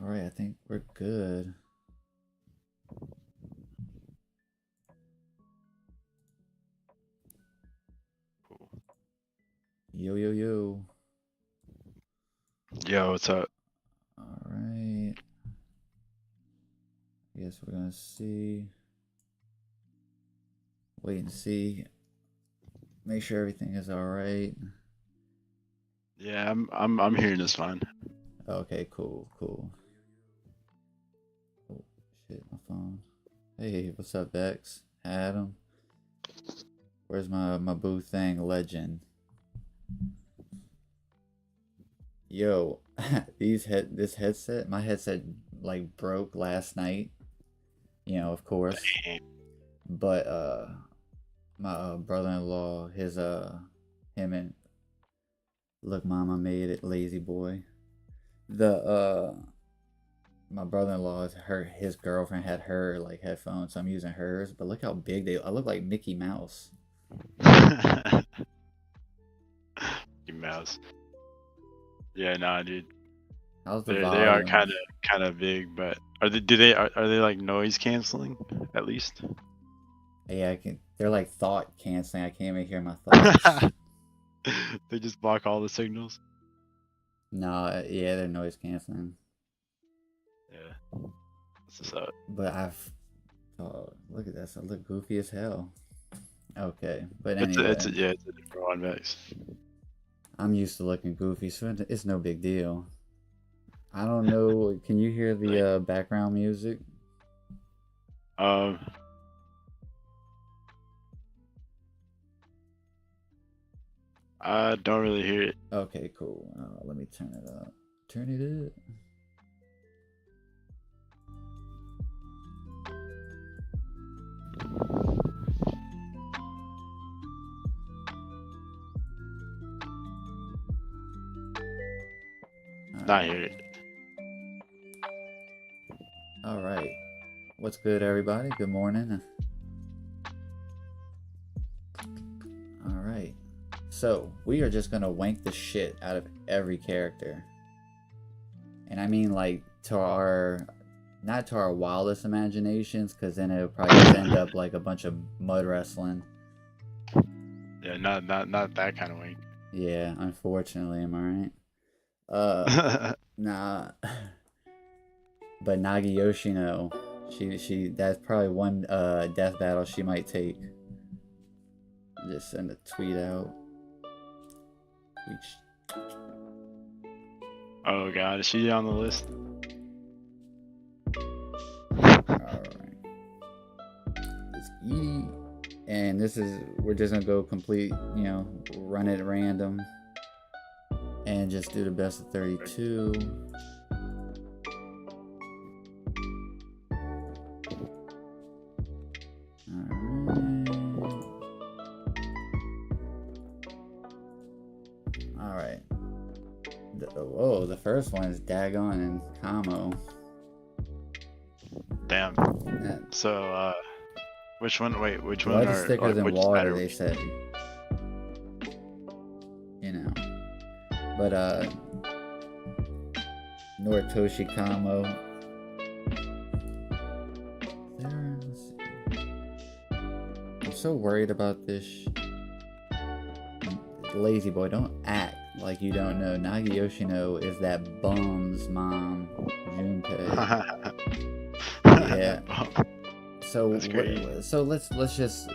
Alright, I think we're good. Yo, yo, yo. Yo, what's up? Alright. Guess we're gonna see. Wait and see. Make sure everything is alright. Yeah, I'm hearing this fine. Okay, cool. Oh, shit, my phone. Hey, what's up, Dex? Adam? Where's my boo thing legend? Yo, this headset, my headset like broke last night. Of course. But my brother-in-law, him and look, mama made it, lazy boy. My brother-in-law's his girlfriend had her like headphones, so I'm using hers. But look how big I look like Mickey Mouse. You mouse. Yeah, nah, dude. How's the They are volume? kind of big, but are they like noise canceling at least? Yeah, I can. They're like thought canceling. I can't even hear my thoughts. They just block all the signals. No, yeah, they're noise canceling. Yeah, that's what's up. But oh, look at this. I look goofy as hell. Okay, but It's anyway, it's yeah, it's a different one, Max. I'm used to looking goofy, so it's no big deal. I don't know. Can you hear the background music? Um, I don't really hear it. Okay, cool. Let me turn it up. Turn it up. Not hear it. All right. What's good, everybody? Good morning. All right. So we are just gonna wank the shit out of every character, and I mean like not to our wildest imaginations, because then it would probably just end up like a bunch of mud wrestling. Yeah, not that kind of wink. Yeah, unfortunately, am I right? Nah. But Nagi Yoshino, she that's probably one death battle she might take. Just send a tweet out. Oh god, is she on the list? Alright. Let's eat. And we're just gonna go complete, run it random. And just do the best of 32. Alright. Whoa, the first one is Dagon and Kamo. Damn. Yeah. So, which one? Wait, which Blood one is are? thicker than Which water, they said. But Noritoshi Kamo. I'm so worried about this. Lazy boy, don't act like you don't know. Nagi Yoshino is that bum's mom, Junpei. Yeah. So let's just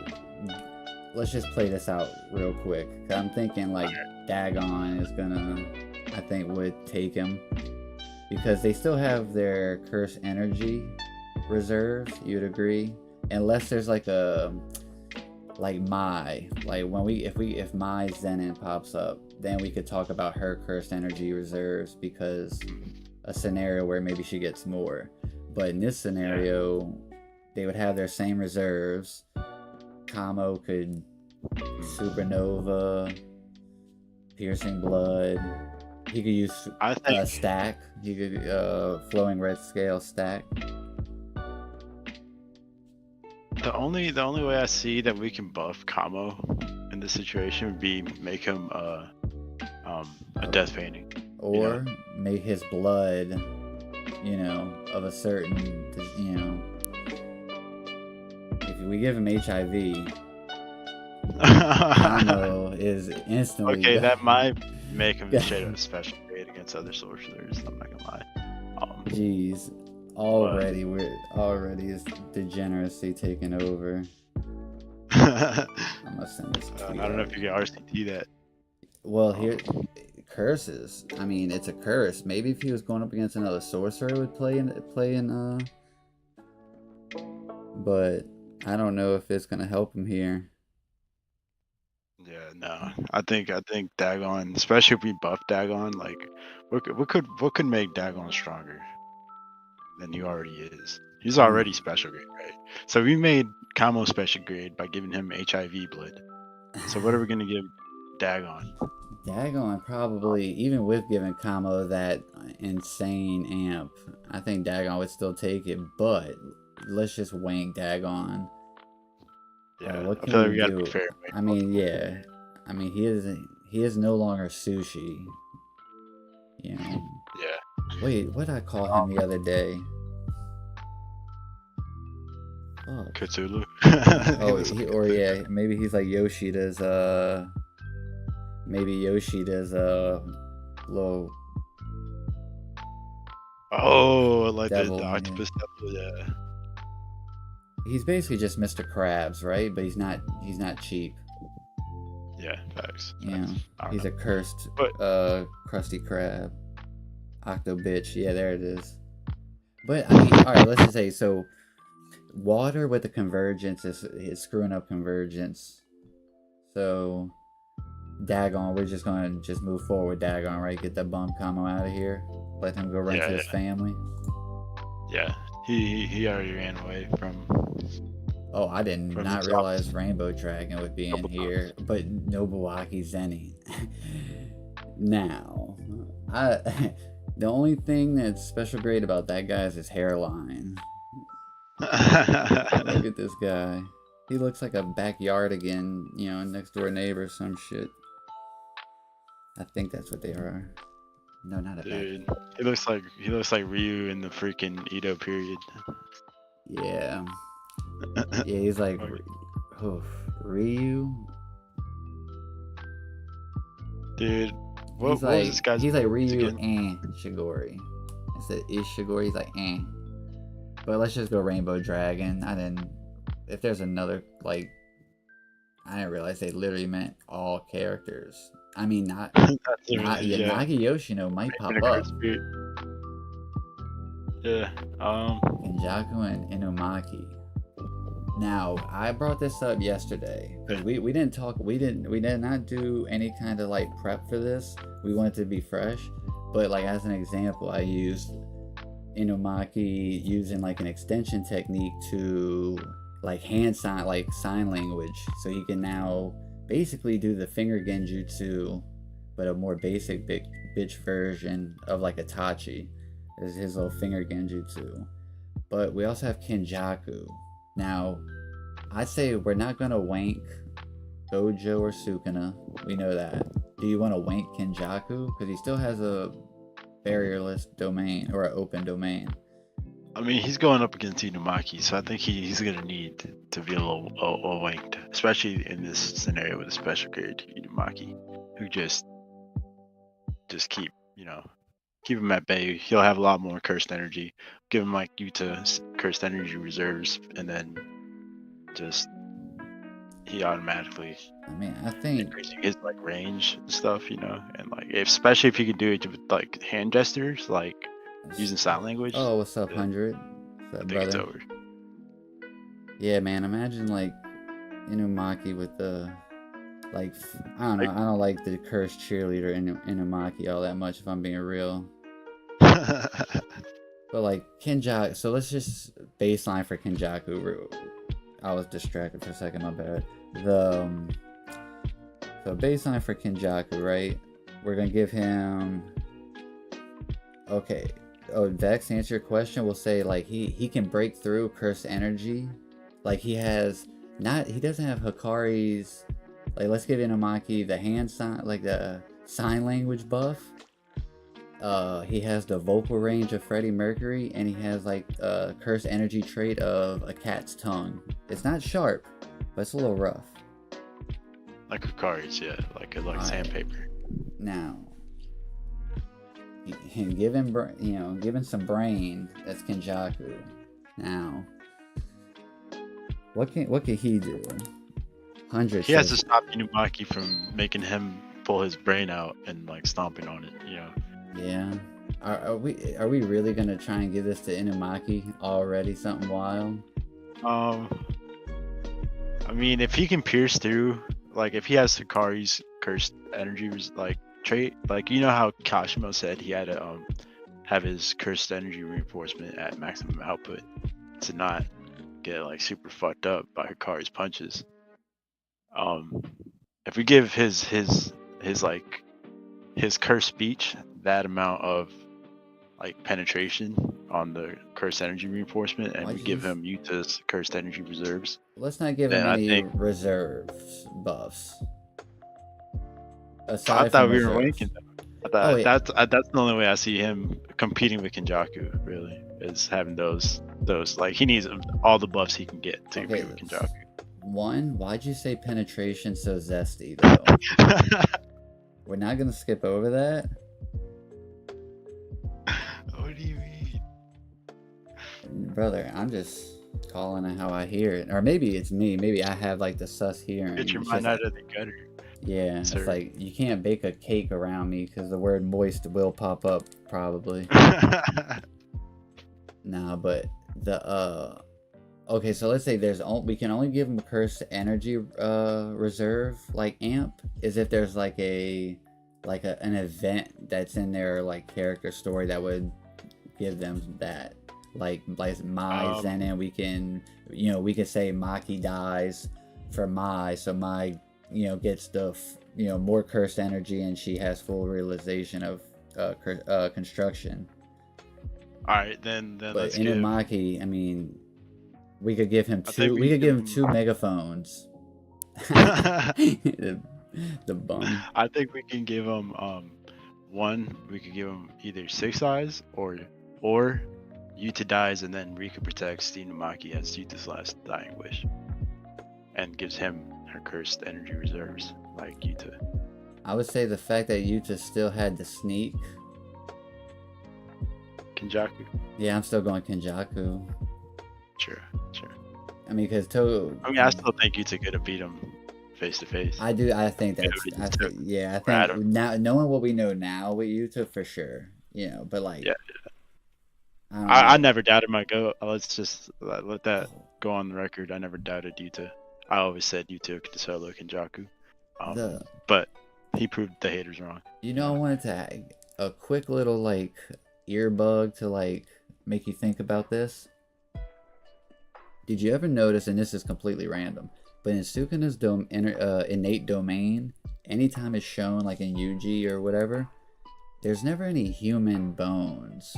play this out real quick. I'm thinking like Dagon is gonna, I think, would take him because they still have their curse energy reserves. You'd agree, unless there's like Mai, like if Mai Zenin pops up, then we could talk about her cursed energy reserves because a scenario where maybe she gets more. But in this scenario, they would have their same reserves. Kamo could supernova, piercing blood. He could use stack. He could flowing red scale stack. The only way I see that we can buff Kamo in this situation would be make him a death painting, or make his blood, you know, of a certain, you know, if we give him HIV, Kamo is instantly Okay, that might make him straight up special grade against other sorcerers. I'm not gonna lie. Jeez, already is degeneracy taking over. I must send this I don't know if you can RCT that. Well, here, curses. I mean, it's a curse. Maybe if he was going up against another sorcerer, it would play in. But I don't know if it's gonna help him here. Yeah, no. I think Dagon, especially if we buff Dagon, like what could make Dagon stronger than he already is? He's already special grade, right? So we made Kamo special grade by giving him HIV blood. So what are we gonna give Dagon? Dagon probably, even with giving Kamo that insane amp, I think Dagon would still take it. But let's just wank Dagon. Yeah, what I can feel like we we gotta do? be fair. I mean, yeah. I mean, he is no longer sushi. You know. Yeah. Wait, what did I call him the other day? Oh. Cthulhu. Or yeah, maybe he's like Yoshida's little. Oh, like devil, the octopus devil, yeah. He's basically just Mr. Krabs, right? But he's not cheap. Yeah, facts. Yeah, he's a cursed Krusty Krab. Octo bitch. Yeah, there it is. But I mean, alright, let's just say so water with the convergence is screwing up convergence. So Dagon, we're just gonna move forward Dagon, right? Get that bum Kamo out of here. Let him go run to his family. Yeah. He already ran away from. Oh, I did not realize Rainbow Dragon would be in here, but Nobuaki Zeni. Now, the only thing that's special great about that guy is his hairline. Look at this guy. He looks like a backyardigan, you know, next door neighbor or some shit. I think that's what they are. No, not a dude. He looks like Ryu in the freaking Edo period. Yeah. Yeah, he's like Ryu. Dude, what was this guy's? He's like Ryu and Shigori. Instead is Shigori, he's like But let's just go Rainbow Dragon. If there's another, like, I didn't realize they literally meant all characters. I mean, not Nagi Yoshino might pop up. Yeah. Kenjaku and Inumaki. Now, I brought this up yesterday because we did not do any kind of like prep for this. We wanted to be fresh, but like as an example, I used Inumaki using like an extension technique to like sign language, so he can now basically do the finger genjutsu, but a more basic bitch version of like Itachi is his little finger genjutsu. But we also have Kenjaku. Now, I'd say we're not gonna wank Gojo or Sukuna. We know that. Do you want to wank Kenjaku? Because he still has a barrierless domain or an open domain. I mean, he's going up against Inumaki, so I think he's gonna need to be a little wanked, especially in this scenario with a special grade Inumaki, who just keep him at bay. He'll have a lot more cursed energy. Give him like Yuta's cursed energy reserves, and then just he automatically. I mean, I think increasing his like range and stuff, and like especially if he could do it with like hand gestures, like using sign language. Oh, what's up, 100? What's up, brother? It's over. Yeah, man. Imagine like Inumaki with the like I don't know. I don't like the cursed cheerleader Inumaki all that much, if I'm being real. But like Kenjaku, so let's just baseline for Kenjaku. I was distracted for a second, my bad. So baseline for Kenjaku, right? We're gonna give him. Okay. Oh, Vex, to answer your question, we'll say like he can break through cursed energy. Like he doesn't have Hikari's. Like let's give Inumaki the hand sign, like the sign language buff. he has the vocal range of Freddie Mercury, and he has like a cursed energy trait of a cat's tongue. It's not sharp, but it's a little rough. Like Hikari's, yeah, like sandpaper. Now, given some brain, that's Kenjaku. Now, what can he do? 100. He has to stop Inumaki from making him pull his brain out and like stomping on it, you know. Yeah. Are we really gonna try and give this to Inumaki already? Something wild? I mean, if he can pierce through, like if he has Hikari's cursed energy like trait, like you know how Kashimo said he had to have his cursed energy reinforcement at maximum output to not get like super fucked up by Hikari's punches. If we give his cursed speech that amount of like penetration on the cursed energy reinforcement, and we give him Yuta's cursed energy reserves. Let's not give him any reserves buffs. Aside I thought we reserves. were ranking them. That's the only way I see him competing with Kenjaku. Really, is having those like he needs all the buffs he can get to compete with Kenjaku. One, why'd you say penetration so zesty though? We're not gonna skip over that. What do you mean? Brother, I'm just calling it how I hear it. Or maybe it's me. Maybe I have like the sus hearing. Get your mind out of the gutter. Yeah, sir. It's like you can't bake a cake around me because the word moist will pop up probably. Nah, but the okay, so let's say we can only give him a cursed energy reserve like amp is if there's like an event that's in their like character story that would give them that. Like Mai Zenin, we can say Maki dies for Mai, so Mai gets the more cursed energy and she has full realization of construction. All right, then but let's Inumaki, I mean, we could give him two. We could give him 2 megaphones. the bum. I think we can give him one. We could give him either 6 eyes or Yuta dies and then Rika protects Inumaki as Yuta's last dying wish, and gives him her cursed energy reserves like Yuta. I would say the fact that Yuta still had the sneak. Kenjaku. Yeah, I'm still going Kenjaku. Sure. I mean, because I still think Yuta could have beat him face to face. I do. I think that's. I think now, knowing what we know now with Yuta, for sure. But like. Yeah. I never doubted my go. Let's just let that go on the record. I never doubted Yuta. I always said Yuta could solo Kenjaku. But he proved the haters wrong. I wanted to add a quick little like earbug to like make you think about this. Did you ever notice, and this is completely random, but in Sukuna's innate domain, anytime it's shown like in Yuji or whatever, there's never any human bones.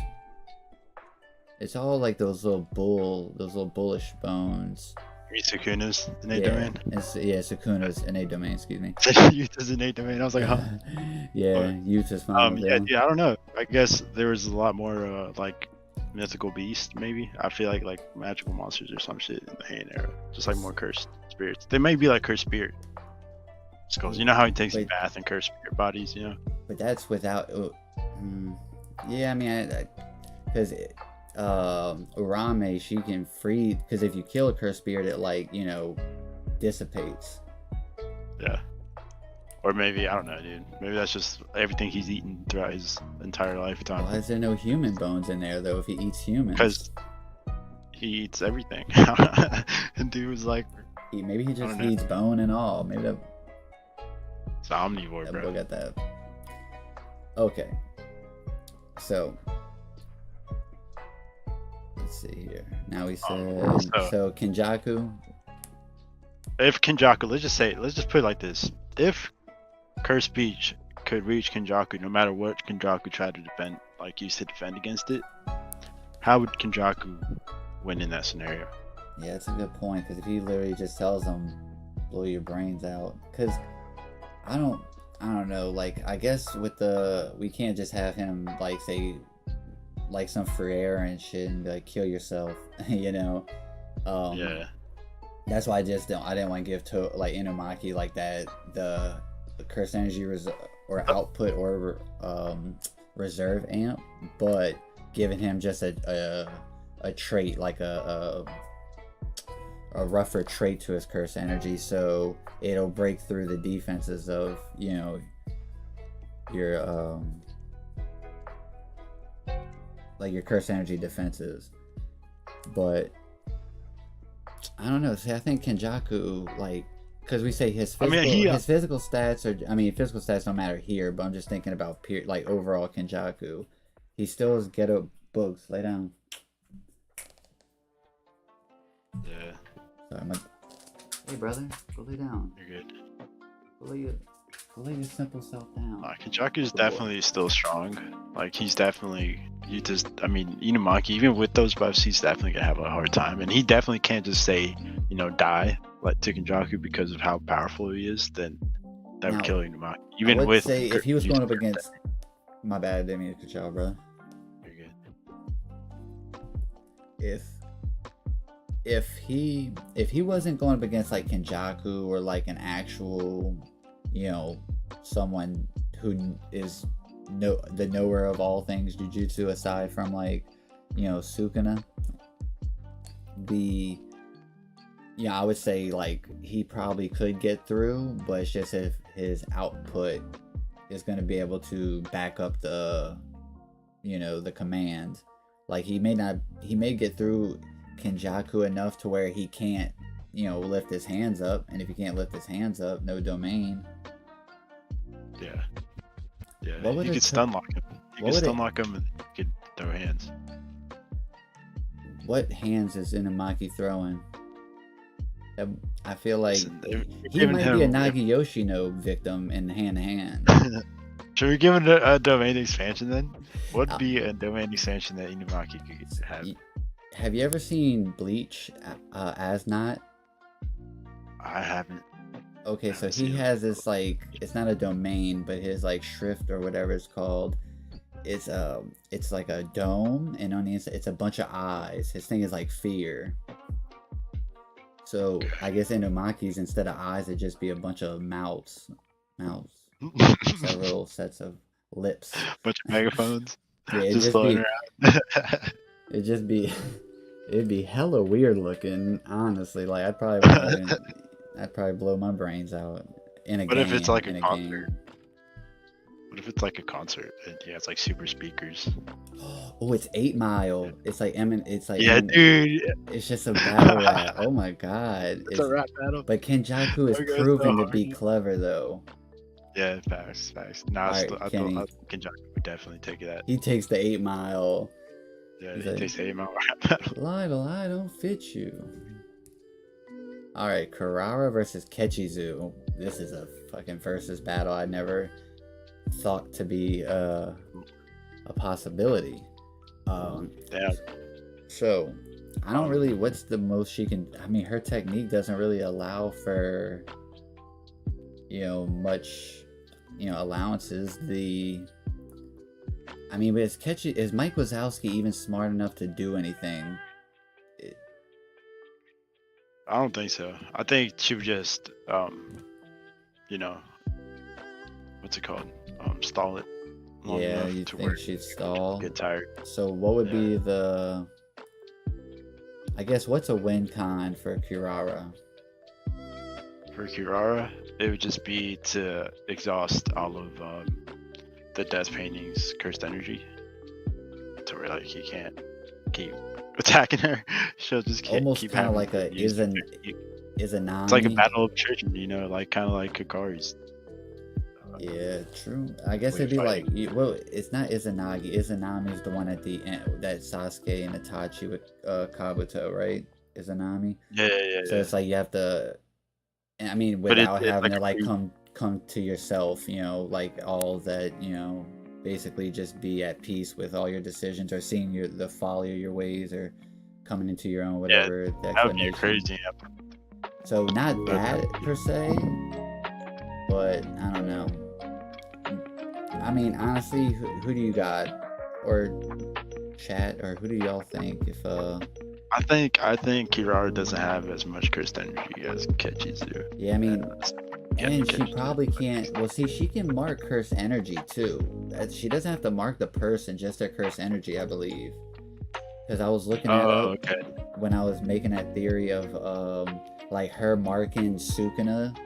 It's all like those little bullish bones. Sukuna's innate domain? Sukuna's innate domain, excuse me. Yuta's innate domain. I was like, huh? Yuta's fine. I don't know. I guess there was a lot more like mythical beast, maybe. I feel like magical monsters or some shit in the Heian era. Just like more cursed spirits. They might be like cursed spirit. Skulls. You know how he takes a bath in cursed spirit bodies, But that's without. Yeah, I mean, because. Urame, she can free, because if you kill a cursed spirit, it like dissipates. Yeah. Or maybe, I don't know, dude. Maybe that's just everything he's eaten throughout his entire lifetime. Why is there no human bones in there though if he eats humans? Because he eats everything. And dude was like, maybe he just eats bone and all. Maybe that. It's omnivore, bro. Look at that. Okay. So. Let's see here. Now we said so Kenjaku. If Kenjaku, let's just put it like this: if cursed speech could reach Kenjaku, no matter what Kenjaku tried to defend, like used to defend against it, how would Kenjaku win in that scenario? Yeah, that's a good point. Because if he literally just tells them, "Blow your brains out," because I don't know, like I guess with we can't just have him like say like some free air and shit and be like kill yourself, you know. Yeah. That's why I didn't want to give to like Inumaki like that the curse energy or output or reserve amp, but giving him just a trait like a rougher trait to his curse energy, so it'll break through the defenses of, you know, your like your curse energy defenses. But I don't know. See, I think Kenjaku, like, because we say his physical, his physical stats are. I mean, physical stats don't matter here, but I'm just thinking about like overall Kenjaku. He still has ghetto books. Lay down. Yeah. Sorry, hey brother, go lay down. You're good. Go lay your simple self down. Kenjaku's definitely still strong. Like he just, I mean, Inumaki, even with those buffs, he's definitely gonna have a hard time, and he definitely can't just say, you know, die like to Kenjaku because of how powerful he is. Then that would kill Inumaki. Even with say if he was going up against, my bad, I didn't mean to cut you off, brother. You're good. If he wasn't going up against like Kenjaku or like an actual, you know, someone who is the knower of all things jujutsu aside from like, you know, Sukuna, I would say like he probably could get through, but it's just if his output is going to be able to back up the, you know, the command. Like he may get through Kenjaku enough to where he can't, you know, lift his hands up, and if he can't lift his hands up, no domain. Yeah. You could stun lock him. You could stun lock him and you could throw hands. What hands is Inumaki throwing? I feel like he might be a Nagi Yoshino victim in hand-to-hand. Should we give him a domain expansion then? What would be a domain expansion that Inumaki could have? Have you ever seen Bleach as not? I haven't. Okay, so he has this like, it's not a domain, but his like shrift or whatever it's called. It's like a dome, and on the inside it's a bunch of eyes. His thing is like fear. So I guess Inumaki's instead of eyes, it'd just be a bunch of mouths. Several sets of lips. Bunch of megaphones. Yeah, it'd be hella weird looking, honestly. Like I'd probably blow my brains out in a game. What if it's like a concert? What if it's like a concert and he has like super speakers? Oh, it's 8 Mile. It's like dude. It's just a battle rap. Oh my god. It's a rap battle. But Kenjaku is proven to be clever though. Yeah, facts. Nah, I thought Kenjaku would definitely take that. He takes the 8 Mile. Yeah, he takes the 8 Mile rap battle. Lytle, I don't fit you. Alright, Kurara versus Kechizu. This is a fucking versus battle I never thought to be a possibility. Yeah. So, I don't really, what's the most she can, I mean, her technique doesn't really allow for, you know, much, you know, allowances. I mean, but is Mike Wazowski even smart enough to do anything? I don't think so. I think she would just, you know, what's it called? Stall it. Yeah, you think she'd stall? Get tired. So what would be the, I guess, what's a win con for Kurara? For Kurara, it would just be to exhaust all of the Death Painting's cursed energy, to where like he can't keep attacking her. She'll just keep almost kind of like a Izanami. It's like a battle of children, you know, like kind of like Hikari's. Yeah, true. I guess it'd be like, well, it's not Izanagi. Izanami is the one at the end that Sasuke and Itachi with Kabuto, right? Izanami. Yeah. So it's like you have to, I mean, without having to like come to yourself, you know, like all that, you know, basically just be at peace with all your decisions, or seeing the folly of your ways, or coming into your own whatever. Yeah, that would be crazy. So not that per se, but I don't know. I mean, honestly, who do you got, or chat, or who do y'all think if I think Kirara doesn't have as much cursed energy as Ketchi's do. Yeah, I mean, and she Ketchi's probably can't. Well, see, she can mark cursed energy too. She doesn't have to mark the person, just their cursed energy, I believe. Because I was looking at it when I was making that theory of like her marking Sukuna,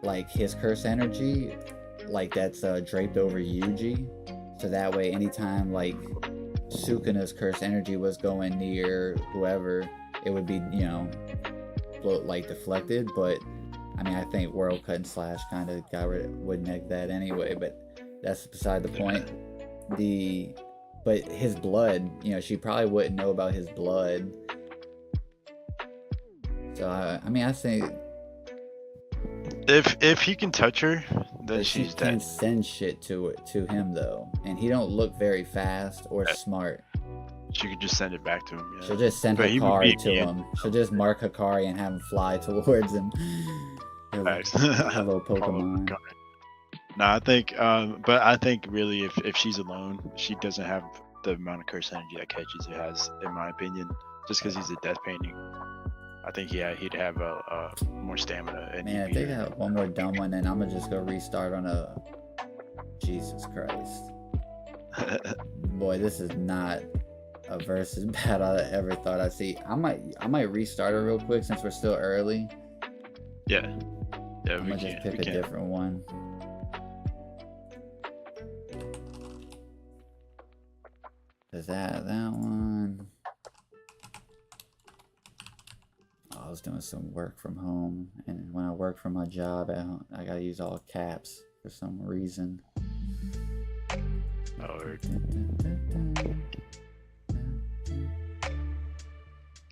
like his cursed energy, like that's draped over Yuji, so that way anytime like Sukuna's cursed energy was going near whoever, it would be, you know, like deflected. But I mean, I think World Cut and Slash kind of would neg that anyway, but that's beside the point. But his blood, you know, she probably wouldn't know about his blood. So I mean, I think if he can touch her, then she's dead. She can send shit to him though, and he don't look very fast or smart. She could just send it back to him. Yeah. She'll just send Hikari to him. She'll just mark Hikari and have him fly towards him. Hello, Pokemon. No, I think, but I think really, if she's alone, she doesn't have the amount of curse energy that Ketchi's has, in my opinion. Just because he's a death painting, I think he'd have a more stamina. And man, if they got one more dumb one, then I'm gonna just go restart on a. Jesus Christ, boy, this is not a versus battle I ever thought I'd see. I might restart it real quick since we're still early. Yeah, I'm gonna just pick a different one. Is that one? Oh, I was doing some work from home, and when I work from my job at home, I gotta use all caps for some reason.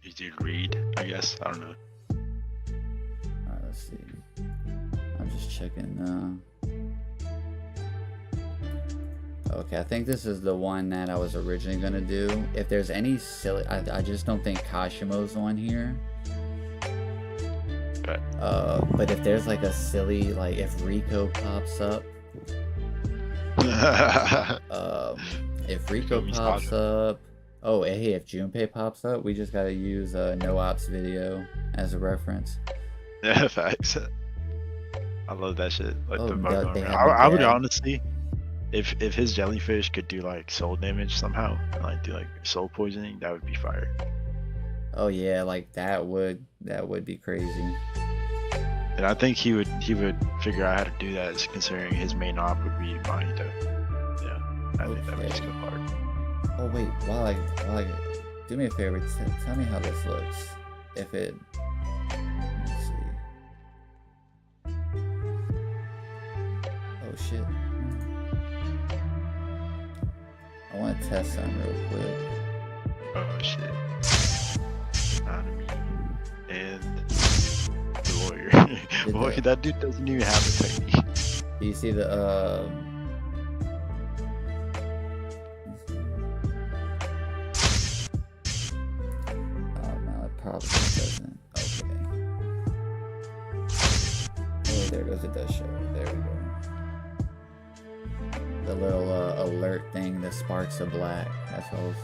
You did read, I guess. I don't know. Alright, let's see. I'm just checking. Okay, I think this is the one that I was originally gonna do. If there's any silly, I just don't think Kashimo's on here. Okay. But if there's like a silly, like if Rico pops up, if Rico pops up, oh hey, if Junpei pops up, we just gotta use No Ops video as a reference. Yeah, facts. I love that shit. Like I would honestly. If his jellyfish could do like soul damage somehow, and like do like soul poisoning, that would be fire. Oh yeah, like that would be crazy. And I think he would figure out how to do that, considering his main op would be Mahito. Yeah, I think that makes good hard. Oh wait, while I do me a favor, tell me how this looks. If it, let's see. Oh shit. I want to test something real quick. Oh shit. Anatomy and the warrior. Boy, that dude doesn't even have a technique. Do you see the oh no, it probably doesn't. Okay. Oh, there goes the dust show. There we go. The little alert thing, the sparks of black. That's what I was...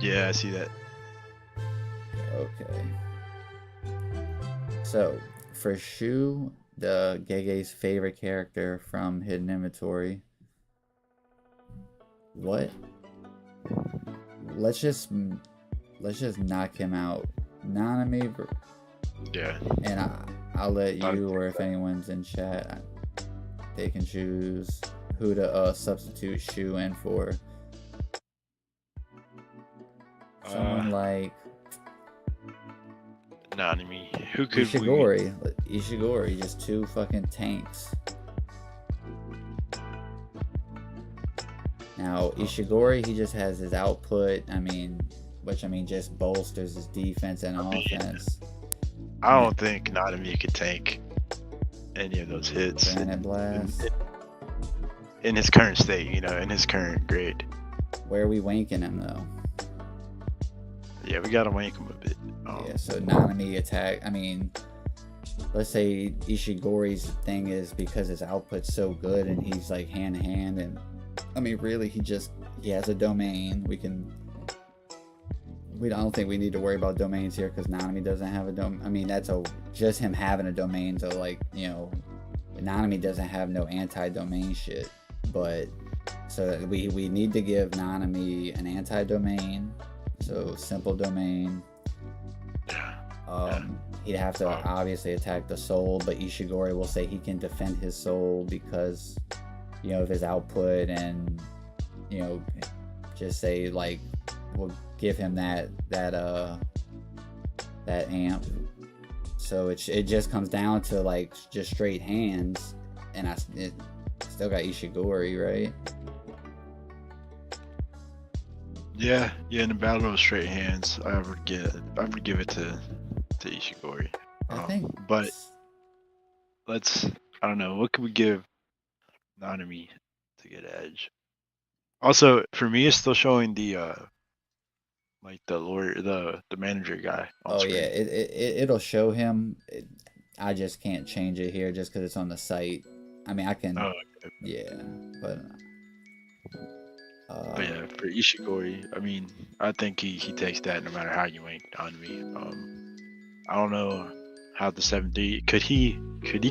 Yeah, I see that. Okay. So, for Shu, the Gege's favorite character from Hidden Inventory. What? Let's just knock him out. Nanami. Yeah. And I'll let you, or if anyone's in chat, they can choose who to substitute Shu in for. Someone like Nanami. Who could Ishigori, just two fucking tanks. Now Ishigori, he just has his output. Which just bolsters his defense and offense. I don't think Nanami could tank any of those hits. Granite Blast. In his current state, in his current grade. Where are we wanking him though? Yeah, we gotta wank him a bit. Yeah, so Nanami attack. let's say Ishigori's thing is because his output's so good and he's like hand to hand, and I mean really he has a domain. I don't think we need to worry about domains here because Nanami doesn't have a domain. I mean that's just him having a domain, so like, you know, Nanami doesn't have no anti-domain shit. But so we need to give Nanami an anti-domain, so simple domain. He'd have to obviously attack the soul, but Ishigori will say he can defend his soul because, you know, of his output, and, you know, just say like we'll give him that amp. So it just comes down to like just straight hands, and it still got Ishigori, right? Yeah, in the battle of straight hands, I would give it to Ishigori. I think, but I don't know, what could we give Nanami to get edge? Also, for me, it's still showing the like the lawyer, the manager guy on screen. Yeah, it'll show him. I just can't change it here just because it's on the site. I mean, I can. Okay. Yeah, but. But yeah, for Ishigori, I mean, I think he takes that no matter how you wank Nanami. I don't know how the 7-3 could he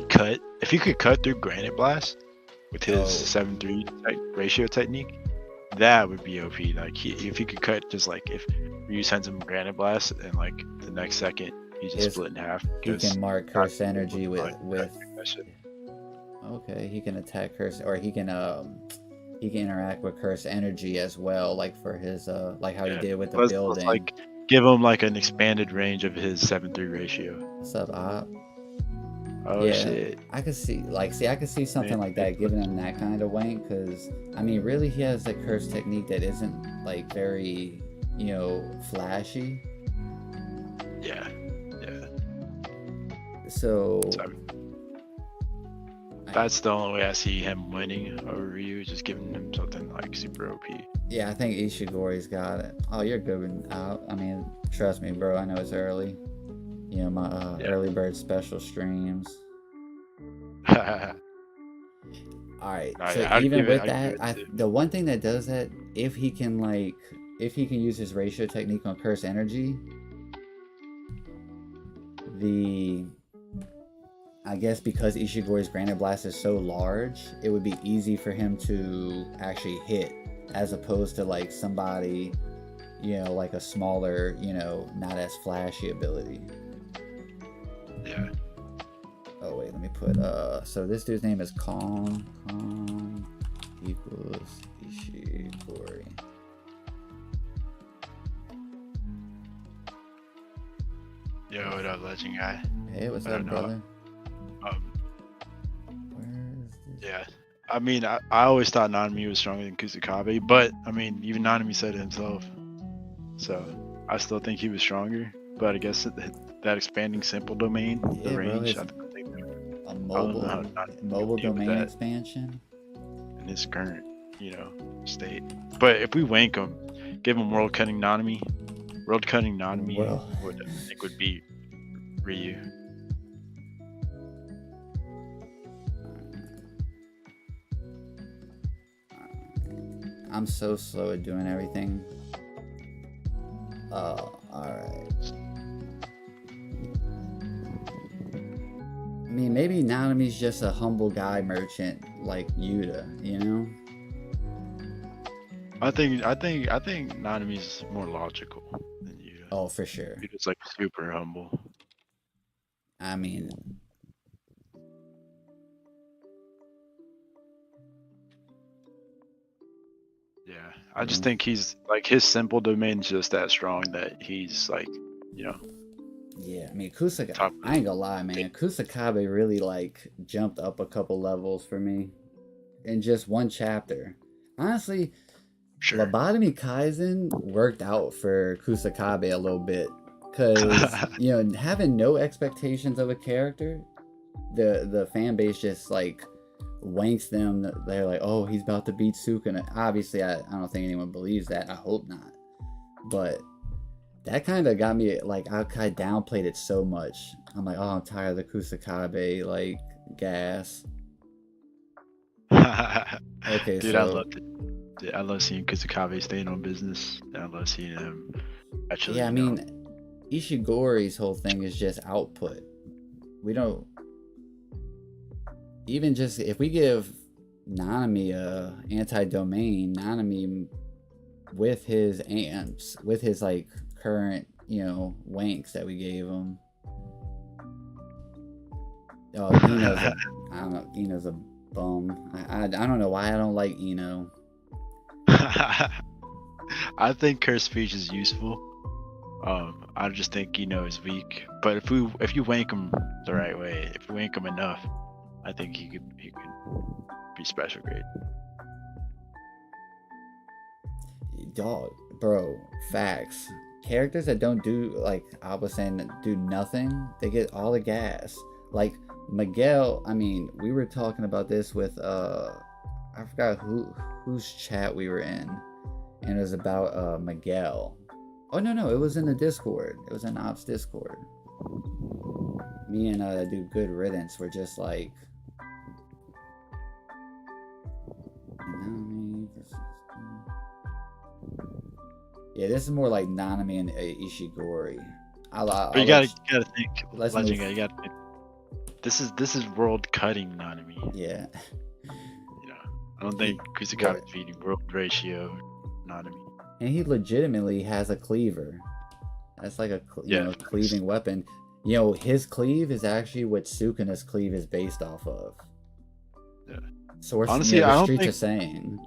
cut, if he could cut through Granite Blast with his 7-3 ratio technique, that would be OP. Like if he could cut, just like if Ryu sends him Granite Blast and like the next second he's just split in half. He can mark Curse Energy with okay, he can attack Curse, or he can interact with Curse Energy as well, like for his like how he did with the building. Like give him like an expanded range of his 7-3 ratio. What's up, Op? Oh yeah, shit. I could see something like that, giving him that kind of wank, because I mean really he has a curse technique that isn't like very, you know, flashy. Yeah. So that's the only way I see him winning over Ryu, just giving him something like super OP. Yeah, I think Ishigori's got it. Oh, you're good out. I mean, trust me, bro. I know it's early. You know, my early bird special streams. Alright, so even with that, the one thing that does that, if he can use his ratio technique on Curse Energy, I guess because Ishigori's Granite Blast is so large, it would be easy for him to actually hit, as opposed to like somebody, you know, like a smaller, you know, not as flashy ability. Yeah. Oh wait, let me put so this dude's name is Kong equals Ishigori. Yo, what up, legend guy? Hey, what's up, brother? Yeah, I mean, I always thought Nanami was stronger than Kusakabe, but I mean, even Nanami said it himself. So I still think he was stronger, but I guess that expanding simple domain, the range, bro, a mobile domain expansion in his current, you know, state. But if we wank him, give him world cutting Nanami, would I think would beat Ryu. I'm so slow at doing everything. Alright. I mean, maybe Nanami's just a humble guy merchant like Yuta, you know? I think Nanami's more logical than Yuta. Oh, for sure. Yuta's like super humble. I mean, yeah, I just think he's like, his simple domain's just that strong that he's like, you know. Yeah, I mean, Kusakabe, I ain't gonna lie, man. Kusakabe really like jumped up a couple levels for me in just one chapter. Honestly, Lobotomy Kaizen worked out for Kusakabe a little bit, because you know, having no expectations of a character, the fan base just like wanks them. They're like, oh, he's about to beat Sukuna. Obviously, I don't think anyone believes that. I hope not. But That kind of got me, like, I kind of downplayed it so much. I'm like, oh, I'm tired of the Kusakabe, like, gas. Okay, Dude, I so loved it. Dude, I love seeing Kusakabe staying on business. And I love seeing him actually, yeah, I mean, Ishigori's whole thing is just output. We don't even just if we give Nanami a anti-domain, Nanami with his amps, with his like current, wanks that we gave him. Oh, Ino's a, I don't know, Ino's a bum. I don't know why I don't like Ino. I think curse speech is useful. I just think is weak. But if you wank him the right way, if you wank him enough, I think he could be special grade. Dog, bro, facts. Characters that don't do, like I was saying, do nothing, they get all the gas. Like Miguel, I mean, we were talking about this with I forgot whose chat we were in, and it was about Miguel. Oh no, it was in the Discord. It was in Ops Discord. Me and do Good Riddance were just like, yeah, this is more like Nanami and Ishigori. But you gotta think, Legend guy, you gotta think. This is world cutting Nanami. Yeah. I don't think Kusakabe is beating world ratio Nanami. And he legitimately has a cleaver. That's like a cleaving weapon. His cleave is actually what Sukuna's cleave is based off of. Yeah. So we're honestly, the streets are saying.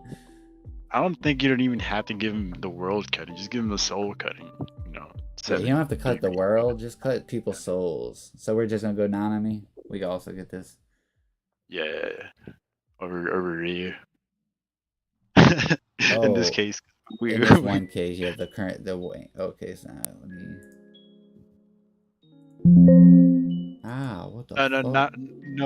I don't think you don't even have to give him the world cutting. Just give him the soul cutting. Yeah, you don't have to cut the world. Just cut people's souls. So we're just gonna go Nanami. We can also get this. Yeah. Over Ryu. Oh, in this case, in this one case, yeah, the way. Okay, so now let me. What the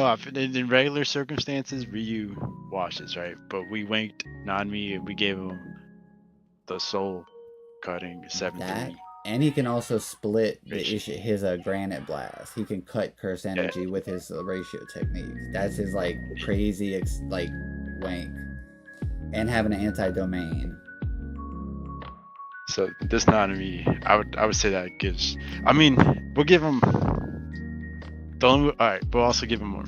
fuck? In regular circumstances, Ryu washes, right? But we wanked Nanami and we gave him the soul cutting 7-3. And he can also split his granite blast. He can cut curse energy with his ratio techniques. That's his like crazy wank, and having an anti-domain. So this Nanami, I would say that gives. I mean, we'll give him. All right, we'll also give him a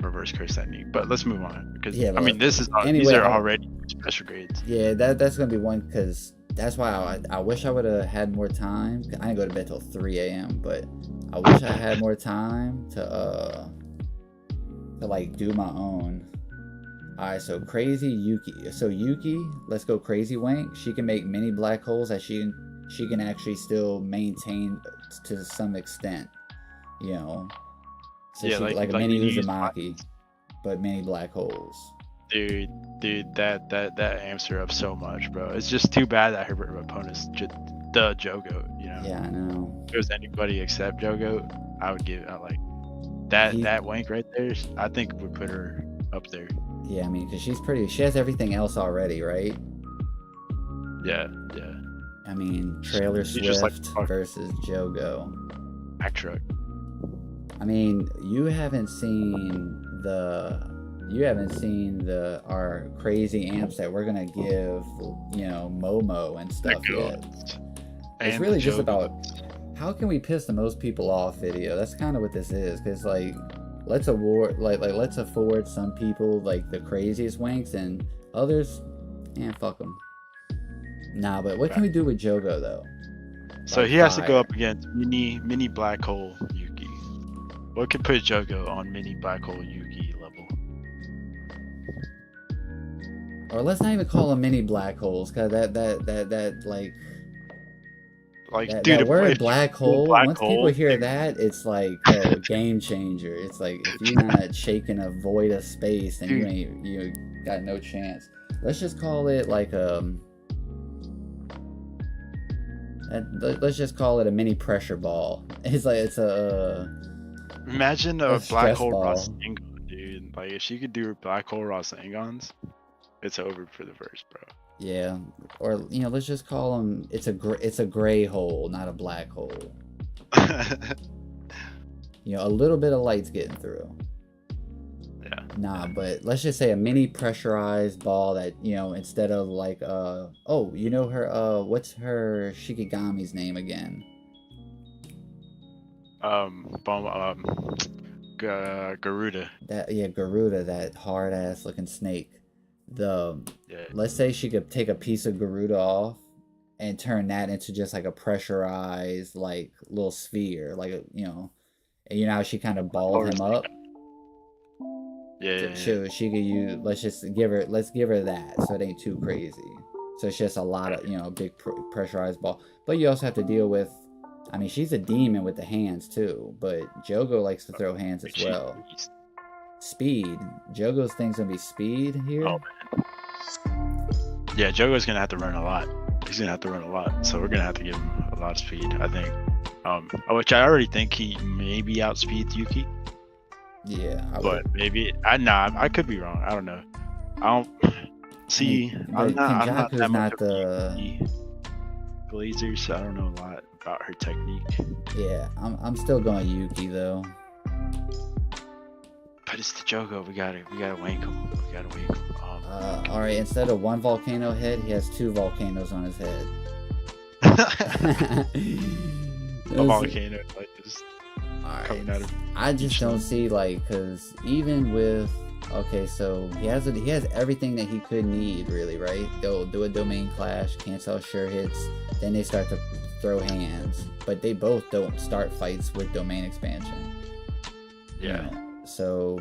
reverse curse technique. But let's move on because I mean, these are already special grades. Yeah, that's gonna be one because. That's why I wish I would have had more time. I didn't go to bed till 3 a.m. But I wish I had more time to like do my own. All right, so crazy Yuki. So Yuki, let's go crazy wank. She can make mini black holes that she can actually still maintain to some extent. So yeah, like a mini Uzumaki, but mini black holes. Dude, that amps her up so much, bro. It's just too bad that her opponent's just the Jogo, Yeah, I know. If it was anybody except Jogo, I would give like that wank right there. I think would put her up there. Yeah, I mean, because she has everything else already, right? Yeah. I mean, Trailer Swift versus Jogo. Back truck. I mean, you haven't seen our crazy amps that we're gonna give, Momo and stuff yet. It's really just about how can we piss the most people off video. That's kind of what this is, because like let's afford some people like the craziest wanks and others, fuck them. Nah, but what can we do with Jogo though? So he has to go up against mini black hole Yuki. What could put Jogo on mini black hole Yuki level? Or let's not even call them mini black holes, cause that dude, word black hole. Once people hear that, it's like a game changer. It's like if you're not shaking a void of space, then you got no chance. Let's just call it like let's just call it a mini pressure ball. It's a. Imagine a black hole Rasengan, dude. Like if she could do black hole Rasengans, it's over for the verse, bro. Yeah, or let's just call him. It's a gray hole, not a black hole. A little bit of light's getting through. Yeah. Nah, but let's just say a mini pressurized ball that instead of like her what's her Shikigami's name again? Garuda. Garuda, that hard ass looking snake. Let's say she could take a piece of Garuda off and turn that into just like a pressurized like little sphere, like and how she kind of balled him up. Yeah. She could use. Let's give her that, so it ain't too crazy. So it's just a lot of big pressurized ball. But you also have to deal with. I mean, she's a demon with the hands too, but Jogo likes to throw hands as well. Speed. Jogo's thing's gonna be speed here. Oh, yeah, Jogo's gonna have to run a lot. He's gonna have to run a lot, so we're gonna have to give him a lot of speed, I think. Which I already think he maybe outspeeds Yuki. Yeah, but maybe I could be wrong. I don't know. I don't see. I'm not that much of the Glazers, so I don't know a lot about her technique. Yeah, I'm still going Yuki though. But it's the Jogo. We gotta wank him. All right. Instead of one volcano head, he has 2 volcanoes on his head. A volcano like this. Coming out of I just don't see because even with so he has everything that he could need really, right? They'll do a domain clash, cancel sure hits, then they start to throw hands, but they both don't start fights with domain expansion. Yeah. So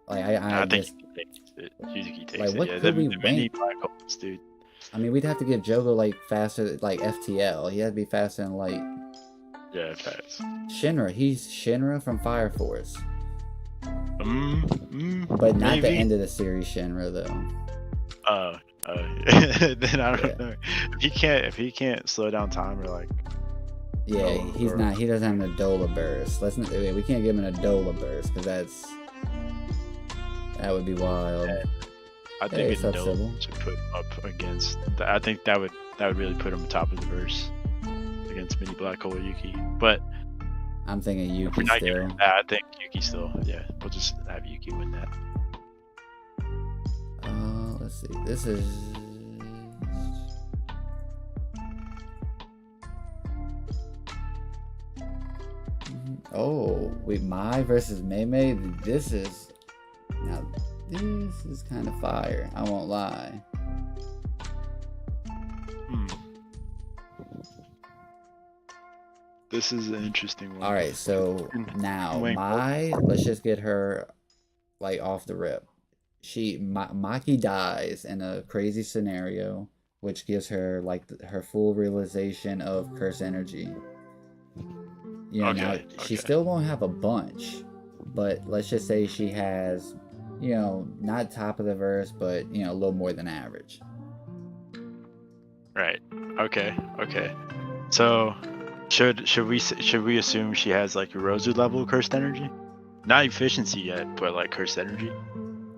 I think Yuzuki takes it. What could we wank? Black holes, dude. I mean, we'd have to give Jogo faster, FTL. He had to be faster than light. Yeah, fast. Shinra, he's Shinra from Fire Force. But not maybe. The end of the series Shinra though. Then I don't know. If he can't slow down time or he's not. He doesn't have an Adola burst. We can't give him an Adola burst because that would be wild. Yeah. I think Adola should put him up against. I think that would really put him top of the verse against Mini Black Hole Yuki. But I'm thinking Yuki still. I think Yuki still. Yeah, we'll just have Yuki win that. Let's see. This is. Oh, wait, Mai versus Mei. This is kind of fire. I won't lie. This is an interesting one. All right, so now Mai, let's just get her off the rip. Maki dies in a crazy scenario, which gives her her full realization of curse energy. Now she still won't have a bunch, but let's just say she has, not top of the verse, but a little more than average. Right. Okay. So should we assume she has Yorozu level cursed energy? Not efficiency yet, but cursed energy.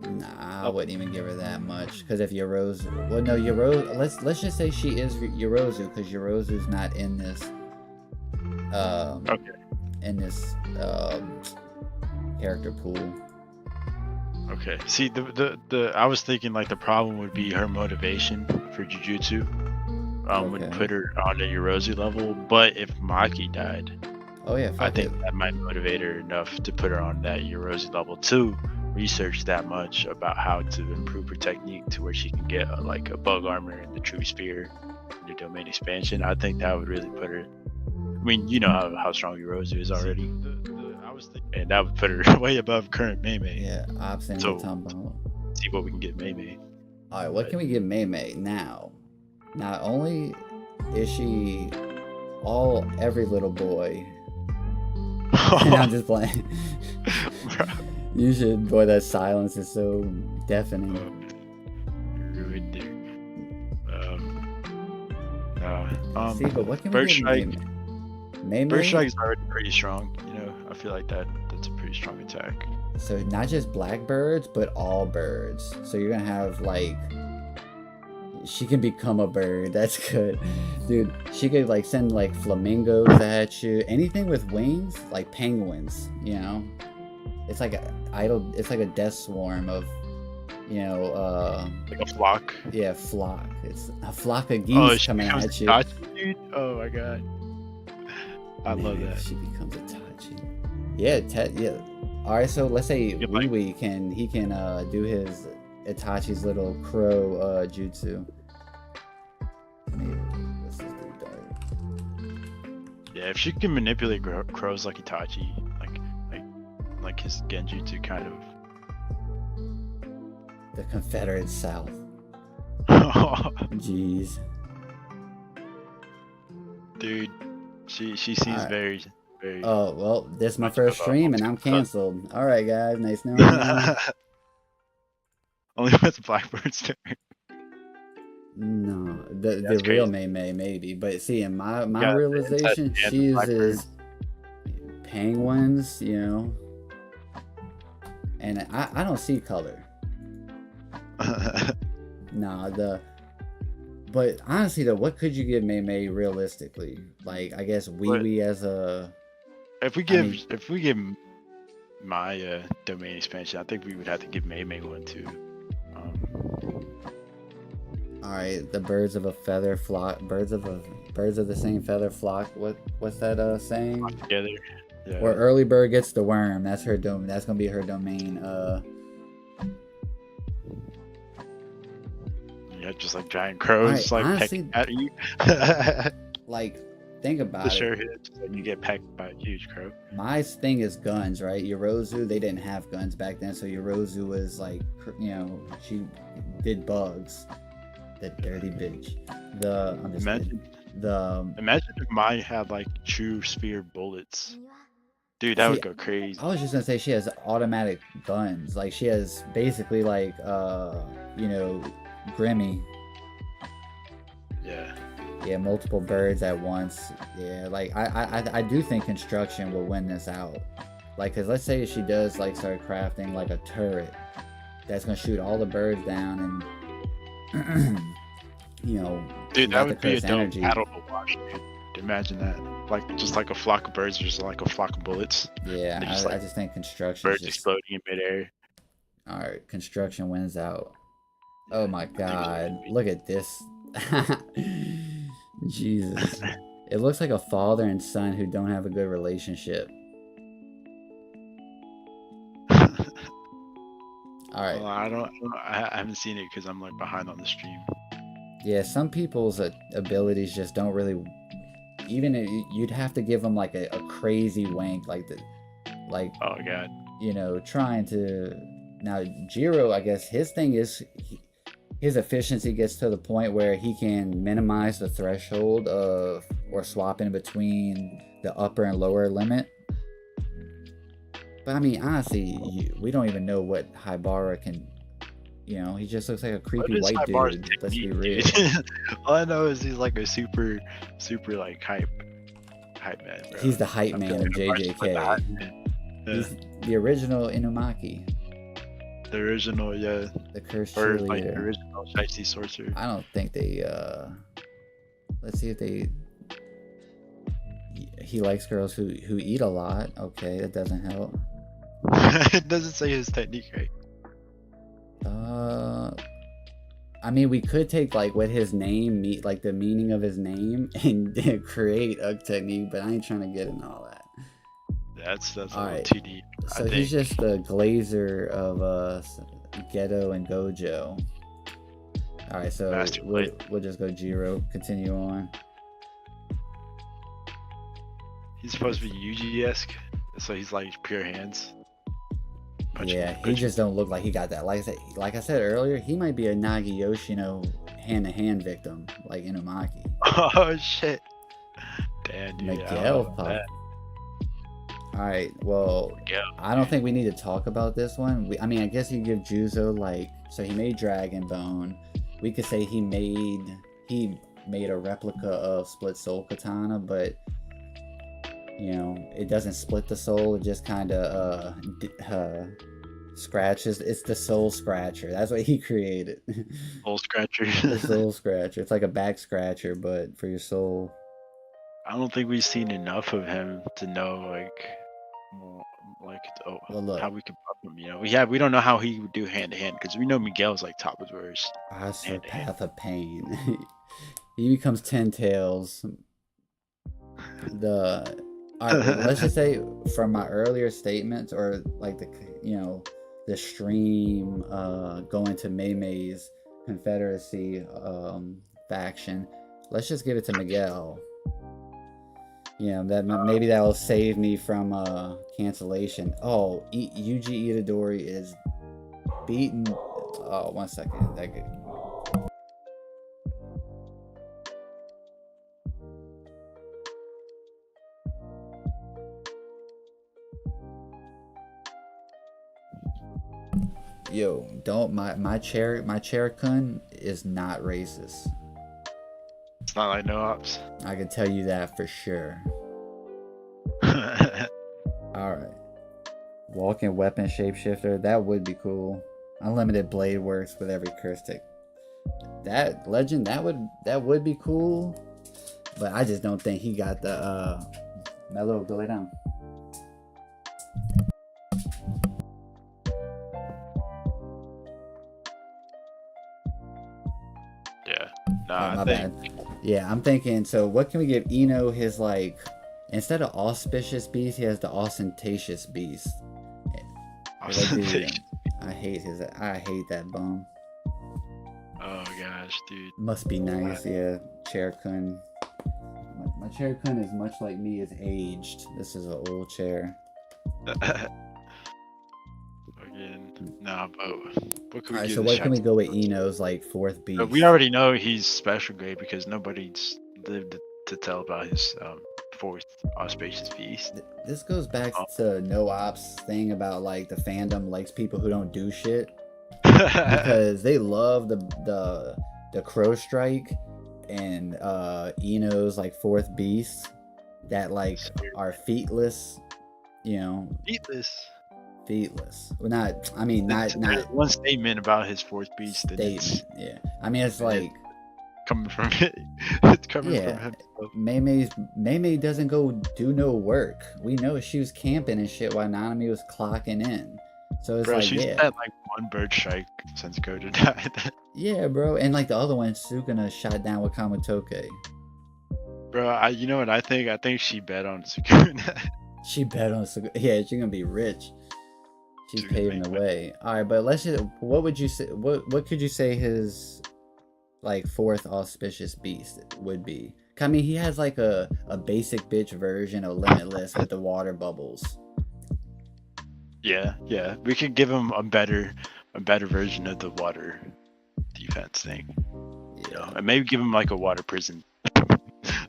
Nah, I wouldn't even give her that much. Because if Yorozu, Yorozu, let's just say she is Yorozu, because Yorozu's not in this. In this character pool. Okay. See, the I was thinking the problem would be her motivation for Jujutsu. Would put her on a Yorozu level, but if Maki died, I think that might motivate her enough to put her on that Yorozu level to research that much about how to improve her technique to where she can get a bug armor and the true spear and the domain expansion. I think that would really put her. I mean, you know how strong Yorozu is already. I was thinking, and that would put her way above current Mei. Yeah, opposite so, Tombo. See what we can get Mei. All right, what can we get Mei now? Not only is she every little boy. I'm just playing. You should. Boy, that silence is so deafening. Ruined there. See, but what can we get Mei? Bird Strike is already pretty strong. I feel like that's a pretty strong attack. So not just black birds, but all birds. So you're gonna have She can become a bird. That's good, dude. She could like send like flamingos at you. Anything with wings, like penguins. You know, it's like It's like a death swarm of, you know, like a flock. Yeah, flock. It's a flock of geese coming at you. Dude. Oh my god, I love that. She becomes Itachi. Yeah, yeah. All right, so let's say Wee can do his Itachi's little crow jutsu. What's this dude doing? Yeah, if she can manipulate crows like Itachi, like his genjutsu kind of. The Confederate South. Jeez. Dude, she seems very. Oh well, this is my first stream and I'm canceled. All right, guys, nice knowing you. Only with Blackbird's turn. No, the real Mei Mei maybe, but see, in my realization, she uses penguins, you know, and I don't see color. Nah, but honestly though, what could you give Mei Mei realistically? Like, I guess Wee as a. If we give my domain expansion, I think we would have to give Mei Mei one too. All right, the birds of a feather flock. Birds of the same feather flock. What's that saying? Flock together. Yeah. Where early bird gets the worm. That's her domain. That's gonna be her domain. Yeah, just like giant crows, like honestly, pecking at you. Like, think about it. Sure, you get pecked by a huge crow. My thing is guns, right? Yorozu, they didn't have guns back then, so Yorozu was like, you know, she did bugs. That dirty bitch. Imagine if Mai had like true sphere bullets. Dude, that would go crazy. I was just gonna say she has automatic guns. Like, she has basically like you know, Grimmy. Yeah, multiple birds at once. Yeah, like I do think construction will win this out. Like, cause let's say she does like start crafting like a turret that's gonna shoot all the birds down and you know, dude, that would be a dope battle to watch, dude. Imagine that, like just like a flock of birds, just like a flock of bullets. Yeah, I just think construction. Birds exploding in midair. All right, construction wins out. Oh my god, look at this. Jesus, it looks like a father and son who don't have a good relationship. All right. Well, I haven't seen it because I'm like behind on the stream. Yeah, some people's abilities just don't really. Even you'd have to give them like a crazy wank, like Oh god. You know, trying to. Now Jiro, I guess his thing is his efficiency gets to the point where he can minimize the threshold of or swap in between the upper and lower limit. But I mean, honestly, we don't even know what Haibara can. You know, he just looks like a creepy white dude. Let's be real. All I know is he's like a super like hype man, bro. He's the hype man of JJK. Yeah. He's the original Inumaki. The original, yeah. The cursed cheerleader. Like cheerleader. The original Shiesty sorcerer. I don't think they. Let's see if they. He likes girls who eat a lot. Okay, that doesn't help. It doesn't say his technique, right? I mean, we could take like what his name like the meaning of his name and create a technique, but I ain't trying to get into all that. That's all a right. little too deep. So he's just the glazer of Geto and Gojo. All right, so we'll just go Jiro. Continue on. He's supposed to be Yuji-esque, so he's like pure hands. Yeah, he just don't look like he got that. Like I said earlier, he might be a Nagi Yoshino hand-to-hand victim, like Inumaki. Oh shit! Damn, dude. Miguel pop. All right, well, I don't think we need to talk about this one. I mean, I guess you give Juzo like, so he made Dragon Bone. We could say he made a replica of Split Soul Katana, but you know, it doesn't split the soul. It just kind of scratches. It's the soul scratcher. That's what he created. Soul scratcher. The soul scratcher. It's like a back scratcher, but for your soul. I don't think we've seen enough of him to know Well, look. how we could pop him. You know, we don't know how he would do hand to hand because we know Miguel's like top of verse. Path of Pain. He becomes 10 tails. Let's just say from my earlier statements, or like the stream going to May's Confederacy faction. Let's just give it to Miguel. Maybe that will save me from cancellation. Oh, Yuji Itadori is beaten. Oh, 1 second. That good. Yo, don't my chair-kun is not racist. It's not like no ops. I can tell you that for sure. Alright. Walking weapon shapeshifter, that would be cool. Unlimited blade works with every curse tick. That legend, that would be cool. But I just don't think he got the Mellow, go lay down. Yeah. Nah, my bad. Yeah, I'm thinking, so what can we give Ino his, like, instead of auspicious beast, he has the ostentatious beast. I hate that bum. Oh gosh, dude. Must be nice, yeah. Chair-kun. My chair-kun is much like me, is aged. This is an old chair. Again, nah, but what can we Alright, give so what can we go with Ino's, like, fourth beast? We already know he's special grade because nobody's lived to tell about his fourth auspicious beast. This goes back to No Ops thing about, like, the fandom likes people who don't do shit. Because they love the Crow Strike and Ino's, like, fourth beast that, like, are feetless, Feetless. Well, not one statement about his fourth beast. Statement, yeah. I mean, it's like coming from it. It's coming from him. May doesn't go do no work. We know she was camping and shit while Nanami was clocking in. So it's she's had like one bird strike since Gojo died. Yeah, bro. And like the other one, Sukuna shot down with Kamatoke. Bro, you know what I think? I think she bet on Sukuna. She bet on Sukuna. Yeah, she's gonna be rich. She's paving the way. All right, but let's just. What would you say? What could you say his like fourth auspicious beast would be? I mean, he has like a basic bitch version of Limitless with the water bubbles. Yeah. We could give him a better version of the water defense thing. Yeah, and maybe give him like a water prison.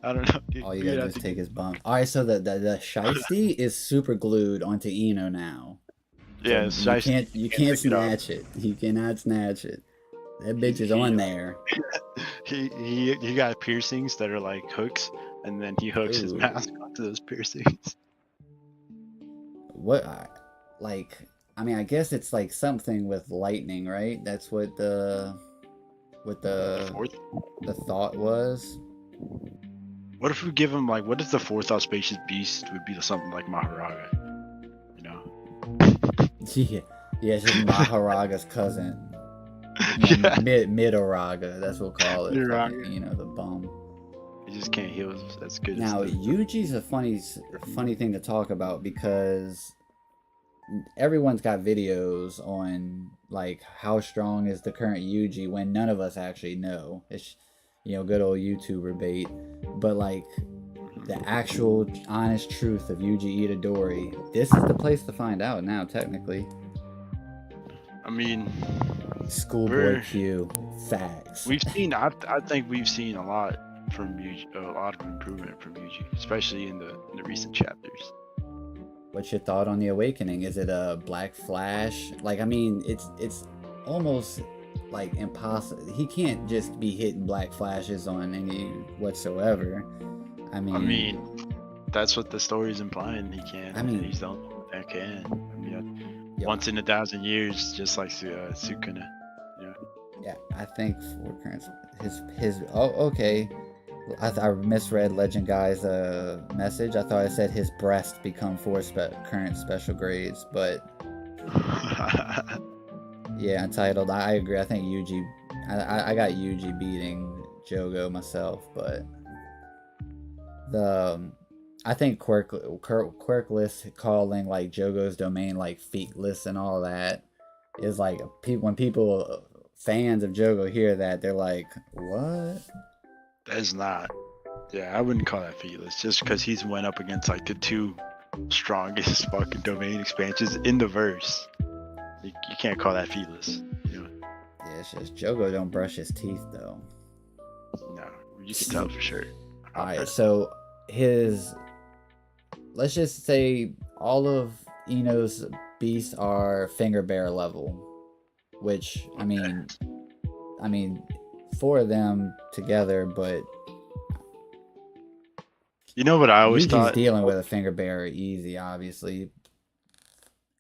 I don't know. All you gotta do is take his bump. All right, so the Shiesty is super glued onto Ino now. Yeah, so you can't snatch it. You cannot snatch it. That bitch is on there. He got piercings that are like hooks, and then he hooks his mask onto those piercings. What? I mean, I guess it's like something with lightning, right? That's what the thought was. What if we give him like? What if the fourth auspicious beast would be something like Maharaga? You know? Yeah, it's just Maharaga's cousin. Mid-Oraga, that's what we'll call it. The bum. He just can't heal as good. Now, Yuji's a funny thing to talk about because everyone's got videos on like how strong is the current Yuji when none of us actually know. It's good old YouTuber bait. But like the actual honest truth of Yuji Itadori, this is the place to find out now, technically. I mean, Schoolboy Q, facts. We've seen. I think we've seen a lot from Yuji, a lot of improvement from Yuji, especially in the recent chapters. What's your thought on the awakening? Is it a black flash? Like, I mean, it's almost like impossible. He can't just be hitting black flashes on any whatsoever. I mean, that's what the story's implying. He can't. I mean, he's the only one that can. I mean, once in 1,000 years, just like Sukuna. Yeah. Yeah, I think for current his okay. I misread Legend Guy's message. I thought it said his breast become 4 current special grades, but yeah, entitled. I agree. I think Yuji. I got Yuji beating Jogo myself, but I think quirkless calling like Jogo's domain like feetless and all that is like when people fans of Jogo hear that, they're like, what? That's not. Yeah, I wouldn't call that feetless just because he's went up against like the 2 strongest fucking domain expansions in the verse. You can't call that feetless. You know? Yeah, it's just Jogo don't brush his teeth though. No, you can tell for sure. Alright, so let's just say all of Ino's beasts are finger bear level, which I mean 4 of them together, but you know what I always thought? Dealing with a finger bearer easy, obviously.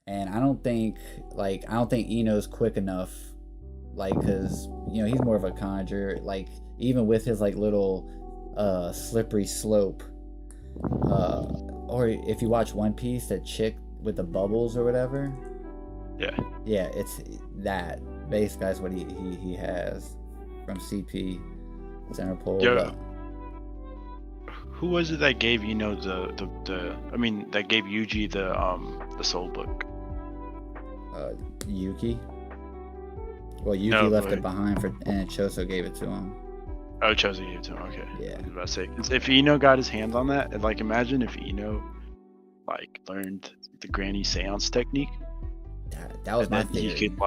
And I don't think Ino's quick enough, like, cause he's more of a conjurer. Like, even with his like little slippery slope, or if you watch One Piece, that chick with the bubbles or whatever. Yeah, it's that. Base guy's what he has from CP Center Pole. Who was it that gave that gave Yuji the soul book? Yuki. Well, Yuki left it behind and Choso gave it to him. Oh, Choso gave it to him. Okay. Yeah. I was about to say, if Ino got his hands on that, like imagine if Ino like learned the Granny Seance technique. That was my theory. He could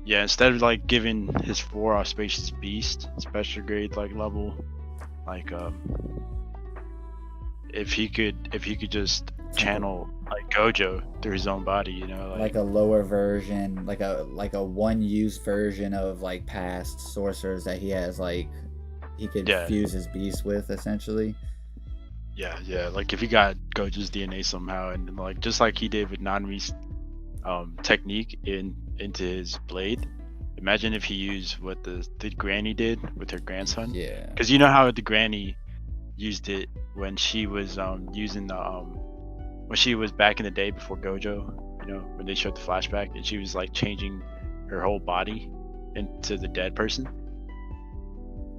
instead of like giving his 4 auspicious beast special grade like level, like if he could just channel like Gojo through his own body, like a lower version, like a one-use version of like past sorcerers that he has, like he could fuse his beast with, essentially. Yeah, like if he got Gojo's DNA somehow, and like just like he did with Nanami's technique into his blade. Imagine if he used what the granny did with her grandson. Yeah. Because you know how the granny used it when she was using the when she was back in the day before Gojo, when they showed the flashback, and she was like changing her whole body into the dead person.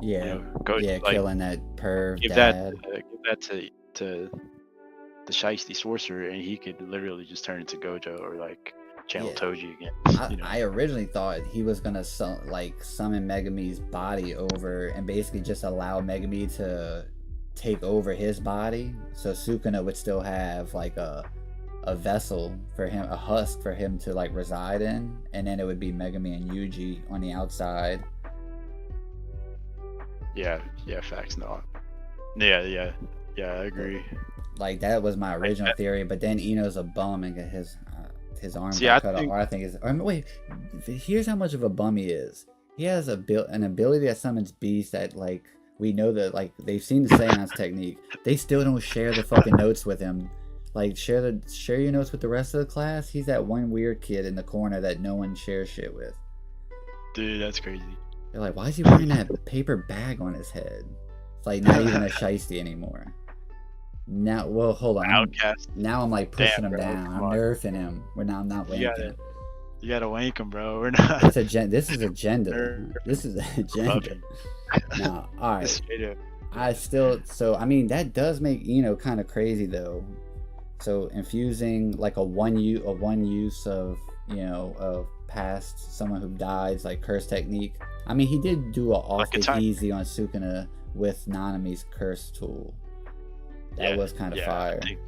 Yeah. Gojo, like, killing that perv give dad. Give that to the Shiesty sorcerer, and he could literally just turn into Gojo or like channel Toji again. I originally thought he was gonna summon Megumi's body over and basically just allow Megumi to take over his body, so Sukuna would still have like a vessel for him, a husk for him to like reside in, and then it would be Megumi and Yuji on the outside. Yeah, facts. No. Yeah, I agree. Like that was my original theory, but then Ino's a bum and get his arm got cut off. Or I think it's. Wait, here's how much of a bum he is. He has an ability that summons beasts that like we know that like they've seen the seance technique. They still don't share the fucking notes with him. Like share your notes with the rest of the class. He's that one weird kid in the corner that no one shares shit with. Dude, that's crazy. They're like, why is he wearing that paper bag on his head? It's like not even a shiesty anymore. Now, well, hold on. Outcast. Now I'm like pushing him down. I'm nerfing him. I'm not wanking. You gotta wank him, bro. We're not. This is agenda. This is agenda. No, all right. That does make kind of crazy though. So infusing like a one use of of past someone who died, like curse technique. I mean, he did do a awfully easy on Sukuna with Nanami's curse tool. That was kind of fire. I think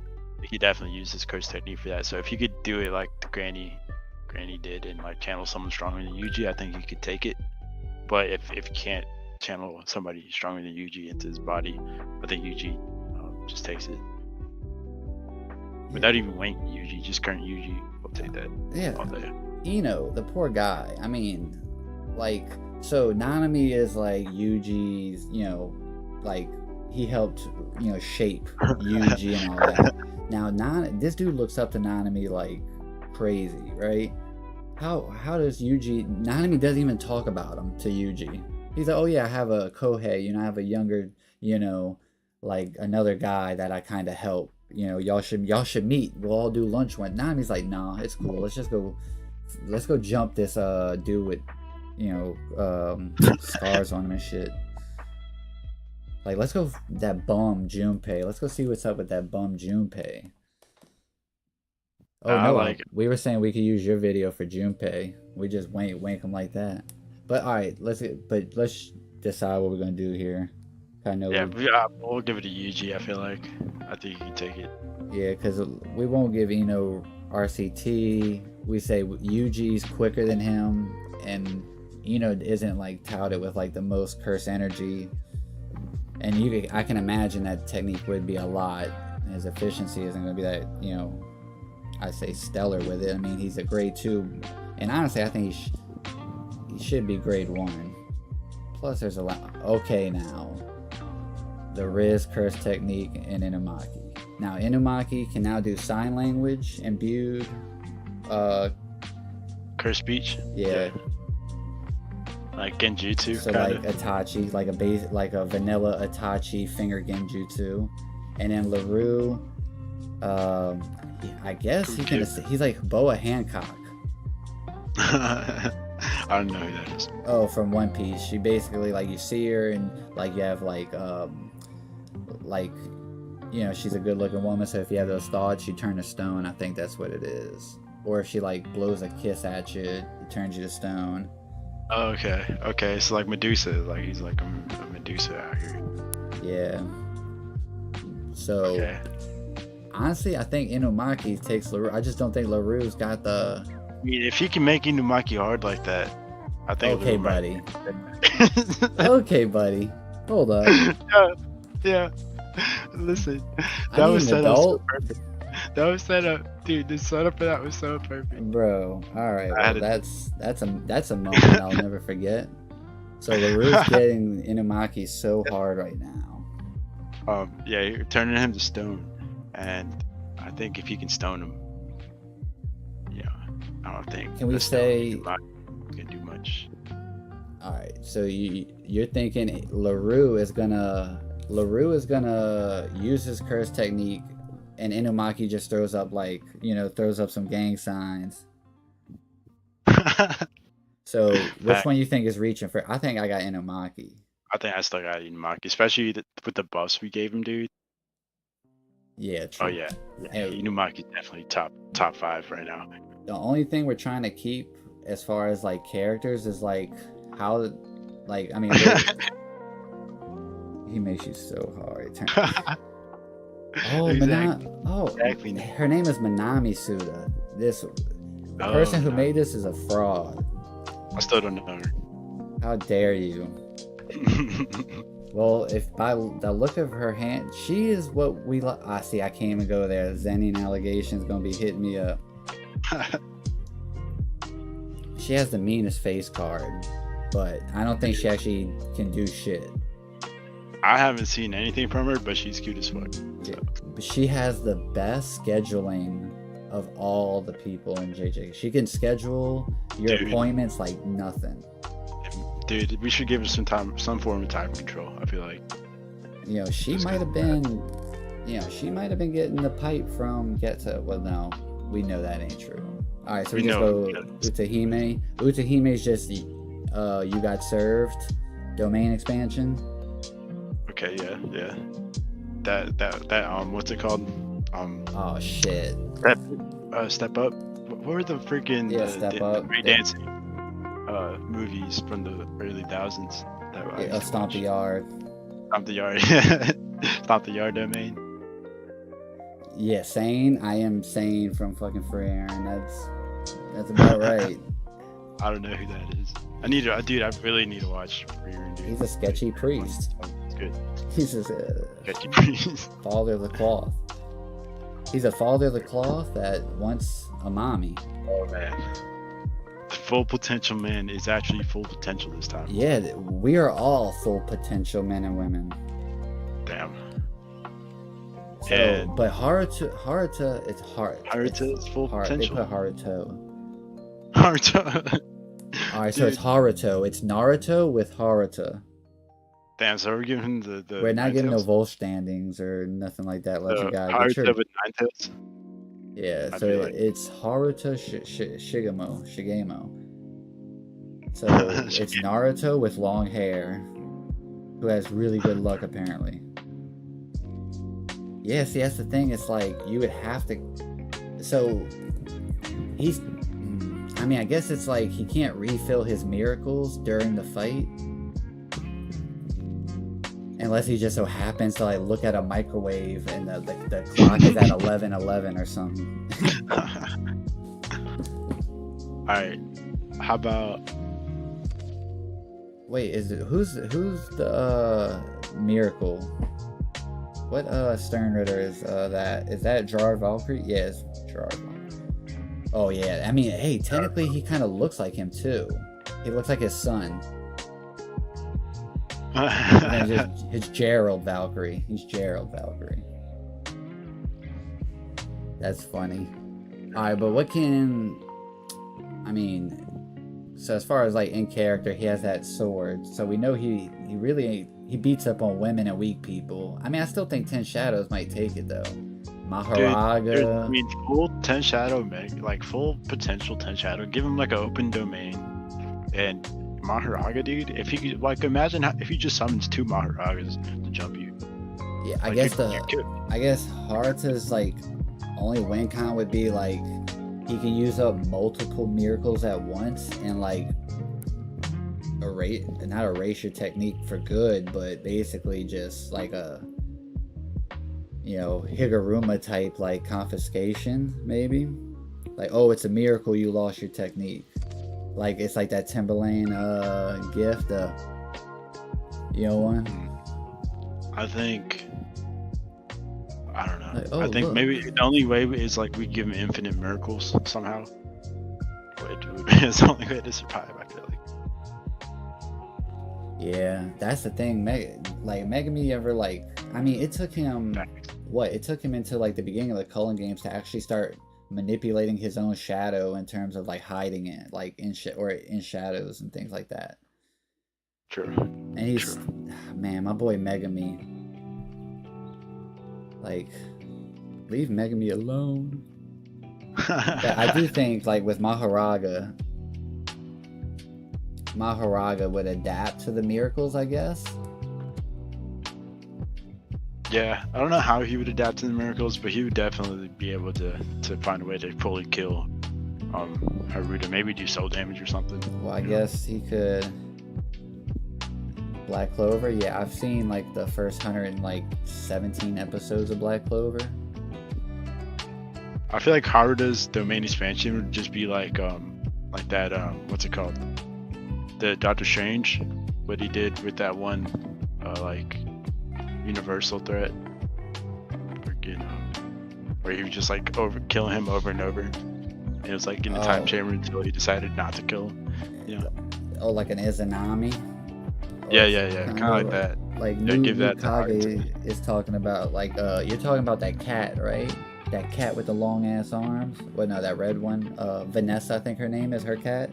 he definitely used his curse technique for that. So if you could do it like the Granny did and like channel someone stronger than Yuji, I think he could take it. But if you can't channel somebody stronger than Yuji into his body, I think Yuji just takes it. Without even wanking Yuji, just current Yuji will take that. Yeah. All day. The poor guy. I mean, like, so Nanami is like Yuji's, like he helped, shape Yuji and all that. Now, this dude looks up to Nanami like crazy, right? How does Yuji? Nanami doesn't even talk about him to Yuji. He's like, oh yeah, I have a Kohei, you know, I have a younger, you know, like another guy that I kind of help. You know, y'all should meet. We'll all do lunch one. Nanami's like, nah, it's cool. Let's go jump this dude with, you know, scars on him and shit. Like, let's go that bum Junpei. Let's go see what's up with that bum Junpei. Oh no, we were saying we could use your video for Junpei. We just wank him like that. But all right, let's decide what we're gonna do here. We'll give it to Yuji. I feel like I think you can take it. Yeah, because we won't give Ino RCT. We say Yuji's quicker than him, and Ino isn't like touted with like the most curse energy. And I can imagine that technique would be a lot. His efficiency isn't going to be that, you know, I say stellar with it. I mean, he's a grade 2, and honestly, I think he should be grade 1. Plus, there's a lot. Okay, now the Riz curse technique in Inumaki. Now, Inumaki can now do sign language imbued. Curse speech. Yeah. Like Genjutsu, so kinda. Like Itachi, like a vanilla Itachi finger Genjutsu, and then LaRue, I guess he's like Boa Hancock. I don't know who that is. Oh, from One Piece. She basically, like, you see her and like you have like you know, she's a good looking woman, so if you have those thoughts, she turn to stone. I think that's what it is. Or if she like blows a kiss at you, it turns you to stone. Oh, okay. So like Medusa, like he's like a Medusa out here. Yeah. So honestly, I think Inumaki takes LaRue. I just don't think LaRue's got the. I mean, if you can make Inumaki hard like that, I think. Okay, buddy. Okay, buddy. Hold up. Yeah. Listen, that was set up so perfect. That was set up, dude. The setup for that was so perfect, bro. All right, well, that's a moment I'll never forget. So LaRue's getting Inumaki so hard right now. Yeah, you're turning him to stone, and I think if you can stone him, yeah, I don't think. Can we say can do much? All right, so you're thinking LaRue is gonna use his curse technique, and Inumaki just throws up some gang signs. So which one you think is reaching for? I think I got Inumaki. I think I still got Inumaki, especially with the buffs we gave him, dude. Yeah, true. Oh yeah. Inumaki's definitely top 5 right now. The only thing we're trying to keep as far as like characters is like how, like, I mean, he makes you so hard. Oh, exactly. Exactly. Her name is Manami Suda. The person who made this is a fraud. I still don't know her. How dare you? Well, if by the look of her hand, she is what we like. I see. I can't even go there. Zenin allegations gonna be hitting me up. She has the meanest face card, but I don't think she actually can do shit. I haven't seen anything from her, but she's cute as fuck. So. But she has the best scheduling of all the people in JJK. She can schedule your appointments like nothing. Dude, we should give her some form of time control. I feel like. You know, she might have been getting the pipe from Geta. Well, no, we know that ain't true. All right, so we just go Utahime. Utahime's just you got served domain expansion. Okay, yeah. That what's it called? Oh shit. Step Up. What were the freaking Step Up dancing movies from the early thousands? Stomp the Yard. Stomp the Yard. Stomp the Yard domain. Yeah, Sane. I am Sane from fucking Free Aaron. That's about right. I don't know who that is. I really need to watch Free Aaron. He's a sketchy priest. It's good. He's a sketchy priest. Father of the cloth. He's a father of the cloth that wants a mommy. Oh man. Full potential man is actually full potential this time. Yeah, we are all full potential men and women. Damn. So, And but Haruta, it's hard. Haruta is full Hard. They potential. put Haruto. Haruto. All right, so it's Dude. Haruto. It's Naruto with Haruta. Damn, so we're giving the We're not Nine getting no Tails? Vol standings or nothing like that. Unless you gotta get Haruto your with Nine Tails? yeah. I'd So be like, it's Haruto Shigemo. So it's Naruto with long hair, who has really good luck apparently. Yeah, see that's the thing. It's like you would have to. So he's. I mean, I guess it's like he can't refill his miracles during the fight. Unless he just so happens to like look at a microwave and the clock is at 11:11 or something. Alright. How about Wait, is it who's the miracle? What Stern Ritter is that? Is that Jar Valkyrie? Yeah, it's Jar Valkyrie. Oh yeah, I mean, hey, technically he kind of looks like him too. He looks like his son. And then it's Gerald Valkyrie. He's Gerald Valkyrie. That's funny. Alright, but what can... I mean... So as far as like in character, he has that sword. So we know he really... He beats up on women and weak people. I mean, I still think 10 Shadows might take it though. Maharaga... Dude, I mean, full 10 Shadow, like full potential 10 Shadow. Give him like an open domain. And Maharaga, dude, if he could, like, imagine if he just summons 2 Maharagas to jump you. Yeah, I like, guess I guess Haruta's like only win con would be like he can use up multiple miracles at once and like not erase your technique for good, but basically just like a Higuruma type like confiscation maybe. Like, oh, it's a miracle you lost your technique. Like it's like that Timberlane gift, one. I think I don't know. Like, oh, I think look. maybe the only way is like we give him infinite miracles somehow. It's the only way to survive, I feel like. Yeah, that's the thing. Megami ever like? I mean, it took him It took him into like the beginning of the Cullen games to actually start manipulating his own shadow in terms of like hiding it, like in shadows and things like that. True. And he's man, my boy Megami. Like, leave Megami alone. I do think like with Maharaga would adapt to the miracles, I guess. Yeah, I don't know how he would adapt to the miracles, but he would definitely be able to find a way to fully kill Haruta. Maybe do soul damage or something. Well, I guess he could. Black Clover, yeah, I've seen like the first 117 episodes of Black Clover. I feel like Haruta's domain expansion would just be like that what's it called? The Doctor Strange, what he did with that one like universal threat, where he would just like kill him over and over. And it was like in the time chamber until he decided not to kill him. Oh, like an Izanami. Yeah, kind of like that. Like give that Kage is talking about like you're talking about that cat, right? That cat with the long ass arms. Well, no, that red one. Vanessa, I think her name is, her cat.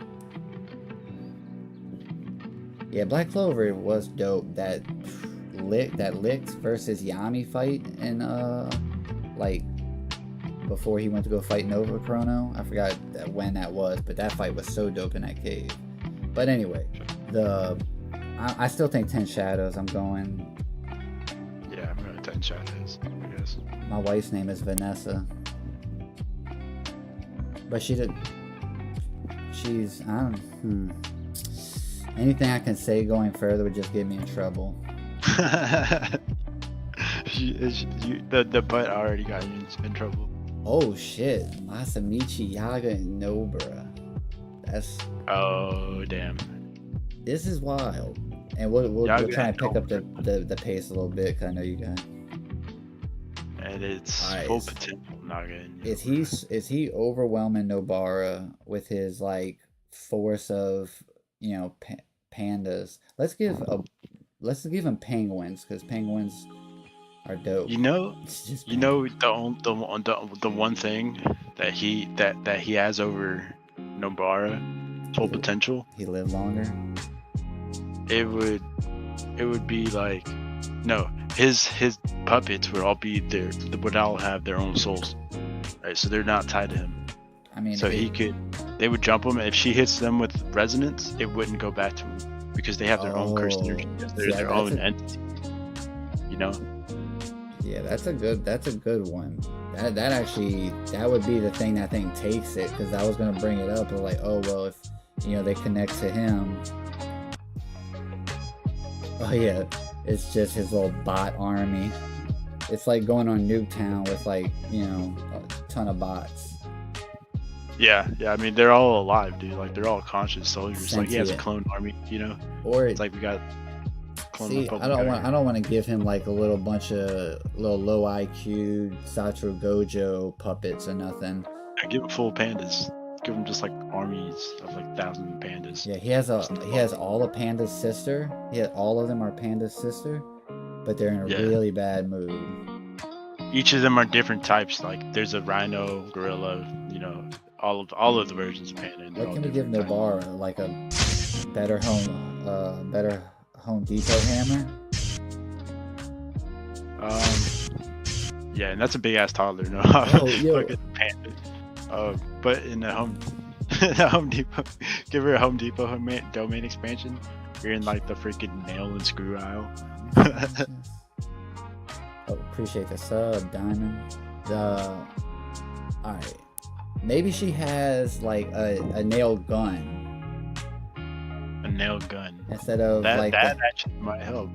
Yeah, Black Clover was dope. That Licked versus Yami fight in like before he went to go fight Nova Chrono. I forgot when that was, but that fight was so dope in that cave. But anyway, I still think 10 Shadows. I'm going. Yeah, I'm going 10 Shadows, I guess. My wife's name is Vanessa, but she's anything I can say going further would just get me in trouble. The butt already got you in trouble. Oh shit, Masamichi, Yaga, and Nobara. That's... Oh damn. This is wild. And we'll try and pick up the pace a little bit, because I know you guys. And it's full potential Naga. Is he overwhelming Nobara with his like force of pandas? Let's give him penguins, because penguins are dope. You know, It's just you know the one thing that he has over Nobara, full potential. He lived longer. It would be like, no, his puppets would all have their own souls, right? So they're not tied to him. I mean, so they would jump him. If she hits them with resonance, it wouldn't go back to him because they have their own cursed energy. They're their own entity. You know. Yeah, that's a good one. That would be the thing that I think takes it, because I was gonna bring it up. Like, oh well, if they connect to him. Oh yeah, it's just his little bot army. It's like going on Nuketown with like a ton of bots. Yeah. I mean, they're all alive, dude. Like they're all conscious soldiers. Like he has a clone army, Or it's like we got. See, I don't want to give him like a little bunch of little low IQ Satoru Gojo puppets or nothing. I give him full pandas. Give him just like armies of like 1,000 pandas. Yeah, he has all of Panda's sister. All of them are Panda's sister, but they're in a really bad mood. Each of them are different types. Like there's a rhino, gorilla, all of the versions of panda. What can we give Nobara? Like a better Home Depot hammer? Yeah, and that's a big ass toddler. No, but in the Home Depot, give her a Home Depot domain expansion. You're in like the freaking nail and screw aisle. Oh, appreciate the sub, Diamond. All right, maybe she has like a nail gun. A nail gun instead of that actually might help.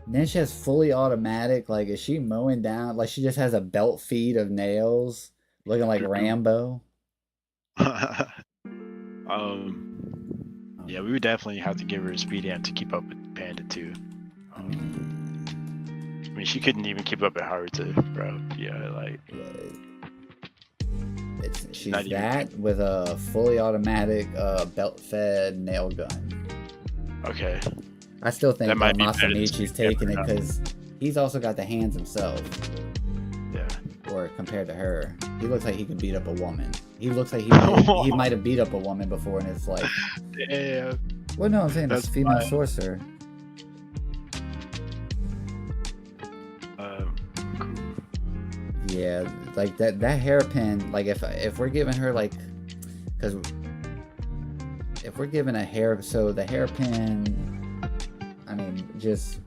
Then she has fully automatic. Like, is she mowing down? Like, she just has a belt feed of nails, looking like Rambo. Yeah, we would definitely have to give her a speed amp to keep up with Panda too. I mean, she couldn't even keep up at Haruto, bro. Yeah, like. She's that with a fully automatic belt-fed nail gun. Okay. I still think Masamichi's taking it because he's also got the hands himself. Yeah. Or compared to her, he looks like he could beat up a woman. He looks like he might have beat up a woman before in his life. Yeah. Well, no, I'm saying that's female sorcerer. Yeah, like that hairpin. Like if we're giving her like, because if we're giving a hair, so the hairpin, I mean, just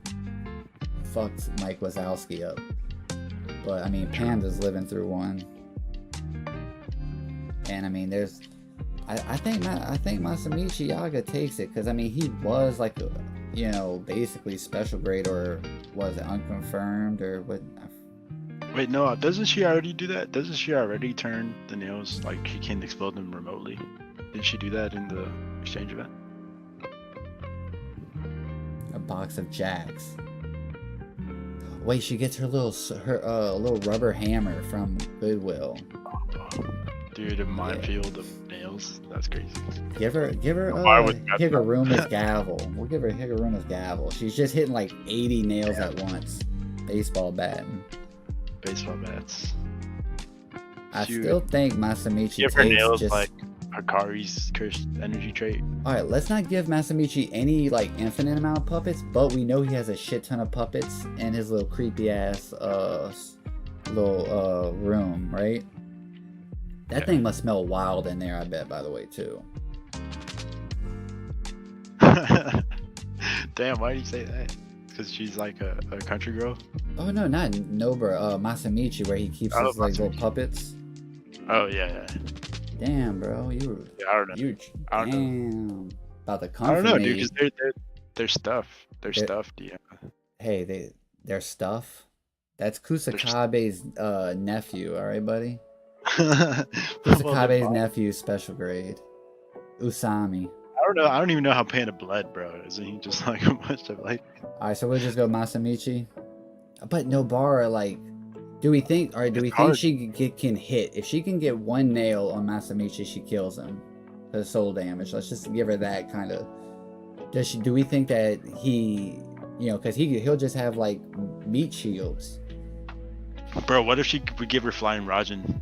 fucks Mike Wazowski up. But I mean, Panda's living through one, and I mean, there's, I think Masamichi Yaga takes it, because I mean, he was like, basically special grade, or was it unconfirmed, or what? Wait, no, doesn't she already do that? Doesn't she already turn the nails, like she can explode them remotely? Didn't she do that in the exchange event? A box of jacks. Wait, she gets her little rubber hammer from Goodwill. Dude, a minefield of nails. That's crazy. Give her Higuruma's gavel. We'll give her Higuruma's gavel. She's just hitting like 80 nails at once. Baseball bat. Baseball bats. I still think Masamichi give her nails like Hakari's cursed energy trait. Alright, let's not give Masamichi any like infinite amount of puppets, but we know he has a shit ton of puppets in his little creepy ass little room, right? That thing must smell wild in there, I bet, by the way, too. Damn, why do you say that? Because she's like a country girl? Oh no, not Nobara, Masamichi, where he keeps his like little puppets. Oh yeah. Damn, bro, I don't know. I don't know. About the comfort. I don't know, dude, because they're stuff. They're stuffed, yeah. Hey, they're stuff. That's Kusakabe's nephew, all right, buddy. Kusakabe's nephew, special grade. Usami. I don't know. I don't even know how Panda bled, bro. Isn't he just like a bunch of like? All right, so we'll just go Masamichi. But Nobara, like, do we think she can hit? If she can get one nail on Masamichi, she kills him. The soul damage. Let's just give her that kind of. Do we think that he, because he'll just have like meat shields. Bro, what if we give her flying Rajan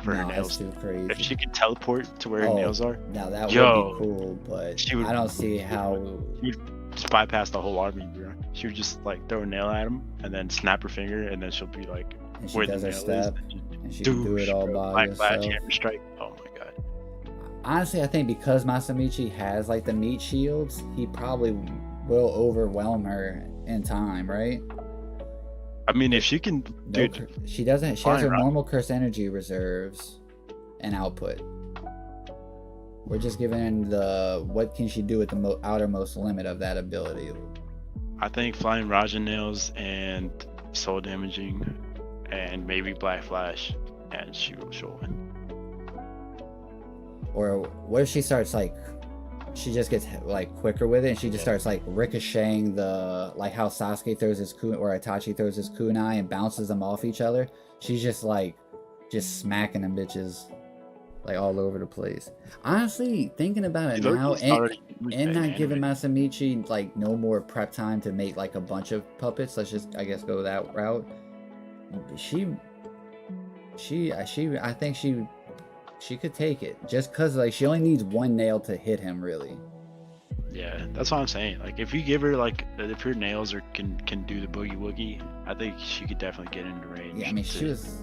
for her nails? That's too crazy. If she could teleport to where her nails are, now that would be cool, but I don't see how. She would just bypass the whole army, bro. She would just like throw a nail at him and then snap her finger, and then she'll be like, and she does her step, and she can do it all by herself. Hammer strike. Oh my god. Honestly, I think because Masamichi has like the meat shields, he probably will overwhelm her in time, right? I mean, if she can, dude. She doesn't. She has her normal curse energy reserves and output. We're just giving the what can she do at the outermost limit of that ability. I think flying Rajan nails and soul damaging, and maybe Black Flash, and she'll win. Or what if she starts like, she just gets like quicker with it, and she just starts like ricocheting like how Sasuke throws his kunai, or Itachi throws his kunai and bounces them off each other. She's just smacking them bitches like all over the place. Honestly, thinking about it now, and not giving Masamichi like no more prep time to make like a bunch of puppets. Let's just, I guess, go that route. I think she could take it, just because like she only needs one nail to hit him, really. Yeah, that's what I'm saying. Like if you give her like, if her nails can do the boogie woogie, I think she could definitely get into range. Yeah, I mean she was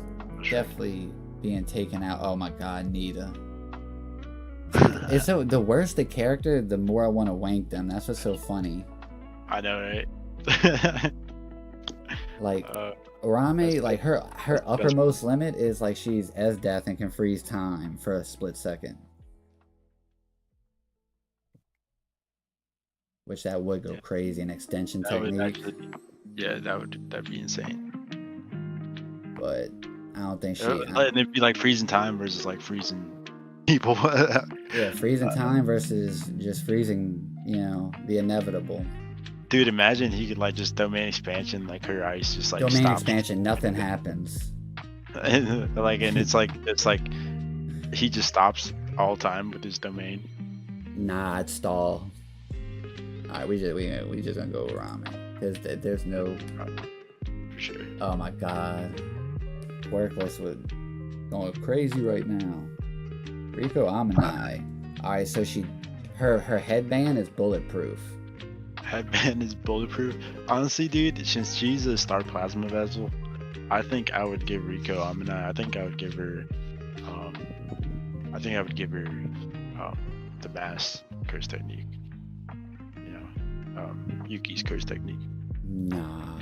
definitely being taken out. Oh my god, Nita. It's so the worse the character, the more I want to wank them. That's what's so funny. I know, right? Like Urame, like her uppermost limit is like she's as death and can freeze time for a split second. Which that would go crazy, an extension technique. That'd be insane. But I don't think it'd be like freezing time versus like freezing people. Yeah, freezing time versus just freezing, the inevitable. Dude, imagine he could like just domain expansion, like her ice just like domain stops. Expansion, nothing happens. and it's like he just stops all time with his domain. Nah, it's stall. Alright, we just gonna go around, man. There's no. For sure. Oh my god, Workless would going crazy right now. Rico Aminai. Alright, so her headband is bulletproof. Headband is bulletproof. Honestly, dude, since she's a star plasma vessel, I think I would give Rico Aminai. I think I would give her. The mass curse technique. Yuki's curse technique. Nah.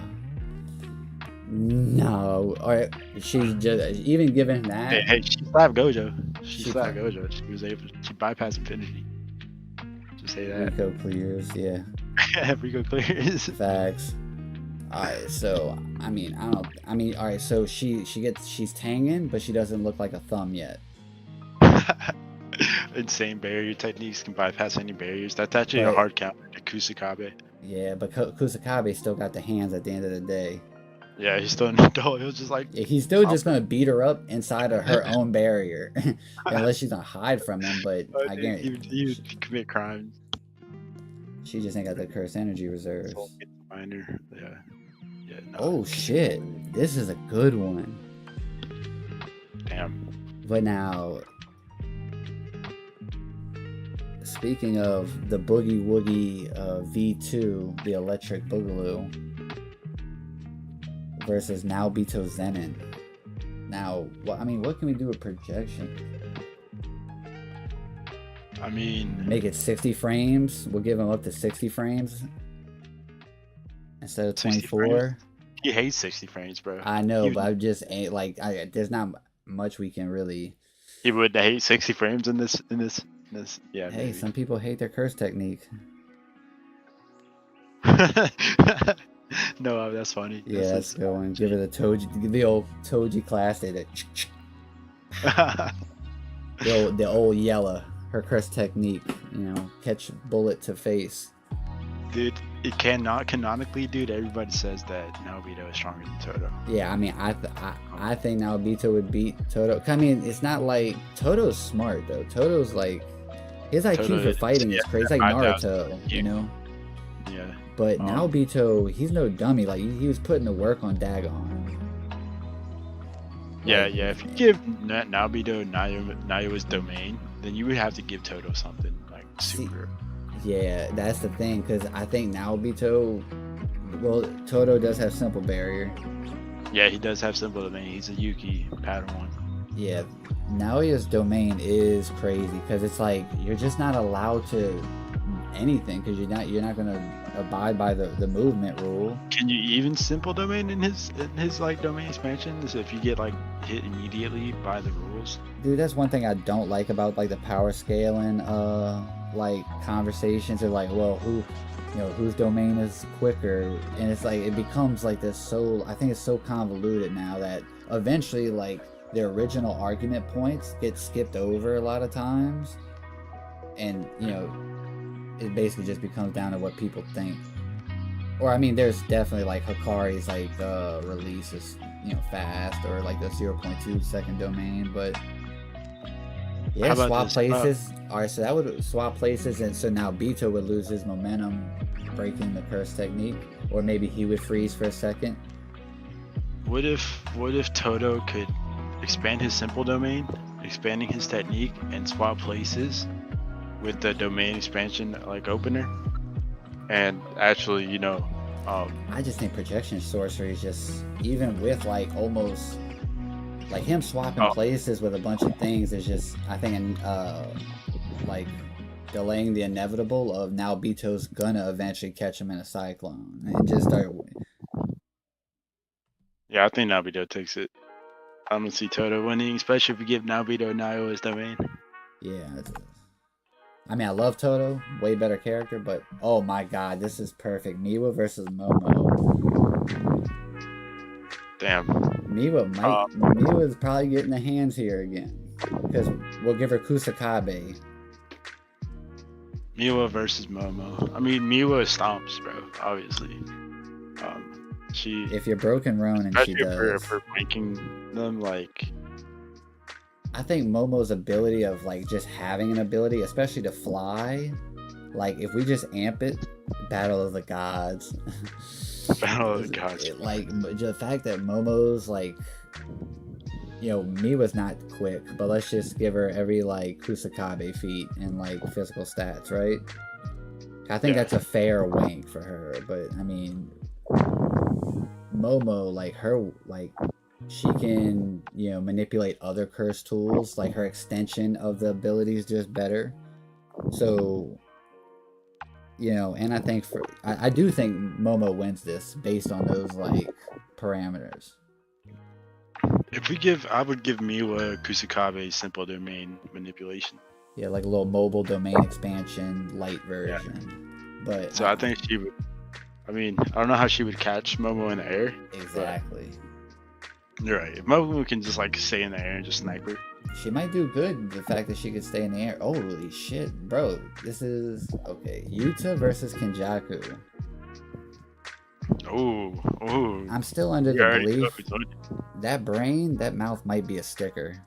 No. Alright, she's just even given that. Hey, she slapped Gojo. She slapped Gojo. She bypassed infinity. Just say that. Rico clears, yeah. Rico clears. Facts. Alright, so alright, so she's tanging, but she doesn't look like a thumb yet. Insane barrier techniques can bypass any barriers. That's actually a hard counter to Kusakabe. Yeah, but Kusakabe still got the hands at the end of the day. Yeah, he's still in the door. He was just like... Yeah, he's still just going to beat her up inside of her own barrier. Unless she's going to hide from him, but I guarantee... He would commit crimes. She just ain't got the curse energy reserves. Yeah. No. Oh, shit. This is a good one. Damn. But now... Speaking of the Boogie Woogie V2, the Electric Boogaloo, versus Naobito Zenin. Now, what can we do with projection? I mean... Make it 60 frames. We'll give him up to 60 frames. Instead of 24. He hates 60 frames, bro. I know, but I just ain't like... there's not much we can really... He would hate 60 frames in this. Yeah. Hey, some people hate their curse technique. No, that's funny. Yeah, that's going. Give it the old Toji class. The old yellow. Her curse technique. Catch bullet to face. Dude, it cannot canonically, dude. Everybody says that Naobito is stronger than Todo. Yeah, I mean, I think Naobito would beat Todo. I mean, it's not like Todo's smart though. Todo's like his IQ for fighting is crazy. It's like Naruto, Yeah. But Naobito, he's no dummy. Like he was putting the work on Dagon. Yeah, Like, yeah. If you give Naobito Nayo's domain, then you would have to give Toto something like see, super. yeah, that's the thing, because I think Naobito, well, Toto does have simple barrier. Yeah, he does have simple domain. He's a Yuki Padawan. Yeah, Naoya's domain is crazy because it's like you're just not allowed to anything because you're not gonna abide by the movement rule. Can you even simple domain in his like domain expansion? So if you get like hit immediately by the rules. Dude, that's one thing I don't like about like the power scaling like conversations are like, well, whose domain is quicker, and it's like it becomes like this, so I think it's so convoluted now that eventually like the original argument points get skipped over a lot of times, and it basically just becomes down to what people think. Or I mean, there's definitely like Hikari's like release is fast, or like the 0.2 second domain, but yeah, swap places. All right, so that would swap places, and so now Bito would lose his momentum, breaking the curse technique, or maybe he would freeze for a second. What if Toto could expand his simple domain, expanding his technique, and swap places with the domain expansion like opener, and actually I just think projection sorcery is just, even with like almost like him swapping places with a bunch of things, is just, I think, like delaying the inevitable of now Bito's gonna eventually catch him in a cyclone and just start. Yeah, I think Naobito takes it. I'm gonna see Toto winning, especially if you give Naobito Nayo his domain. Yeah, I mean, I love Toto, way better character, but oh my god, this is perfect. Miwa versus Momo. Damn. Miwa is probably getting the hands here again, because we'll give her Kusakabe. Miwa versus Momo. I mean, Miwa stomps, bro. Obviously. If you're broken Ronin, she does. For ranking them, like. I think Momo's ability of like just having an ability, especially to fly, like if we just amp it, Battle of the Gods. Battle of the Gods. Like the fact that Momo's like, Miwa's not quick, but let's just give her every like Kusakabe feat and like physical stats, right? I think that's a fair wank for her, but I mean, Momo, like her, like she can manipulate other curse tools, like her extension of the ability is just better. So and I think I do think Momo wins this based on those like parameters. I would give Miwa Kusakabe simple domain manipulation. Yeah, like a little mobile domain expansion, light version. Yeah. But so I think she would. I mean, I don't know how she would catch Momo in the air. Exactly. You're right. If Momo can just like stay in the air and just snipe her, she might do good. The fact that she could stay in the air. Holy shit, bro! This is okay. Yuta versus Kenjaku. Oh. I'm still under the belief that that mouth might be a sticker.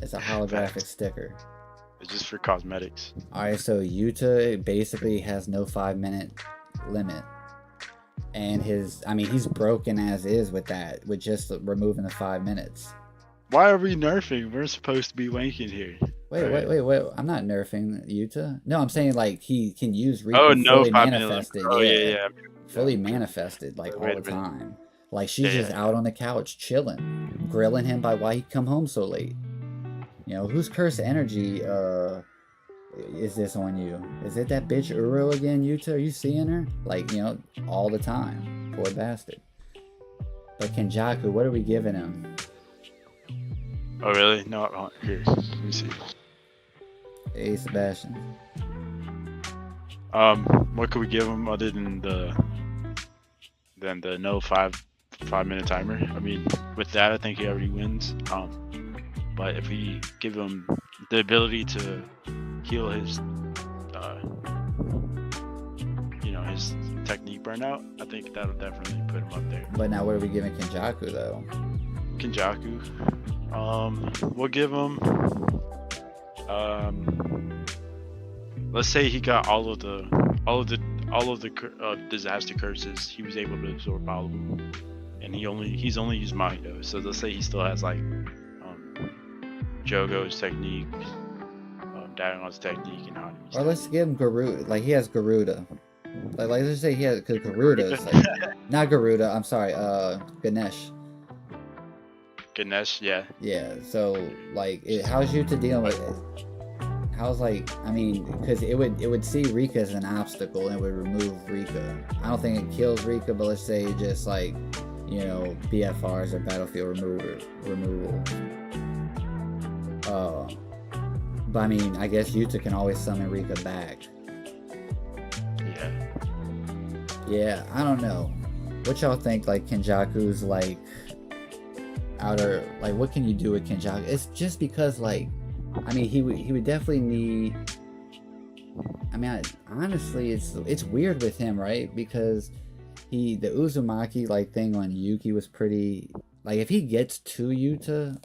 It's a holographic sticker. It's just for cosmetics. Alright, so Yuta basically has no 5-minute limit. And he's broken as is with just removing the 5 minutes. Why are we nerfing? We're supposed to be wanking here. Wait. I'm not nerfing Yuta. No, I'm saying like he can use Riku fully manifested. Yeah. Fully manifested like all the time. Like she's just out on the couch chilling, grilling him by why he come home so late. Whose cursed energy is this on you? Is it that bitch Uro again, Yuta? Are you seeing her? Like, all the time. Poor bastard. But Kenjaku, what are we giving him? Oh, really? No, here. Let me see. Hey, Sebastian. What could we give him other than the no 5-minute timer? I mean, with that, I think he already wins. But if we give him the ability to heal his, his technique burnout, I think that'll definitely put him up there. But now, what are we giving Kenjaku though? Kenjaku, we'll give him, let's say he got all of the disaster curses. He was able to absorb all of them, and he's only used Mahito. So let's say he still has like Jogo's technique, Dagon's technique, and Hanime's Or let's give him Garuda. Like he has Garuda. Like let's say he has, because Garuda is like not Garuda. I'm sorry. Ganesh. Ganesh, yeah. Yeah. So like, how's Yuta dealing with it? How's like, I mean, because it would see Rika as an obstacle and it would remove Rika. I don't think it kills Rika, but let's say just like, you know, BFRs or battlefield removal. But I mean, I guess Yuta can always summon Rika back. Yeah. Yeah, I don't know. What y'all think? Like Kenjaku's like outer, like what can you do with Kenjaku? It's just because like, I mean, he would definitely need. I mean, honestly, it's weird with him, right? Because the Uzumaki like thing on Yuki was pretty. Like, if he gets to Yuta,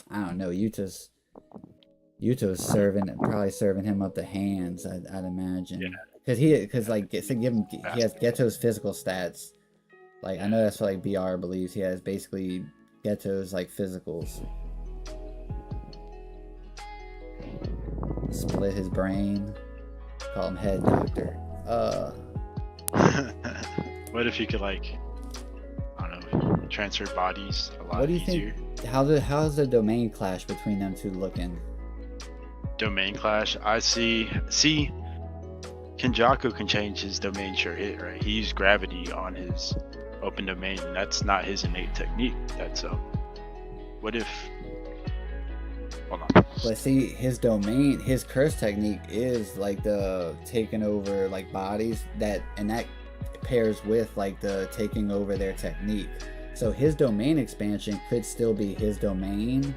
I don't know. Yuta's probably serving him up the hands. I'd imagine. Yeah. Because like, to give him, he has Geto's physical stats. Like, I know that's what like BR believes. He has basically Geto's like physicals. Split his brain. Call him head doctor. What if you could like, I don't know, transfer bodies a lot easier? Think? How's the domain clash between them two looking? Domain clash. I see. Kenjaku can change his domain sure hit, right? He used gravity on his open domain. That's not his innate technique. That's what if? Hold on. But see, his domain, his curse technique is like the taking over like bodies, that pairs with like the taking over their technique. So his domain expansion could still be his domain,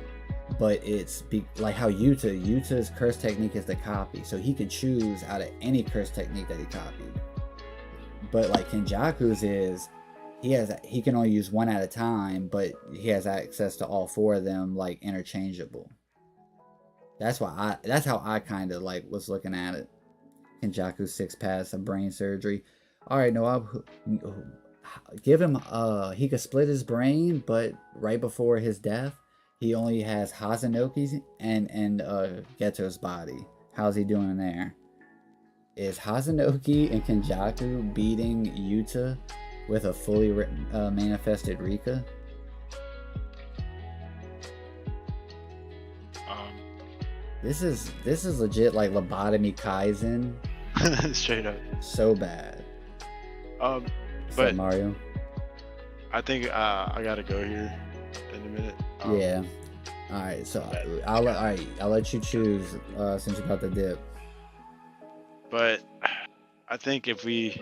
but it's like how Yuta's curse technique is the copy, so he can choose out of any curse technique that he copied. But like Kenjaku's is, he can only use one at a time, but he has access to all four of them like interchangeable. That's how I kind of like was looking at it. Kenjaku 6 pass of brain surgery. All right, no, give him he could split his brain, but right before his death, he only has Hazanoki's and Geto's body. How's he doing there? Is Hazanoki and Kenjaku beating Yuta with a fully manifested Rika? This is legit like lobotomy Kaizen. Straight up. So bad. But Mario, I think I gotta go here in a minute. Yeah. All right. So I'll let you choose since you're about to dip. But I think if we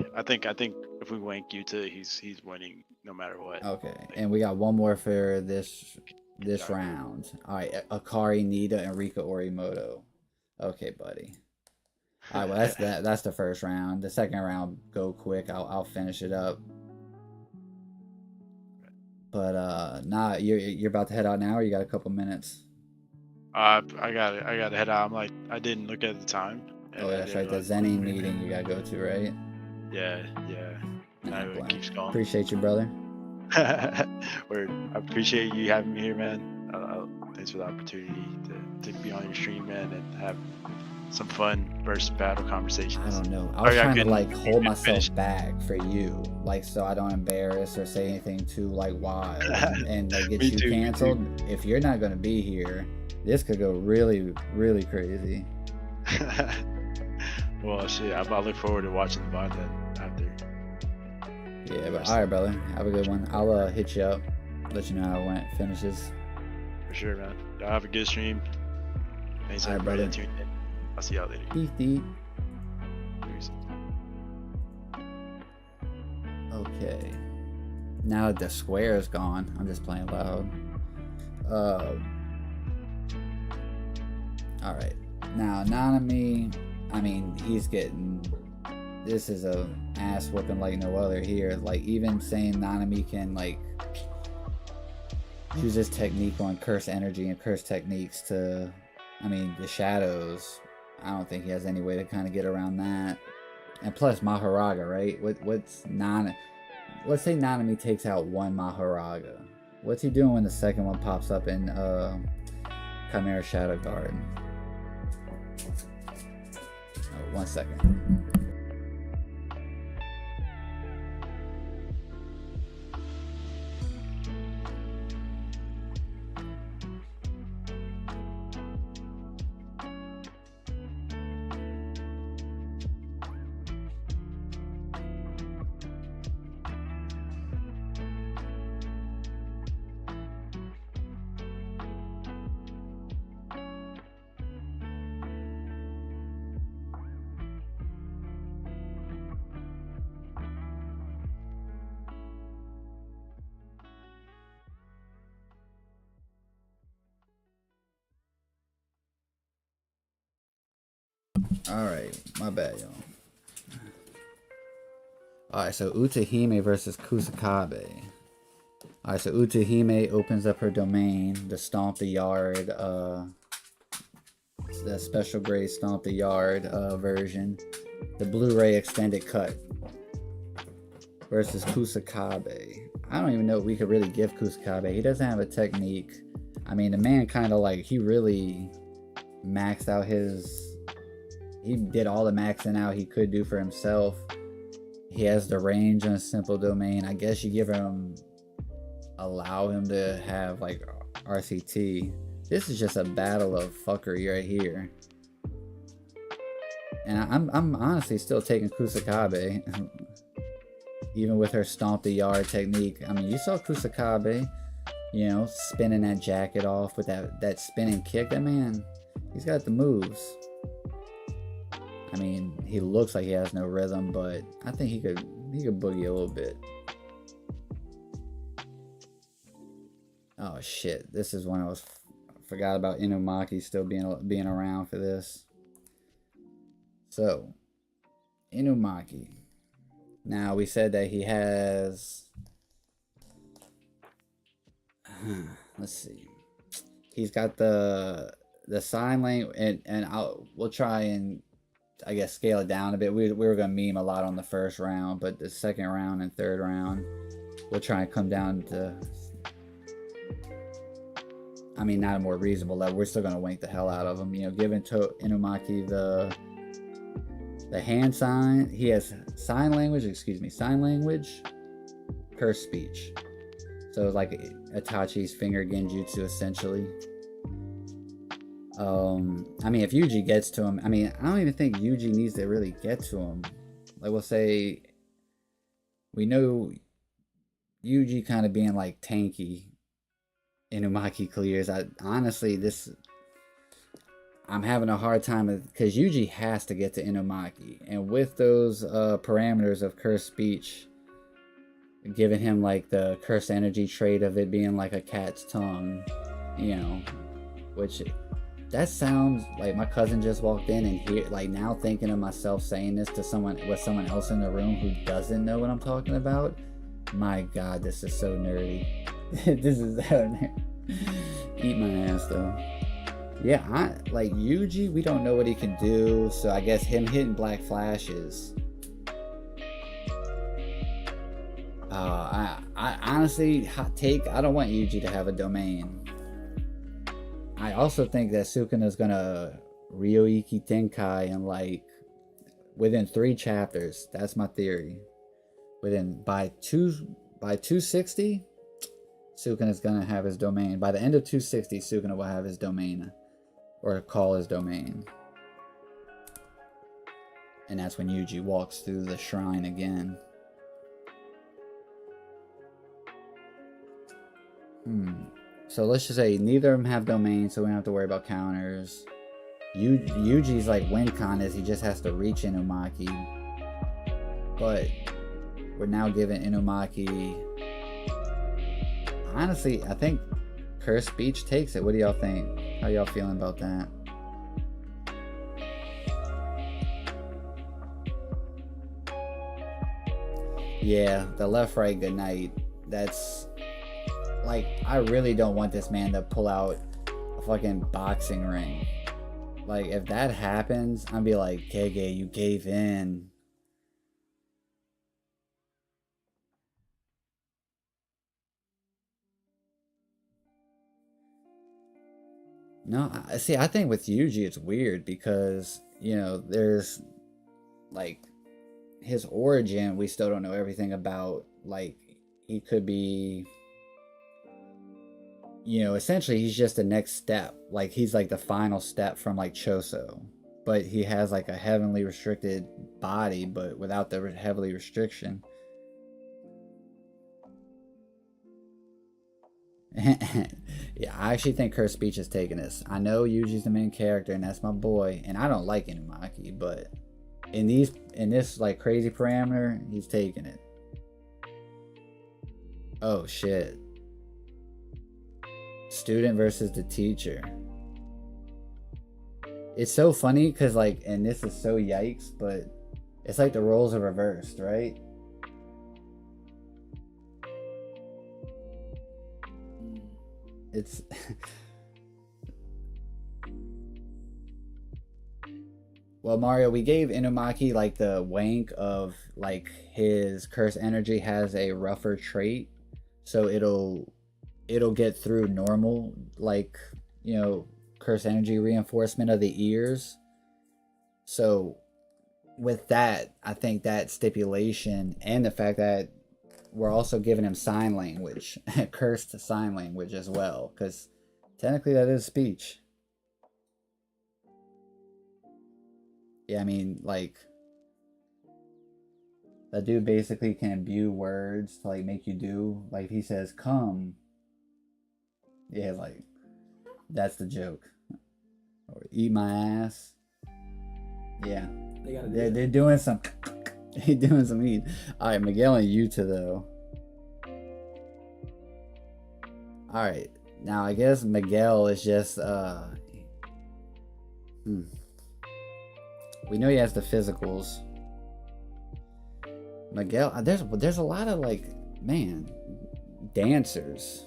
wank Yuta, he's winning no matter what. Okay. And we got one more for this round. All right. Akari, Nida, and Rika Orimoto. Okay, buddy. All right. Well, that's the first round. The second round, go quick. I'll finish it up. But nah, you're about to head out now, or you got a couple minutes? I gotta head out. I didn't look at the time. Oh, that's right. The Zenin meeting you gotta go to, right? Yeah. Nah, it keeps going. Appreciate you, brother. Word. I appreciate you having me here, man. Thanks for the opportunity to be on your stream, man, and have some fun versus battle conversations. I don't know. I was trying to like hold myself back for you, like so I don't embarrass or say anything too like wild and like get you canceled. If you're not gonna be here, this could go really, really crazy. Well, shit. I look forward to watching the VOD then after. Yeah, but all right, brother. Have a good one. I'll hit you up, let you know how it went. Finishes. For sure, man. Y'all have a good stream. Thanks, all right, brother. Tuned in. I'll see y'all later. Peace. Okay. Now that the square is gone, I'm just playing loud. Alright. Now, Nanami, I mean, he's getting... This is a ass whooping like no other here. Like, even saying Nanami can, like, use his technique on curse energy and curse techniques to... I mean, the shadows... I don't think he has any way to kind of get around that. And plus Maharaga, right? What's let's say Nanami takes out one Mahoraga. What's he doing when the second one pops up in Chimera Shadow Garden? Oh, 1 second. Alright, my bad, y'all. Alright, so Utahime versus Kusakabe. Alright, so Utahime opens up her domain, the Stomp the Yard, the special grade Stomp the Yard version, the Blu-ray extended cut, versus Kusakabe. I don't even know if we could really give Kusakabe. He doesn't have a technique. I mean, the man kind of like, he really maxed out his... He did all the maxing out he could do for himself. He has the range on a simple domain. I guess you give him... allow him to have like RCT. This is just a battle of fuckery right here. And I'm honestly still taking Kusakabe. Even with her Stomp the Yard technique. I mean, you saw Kusakabe, you know, spinning that jacket off with that spinning kick. That man, he's got the moves. I mean, he looks like he has no rhythm, but I think he could boogie a little bit. Oh shit! This is when I forgot about Inumaki still being around for this. So, Inumaki. Now we said that he has. Let's see. He's got the sign language, and we'll try and I guess scale it down a bit. We were gonna meme a lot on the first round, but the second round and third round, we'll try and come down to. I mean, not a more reasonable level. We're still gonna wank the hell out of him. You know, giving to Inumaki the hand sign. He has sign language, curse speech. So it's like Itachi's finger genjutsu essentially. I mean, if Yuji gets to him, I mean, I don't even think Yuji needs to really get to him. Like, we'll say, we know Yuji kind of being like tanky. Inumaki clears. Honestly, I'm having a hard time because Yuji has to get to Inumaki, and with those parameters of curse speech, giving him like the curse energy trait of it being like a cat's tongue, you know, which that sounds like my cousin just walked in and here, like now thinking of myself saying this to someone else in the room who doesn't know what I'm talking about. My God, this is so nerdy. This is so nerdy. Eat my ass though. Yeah, like Yuji, we don't know what he can do, so I guess him hitting black flashes. I honestly, hot take, I don't want Yuji to have a domain. I also think that Sukuna is gonna Ryoiki Tenkai in like within 3 chapters. That's my theory. By 260, Sukuna is gonna have his domain. By the end of 260, Sukuna will have his domain. Or call his domain. And that's when Yuji walks through the shrine again. So let's just say neither of them have domains, so we don't have to worry about counters. Yuji's like WinCon is he just has to reach Inumaki. But we're now giving Inumaki. Honestly, I think Curse Speech takes it. What do y'all think? How y'all feeling about that? Yeah, the left right good night. That's like, I really don't want this man to pull out a fucking boxing ring. Like, if that happens, I'd be like, Kege, you gave in. No, see, I think with Yuji it's weird because, there's like his origin, we still don't know everything about. Like, he could be, essentially he's just the next step. Like, he's like the final step from like Choso. But he has like a heavenly restricted body, but without the heavily restriction. Yeah, I actually think Cursed Speech is taking this. I know Yuji's the main character, and that's my boy, and I don't like Inumaki, but in this like crazy parameter, he's taking it. Oh shit. Student versus the teacher. It's so funny because like, and this is so yikes, but it's like the roles are reversed, right? It's well, Mario, we gave Inumaki like the wank of like his curse energy has a rougher trait, so it'll get through normal, like, curse energy reinforcement of the ears. So with that, I think that stipulation and the fact that we're also giving him sign language, cursed sign language as well, because technically that is speech. Yeah, I mean, like, that dude basically can imbue words to like make you do, like, if he says come, yeah, like, that's the joke. Or eat my ass. Yeah, they're doing some he doing some eat. Alright, Miguel and Yuta though. Alright, now I guess Miguel is just we know he has the physicals. Miguel, there's a lot of like, man, dancers.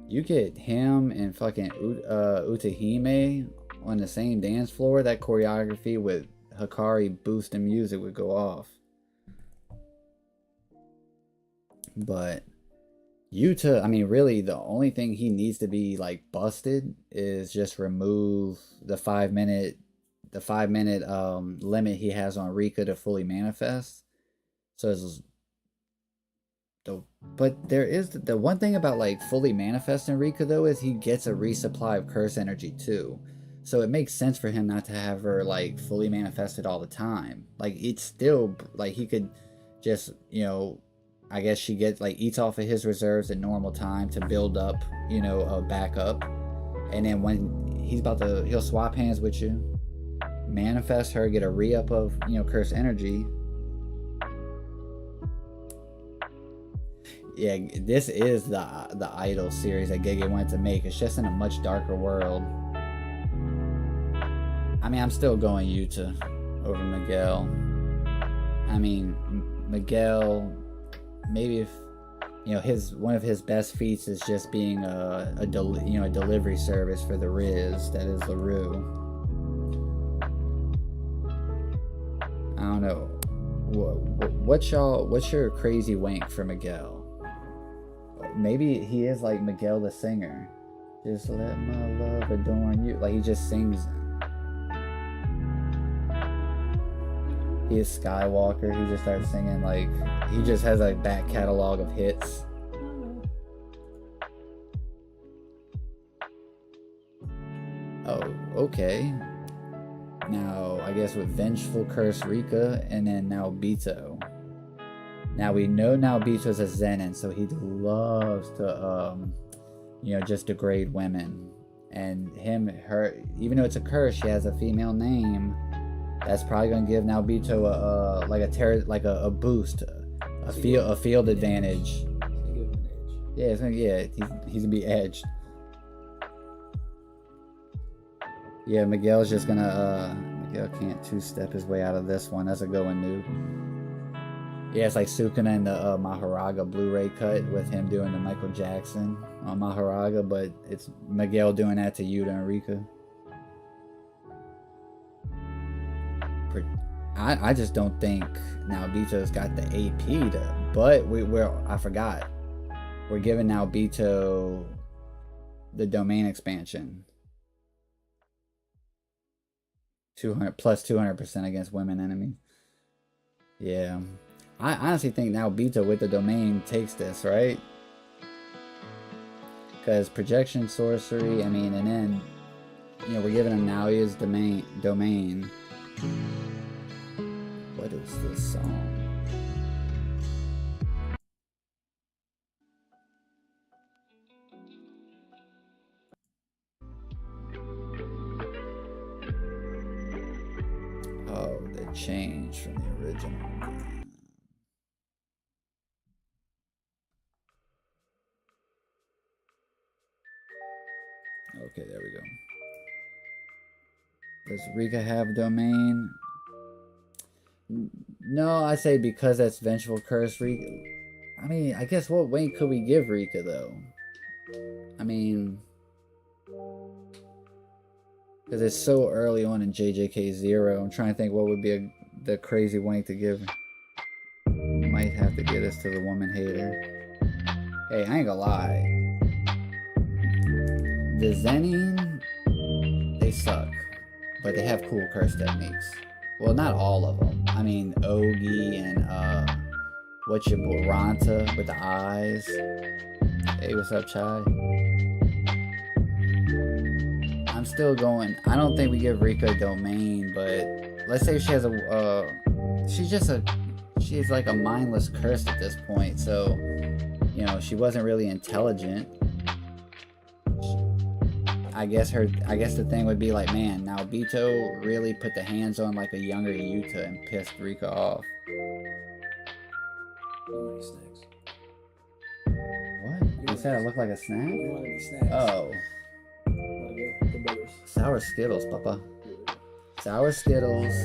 You get him and fucking Utahime on the same dance floor, that choreography with Hikari boosting music would go off. But Yuta, I mean, really, the only thing he needs to be like busted is just remove the 5 minute limit he has on Rika to fully manifest. So it's but there is the one thing about like fully manifesting Rika though is he gets a resupply of curse energy too. So it makes sense for him not to have her like fully manifested all the time. Like, it's still like he could just, I guess she gets like eats off of his reserves at normal time to build up, a backup. And then when he's he'll swap hands with you, manifest her, get a re-up of, curse energy. Yeah, this is the Idol series that Gege wanted to make. It's just in a much darker world. I mean, I'm still going Yuta over Miguel. I mean, Miguel, maybe if one of his best feats is just being a delivery service for the Riz that is LaRue. I don't know. What's your crazy wank for Miguel? Maybe he is like Miguel the singer. Just let my love adorn you. Like, he just sings. He is Skywalker. He just starts singing, like, he just has a back catalog of hits. Oh, okay. Now, I guess with Vengeful Curse Rika, and then Naobito. Now, we know Naobito's a Zenin, so he loves to, just degrade women. And her, even though it's a curse, she has a female name. That's probably gonna give Naobito a boost, a field advantage. Yeah, he's gonna be edged. Yeah, Miguel's just gonna Miguel can't two-step his way out of this one. That's a going noob. Yeah, it's like Sukuna in the Maharaga Blu-ray cut with him doing the Michael Jackson on Maharaga, but it's Miguel doing that to Yuta and Rika. I just don't think Naobito's got the AP to, but I forgot. We're giving Naobito the domain expansion. 200 plus 200% against women enemies. Yeah. I honestly think now Bito with the domain takes this, right? Because projection, sorcery, I mean, and then, you know, we're giving him Naoya's domain. What is this song? Oh, they changed from the original. Okay, there we go. Does Rika have domain? No, I say because that's Vengeful Curse. Rika. I mean, I guess what weight could we give Rika though? I mean, because it's so early on in JJK 0. I'm trying to think what would be the crazy wank to give. Might have to get us to the woman hater. Hey, I ain't gonna lie. The Zenin, they suck. But they have cool curse techniques. Well, not all of them. I mean, Ogi and, what's your boy, Ranta with the eyes. Hey, what's up, Chai? I'm still going. I don't think we give Rika a domain, but let's say she has she's like a mindless curse at this point. So, you know, she wasn't really intelligent. I guess the thing would be like, man, now Bito really put the hands on like a younger Yuta and pissed Rika off. What? You said I look like a snack? You want any snacks? Oh. Sour Skittles, Papa. Sour Skittles.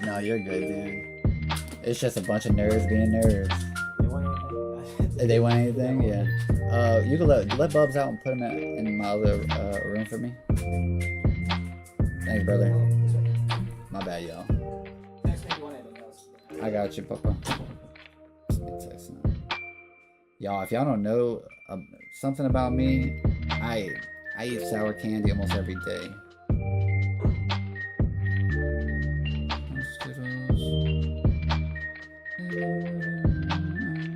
No, you're good, dude. It's just a bunch of nerds being nerds. They want anything? Yeah. You can let Bubs out and put him in my other room for me. Thanks, brother. My bad, y'all. I got you, Papa. Y'all, if y'all don't know something about me, I eat sour candy almost every day.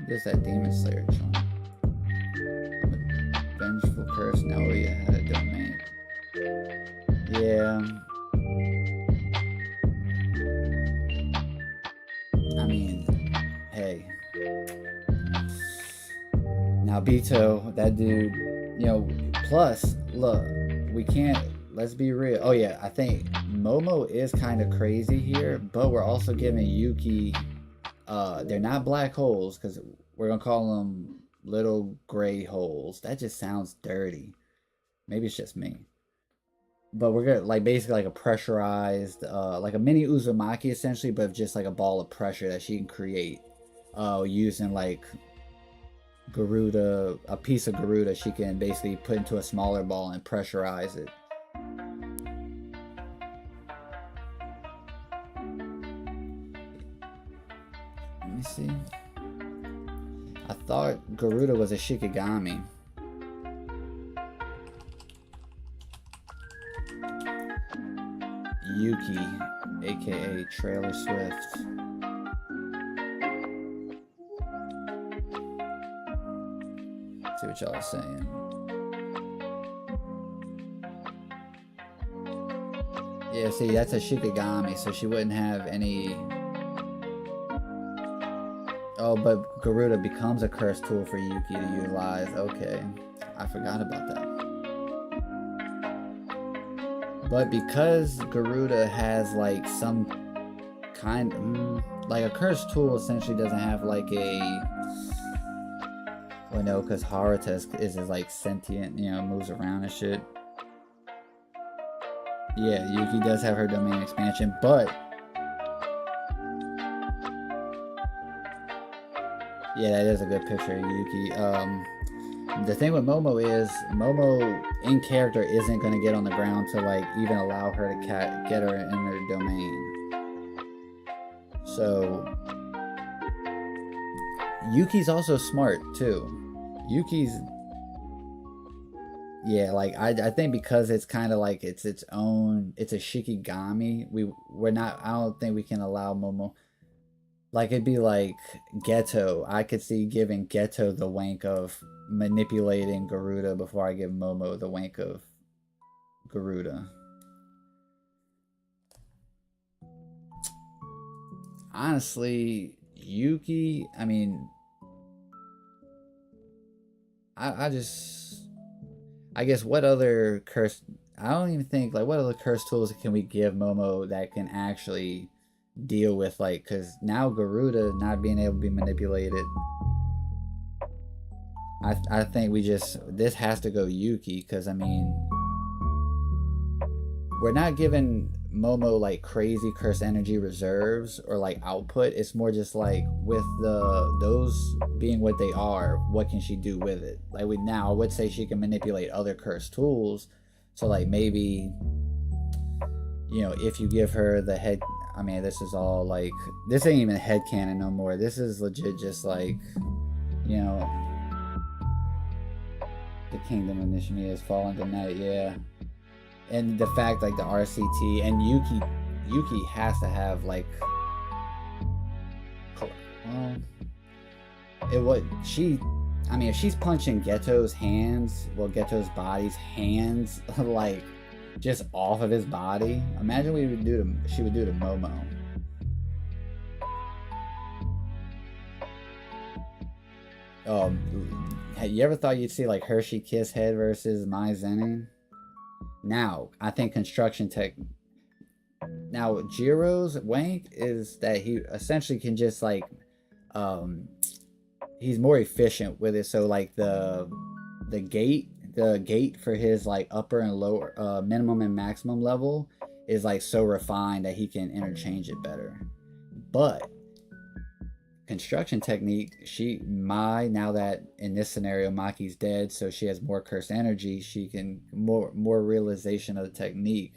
There's that Demon Slayer chunk. Vengeful Curse, Naoya had a domain. Yeah. I mean, hey. Now Bito, that dude, you know, plus, look, we can't, let's be real. Oh yeah, I think Momo is kind of crazy here, but we're also giving Yuki, they're not black holes, because we're going to call them little gray holes. That just sounds dirty. Maybe it's just me. But we're gonna like basically like a pressurized, like a mini Uzumaki essentially, but just like a ball of pressure that she can create, using like Garuda, a piece of Garuda she can basically put into a smaller ball and pressurize it. Let me see. I thought Garuda was a Shikigami. Yuki, aka Trailer Swift. See what y'all are saying. Yeah, see, that's a Shikigami, so she wouldn't have any... Oh, but Garuda becomes a curse tool for Yuki to utilize. Okay, I forgot about that. But because Garuda has like some kind, like a curse tool essentially doesn't have like a, well no, because Haruta is like sentient, you know, moves around and shit. Yeah, Yuki does have her domain expansion, but yeah, that is a good picture of Yuki. The thing with Momo is, Momo in character isn't going to get on the ground to like even allow her to get her in her domain. So Yuki's also smart too. Yuki's Yeah, like I think because it's kind of like it's its own, it's a Shikigami. We're not. I don't think we can allow Momo. Like it'd be like Ghetto. I could see giving Ghetto the wank of manipulating Garuda before I give Momo the wank of Garuda. Honestly, Yuki. I mean, I just. I guess what other curse. I don't even think like what other curse tools can we give Momo that can actually deal with like because now Garuda not being able to be manipulated. I think we just this has to go Yuki because I mean we're not giving Momo like crazy curse energy reserves or like output. It's more just like with the those being what they are, what can she do with it? Like we now I would say she can manipulate other curse tools. So like maybe if you give her the head I mean this is all like this ain't even head canon no more. This is legit just like you know the kingdom of Nishimiya is falling tonight, yeah. And the fact like the RCT and Yuki has to have like well it would she I mean if she's punching Ghetto's hands Ghetto's body's hands like just off of his body, imagine she would do to Momo. You ever thought you'd see like Hershey Kiss Head versus Mai Zenin? Now, I think construction tech. Now, Jiro's wank is that he essentially can just like, he's more efficient with it. So like the gate for his like upper and lower minimum and maximum level is like so refined that he can interchange it better. But construction technique, now that in this scenario Maki's dead, so she has more cursed energy, she can more realization of the technique.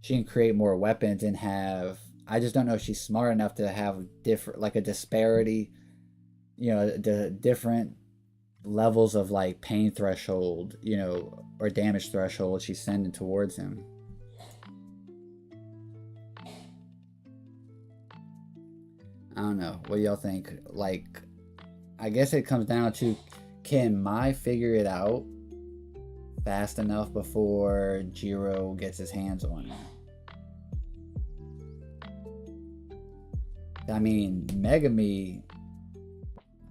She can create more weapons and have I just don't know if she's smart enough to have different like a disparity, the different levels of like pain threshold, or damage threshold she's sending towards him. I don't know. What do y'all think? Like, I guess it comes down to can Mai figure it out fast enough before Jiro gets his hands on her? I mean, Megami.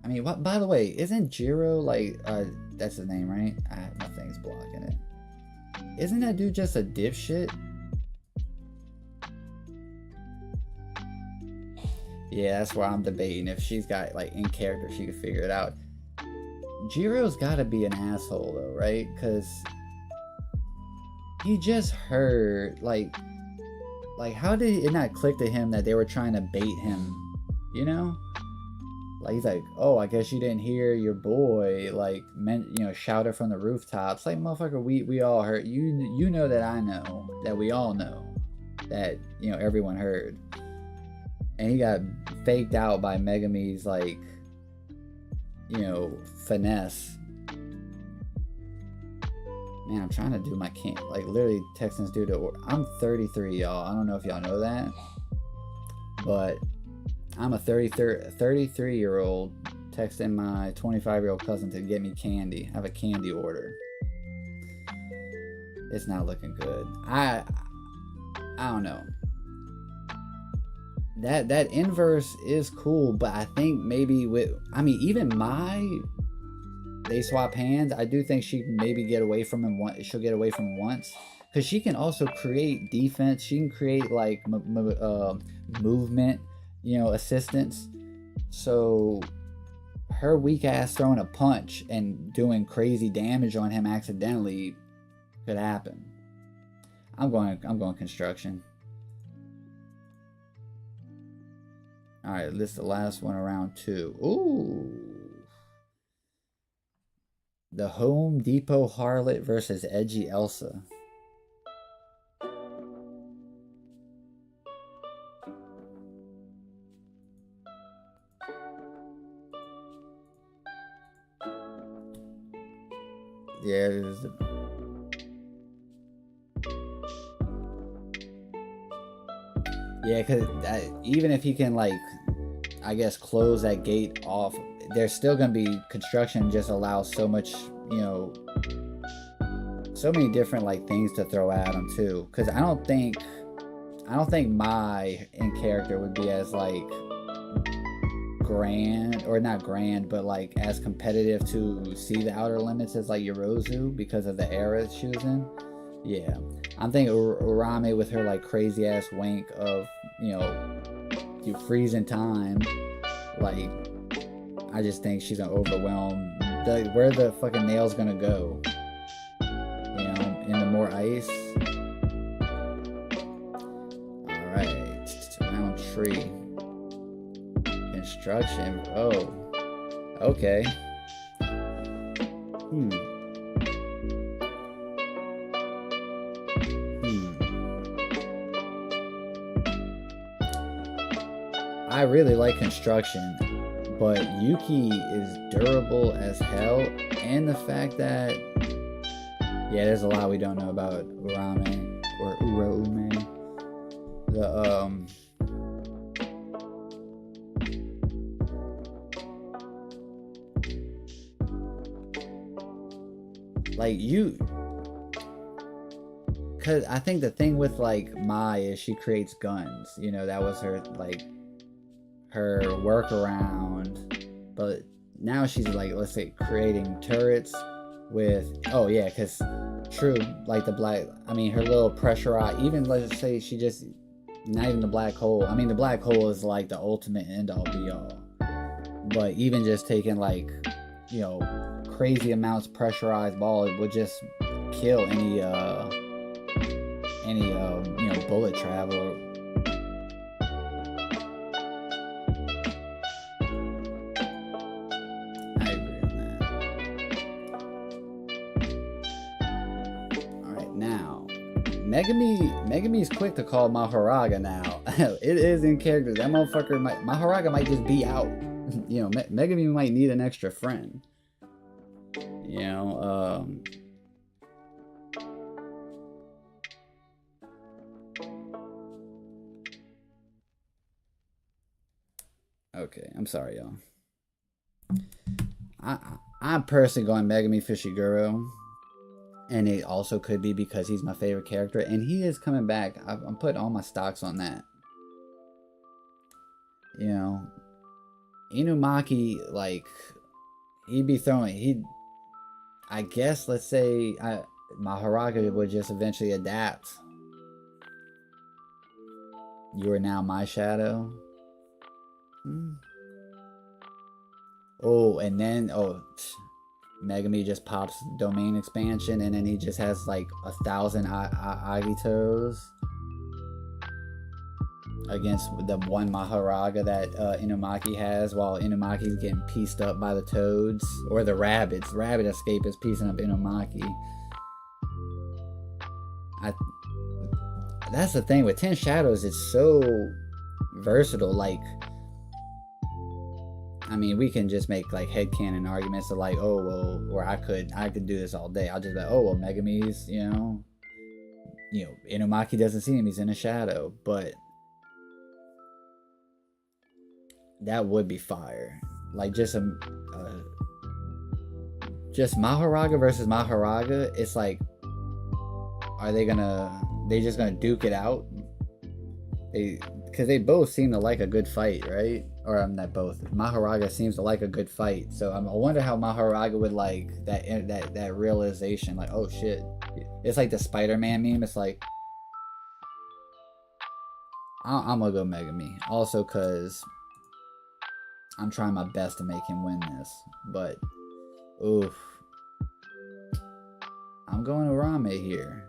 I mean, what? By the way, isn't Jiro like? That's his name, right? My thing's blocking it. Isn't that dude just a dipshit? Yeah, that's why I'm debating if she's got like in character she could figure it out. Jiro's gotta be an asshole though, right? Because he just heard like how did it not click to him that they were trying to bait him? Like he's like, oh, I guess you didn't hear your boy like shout it from the rooftops. Like motherfucker, we all heard you know that I know that we all know that everyone heard. And he got faked out by Megami's like finesse. Man, I'm trying to do my like literally texting this dude I'm 33, y'all. I don't know if y'all know that, but I'm a 33-year-old texting my 25-year-old cousin to get me candy. I have a candy order. It's not looking good. I don't know. That inverse is cool, but I think maybe even they swap hands. I do think she can maybe get away from him she'll get away from him once because she can also create defense. She can create like movement, assistance. So her weak ass throwing a punch and doing crazy damage on him accidentally could happen. I'm going construction. Alright, this is the last one, around 2. Ooh. The Home Depot Harlot versus Edgy Elsa. Yeah, Yeah, because even if he can, like, I guess, close that gate off, there's still going to be construction just allows so much, you know, so many different, like, things to throw at him, too. Because I don't think my in character would be as, like, grand, or not grand, but, like, as competitive to see the outer limits as, like, Yorozu because of the era she was in. Yeah. I'm thinking Urame with her, like, crazy ass wank of, you know, you freeze in time. Like, I just think she's gonna overwhelm. Where the fucking nail's gonna go? You know, into more ice. Alright. Round 3. Construction. Oh. Okay. I really like construction, but Yuki is durable as hell, and the fact that, yeah, there's a lot we don't know about Urame or Uraume. Like, because I think the thing with, like, Mai is she creates guns. You know, that was her, like, her workaround. But now she's, like, let's say, creating turrets with, oh yeah, because true, like, the black, I mean, her little pressure eye, even, let's say, she just, not even the black hole. I mean, the black hole is, like, the ultimate end-all be-all. But even just taking, like, you know, crazy amounts of pressurized ball, it would just kill any you know, bullet travel. I agree on that. Alright, now Megami's quick to call Mahoraga now. It is in character. That motherfucker Mahoraga might just be out. You know, Megami might need an extra friend. You know, okay, I'm sorry, y'all. I'm personally going Megami Fushiguro, and it also could be because he's my favorite character, and he is coming back. I'm putting all my stocks on that. You know, Inumaki, like, he'd be throwing, I guess, let's say, Mahoraga would just eventually adapt. You are now my shadow. Oh, and then, Megami just pops domain expansion, and then he just has, like, 1,000 Agitos against the one Mahoraga that Inumaki has, while Inumaki's getting pieced up by the toads, or the rabbits. Rabbit escape is piecing up Inumaki. That's the thing with 10 Shadows, it's so versatile. Like, I mean, we can just make, like, headcanon arguments of, like, oh, well, or I could do this all day. I'll just be like, oh, well, Megami's, you know, Inumaki doesn't see him, he's in a shadow, but that would be fire. Like, just Mahoraga versus Mahoraga. It's like, are they just gonna duke it out? Because they both seem to like a good fight, right? Or not both. Mahoraga seems to like a good fight, so I wonder how Mahoraga would like that realization. Like, oh shit, it's like the Spider-Man meme. It's like, I'm gonna go Megami, also because I'm trying my best to make him win this, but oof, I'm going to Rame here.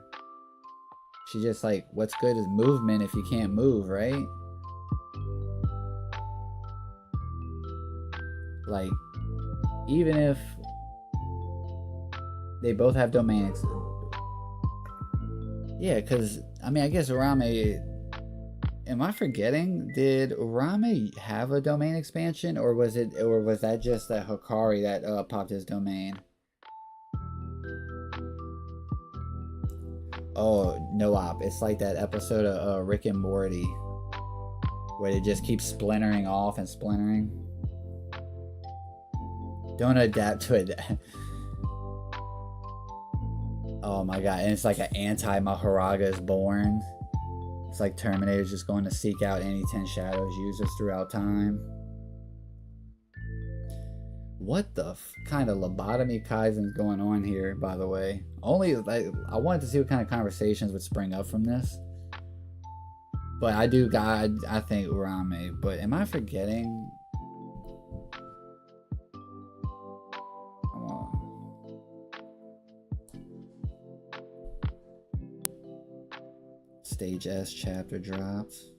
She just like, what's good is movement if you can't move, right? Like, even if they both have domains, yeah, because I mean, I guess Urame, am I forgetting, did Urame have a domain expansion, or was that just that Hikari that popped his domain? Oh, no op. It's like that episode of Rick and Morty where it just keeps splintering off and splintering. Don't adapt to it. Oh my god, and it's like an anti-Maharaga is born. It's like Terminator's just going to seek out any 10 Shadows users throughout time. What the kind of lobotomy Kaizen's going on here, by the way? Only, like, I wanted to see what kind of conversations would spring up from this. But I do, God, I think Urame. But am I forgetting? Come on. Stage S chapter drops.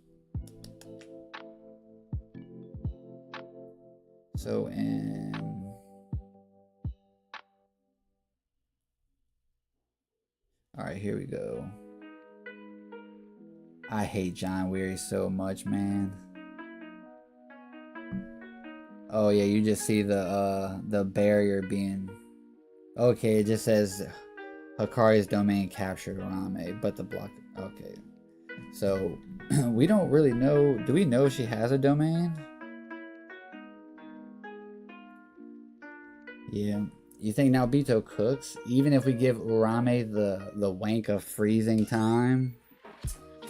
So in alright, here we go. I hate John Weary so much, man. Oh yeah, you just see the barrier being okay, it just says Hikari's domain captured Urame, but the block okay. So we don't really know, do we know she has a domain? Yeah. You think Naobito cooks? Even if we give Urame the wank of freezing time?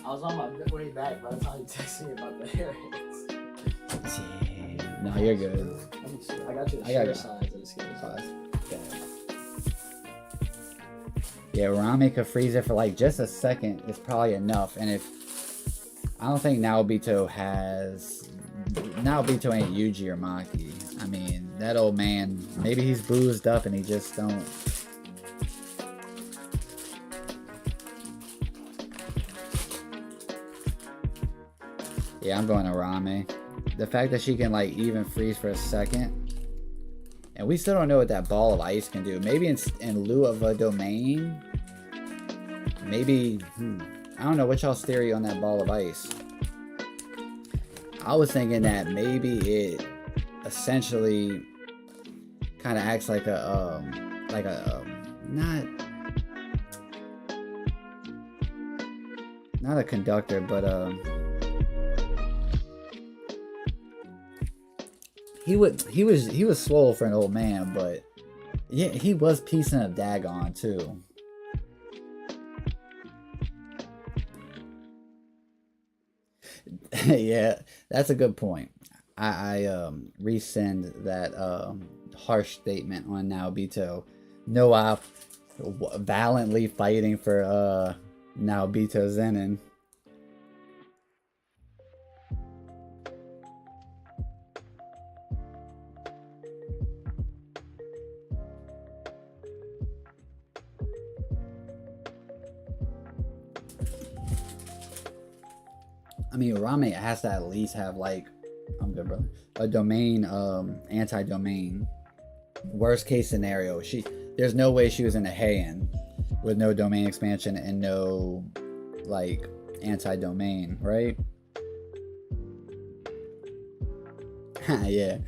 I was on my way back by the time you texted me about the areas. No, you're good. Let me see. I got you the share signs of the skill size. Okay. Yeah, Urame could freeze it for like just a second. It's probably enough. And if I don't think Naobito has Naobito ain't Yuji or Maki. I mean, that old man, maybe he's boozed up and he just don't. Yeah, I'm going to Urame. The fact that she can like even freeze for a second. And we still don't know what that ball of ice can do. Maybe in lieu of a domain. Maybe, I don't know, what's y'all's theory on that ball of ice? I was thinking that maybe it essentially kind of acts like a not a conductor, but he was swole for an old man, but yeah, he was piecing a Dagon too. Yeah, that's a good point. I rescind that harsh statement on Naobito. Noah valiantly fighting for Naobito Zenin. I mean, Urame has to at least have like, I'm good, brother, a domain, anti-domain. Worst case scenario, there's no way she was in a Heian with no domain expansion and no like anti-domain, right? Yeah.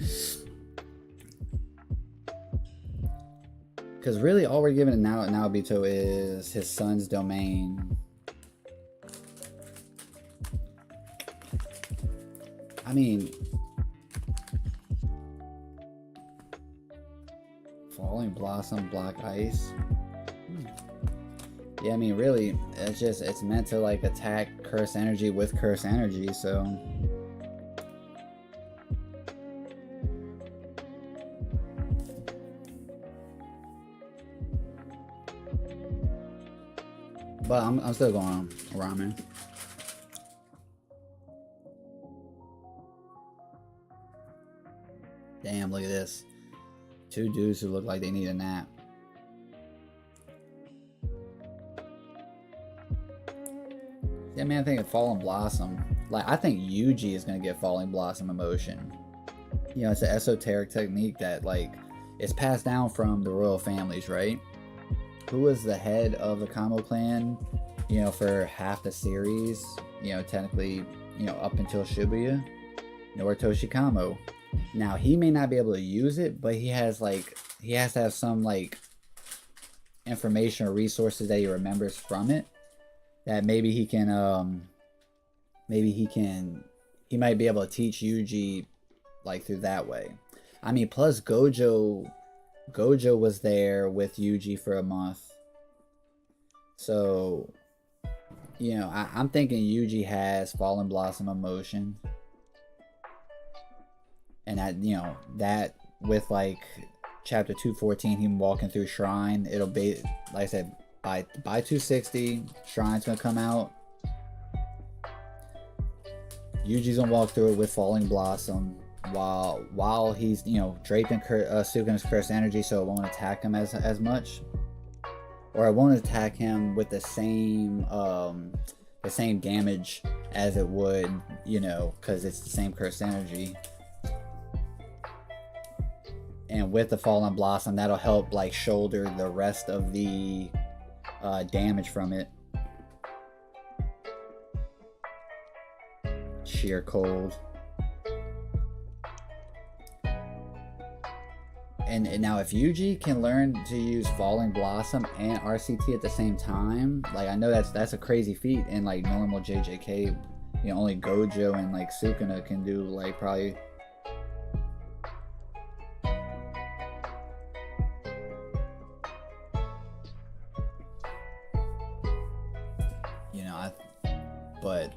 Because really, all we're giving Naobito is his son's domain. I mean, Falling Blossom, Block Ice. Yeah, I mean, really, it's meant to like attack Curse Energy with Curse Energy, so. But I'm still going Ramen. Damn, look at this. Two dudes who look like they need a nap. Yeah, man, I think of Fallen Blossom. Like, I think Yuji is going to get Falling Blossom emotion. You know, it's an esoteric technique that, like, it's passed down from the royal families, right? Who was the head of the Kamo clan, you know, for half the series? You know, technically, you know, up until Shibuya? Noritoshi Kamo. Now, he may not be able to use it, but he has to have some like information or resources that he remembers from it, that maybe he he might be able to teach Yuji like through that way. I mean, plus Gojo was there with Yuji for a month. So, you know, I'm thinking Yuji has Fallen Blossom emotion. And that, you know, that with like chapter 214, him walking through Shrine, it'll be, like I said, by 260, Shrine's gonna come out. Yuji's gonna walk through it with Falling Blossom while he's, you know, draped in Sukuna's cursed energy, so it won't attack him as much, or it won't attack him with the same damage as it would, you know, because it's the same cursed energy. And with the Fallen Blossom, that'll help like shoulder the rest of the damage from it. Sheer cold. And now if Yuji can learn to use Falling Blossom and RCT at the same time, like I know that's a crazy feat in like normal JJK. You know, only Gojo and like Sukuna can do like probably. You know, but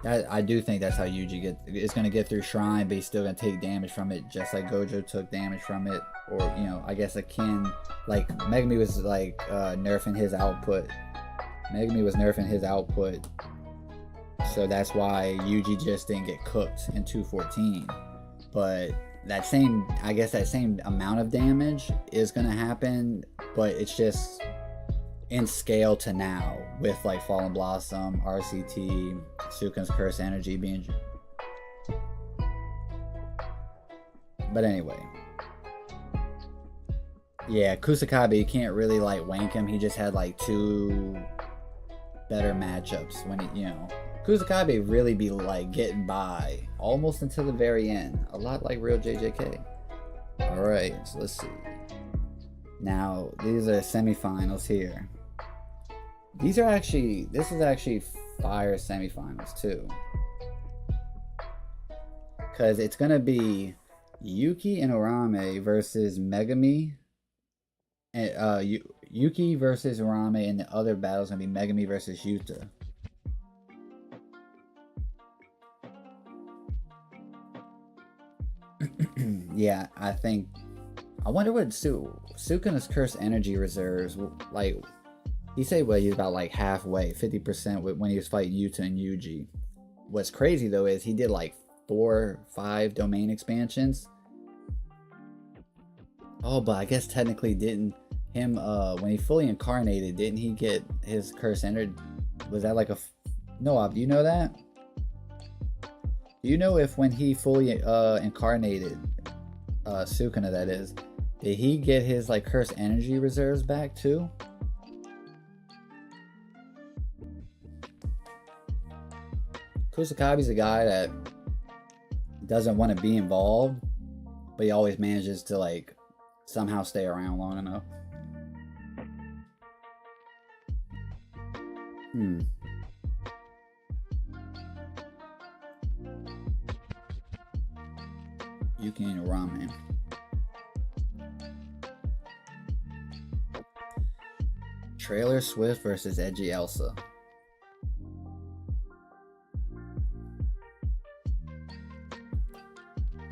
I do think that's how Yuji is going to get through Shrine, but he's still going to take damage from it, just like Gojo took damage from it. Or, you know, I guess akin, like Megumi was like nerfing his output. Megumi was nerfing his output, so that's why Yuji just didn't get cooked in 214. But that same, I guess that same amount of damage is going to happen, but it's just in scale to now with like Fallen Blossom, RCT, Sukuna's Curse Energy being. But anyway, yeah, Kusakabe, you can't really like wank him. He just had like 2 better matchups when he, you know, Kusakabe really be like getting by almost until the very end, a lot like real JJK. All right, so let's see. Now these are semifinals here. This is actually fire semifinals too, because it's gonna be Yuki and Urame versus Megumi, and Yuki versus Urame, and the other battle's gonna be Megumi versus Yuta. Yeah, I wonder what Sukuna's Curse Energy reserves like. He said, well, he's about like halfway, 50% when he was fighting Yuta and Yuji. What's crazy though is he did like 4 or 5 domain expansions. Oh, but I guess technically didn't him when he fully incarnated, didn't he get his curse energy? Was that like a no? Do you know that? Do you know if when he fully incarnated Sukuna, that is, did he get his like curse energy reserves back too? Kusakabe's a guy that doesn't want to be involved, but he always manages to like somehow stay around long enough. Yuki and Urame. Trailer Swift versus Edgy Elsa.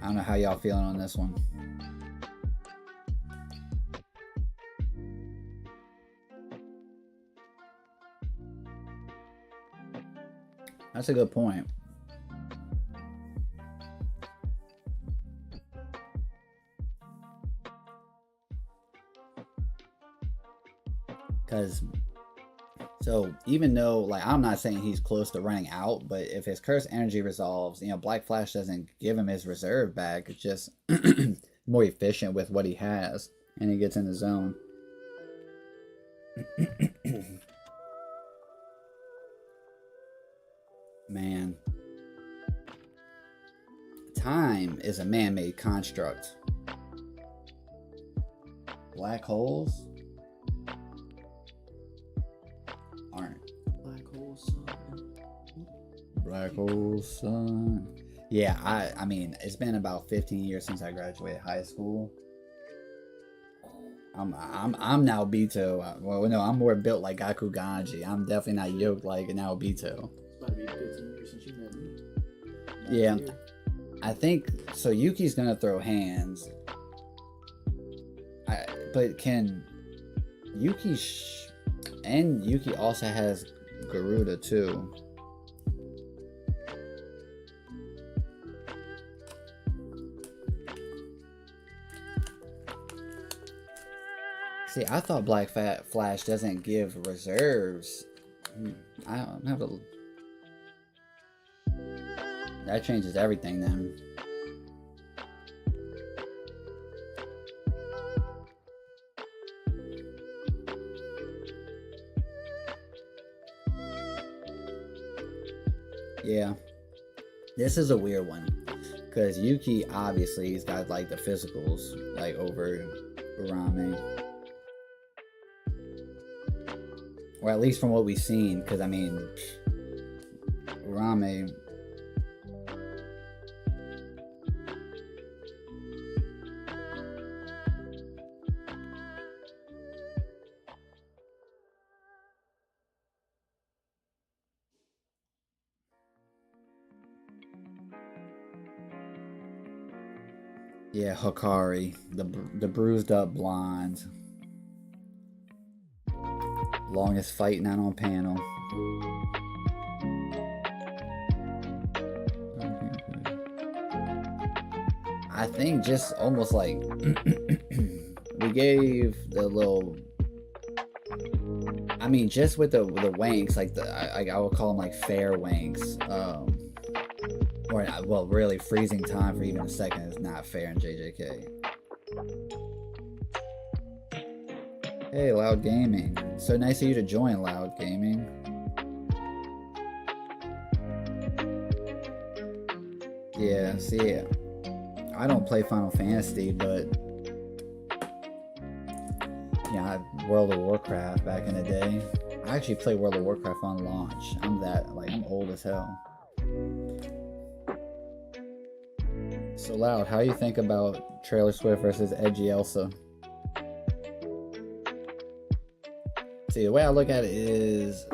I don't know how y'all feeling on this one. That's a good point. Because, so even though, like, I'm not saying he's close to running out, but if his curse energy resolves, you know, Black Flash doesn't give him his reserve back. It's just more efficient with what he has, and he gets in the zone. Man. Time is a man-made construct. Black holes aren't. Black holes. Black hole sun. Yeah, I mean, it's been about 15 years since I graduated high school. I'm now Bito. Well, no, I'm more built like Gaku Ganji. I'm definitely not yoked like now Bito. It's about to be 15 years since you met me. Yeah, I think so. Yuki's gonna throw hands. But can Yuki and Yuki also has Garuda too. See, I thought Black Flash doesn't give reserves. I don't have to. That changes everything then. Yeah, this is a weird one because Yuki obviously has got like the physicals like over Urame, or at least from what we've seen. Because I mean, Urame. Yeah, Hikari, the bruised up blonde. Longest fight not on panel. I think just almost like we gave the little. I mean, just with the wanks, like I would call them like fair wanks. Or, well, really, freezing time for even a second is not fair in JJK. Hey, Loud Gaming. So nice of you to join, Loud Gaming. Yeah, see, I don't play Final Fantasy, but yeah, World of Warcraft back in the day. I actually played World of Warcraft on launch. I'm old as hell. So Loud, how you think about Trailer Swift versus Edgy Elsa? See, the way I look at it is,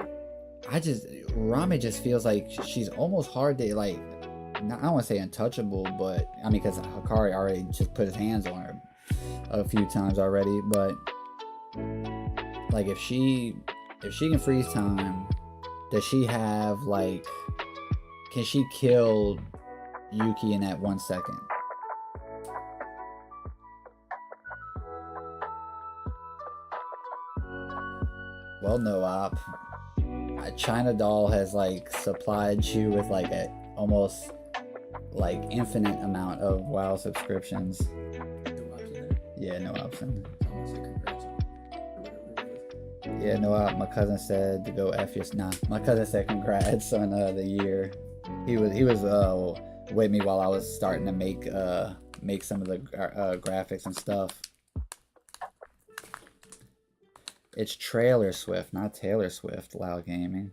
Rame just feels like she's almost hard to like. I don't want to say untouchable, but I mean, because Hikari already just put his hands on her a few times already. But like, if she can freeze time, does she have like? Can she kill Yuki in that 1 second? Well, no op. China Doll has like supplied you with like a almost like infinite amount of WoW subscriptions. Yeah, no option. Yeah, no op. My cousin said to go F your. Nah, my cousin said congrats on the year. He was with me while I was starting to make some of the graphics and stuff. It's Trailer Swift, not Taylor Swift. Loud Gaming.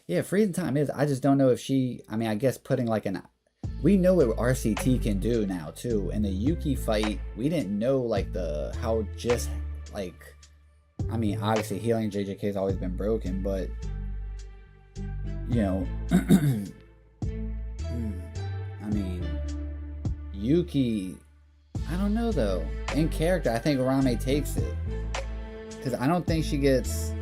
Yeah, freezing time is. I just don't know if she. I mean, I guess putting like an. We know what RCT can do now too. In the Yuki fight, we didn't know like how just like. I mean, obviously healing JJK has always been broken, but you know. I mean, Yuki, I don't know though. In character, I think Urame takes it. Because I don't think she gets...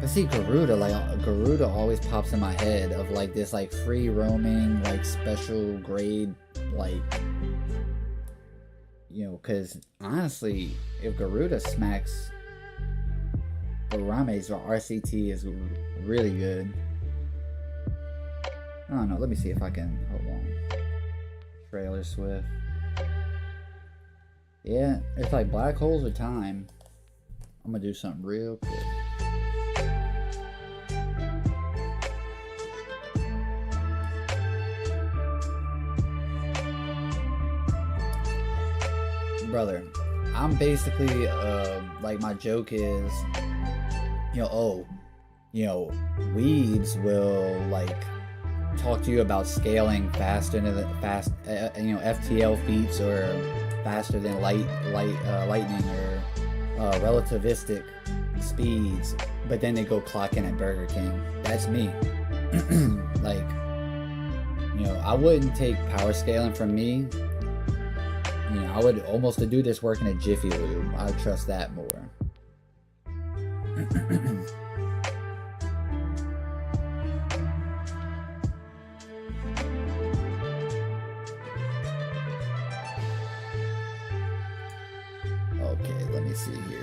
But see, Garuda always pops in my head of like this like free roaming, like special grade, like... You know, because honestly, if Garuda smacks Urame's RCT is really good. I don't know. Let me see if I can. Hold on. Trailer Swift. Yeah, it's like black holes of time. I'm gonna do something real quick. Brother, I'm basically like my joke is, you know, oh, you know, weebs will like talk to you about scaling faster than you know, FTL feats or faster than lightning or relativistic speeds, but then they go clock in at Burger King. That's me. Like, you know, I wouldn't take power scaling from me. You know, I would almost do this working at Jiffy Lube. I would trust that more. Okay, let me see here.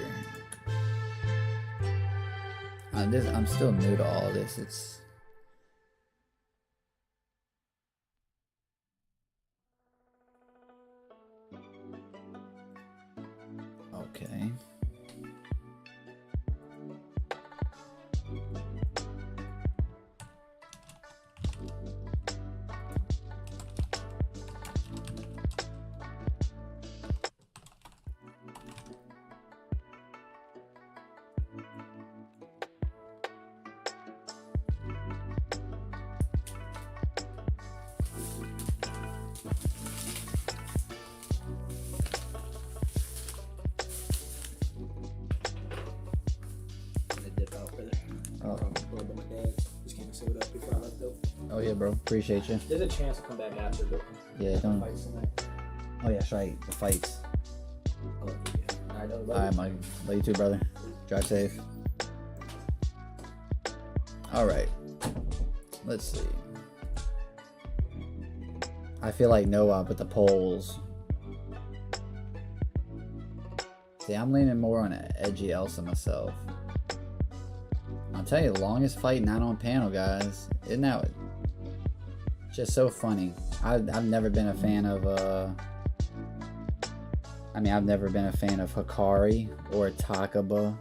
I'm still new to all this. It's okay. Oh yeah, bro. Appreciate you. There's a chance to come back after, but yeah, don't. Oh yeah, that's right. The fights. Alright, Mike. Love you too, brother. Drive safe. Alright. Let's see. I feel like Noah with the polls. See, I'm leaning more on an edgy Elsa myself. I'll tell you, the longest fight not on panel, guys. Isn't that just so funny? I've never been a fan of I've never been a fan of Hikari or Takaba.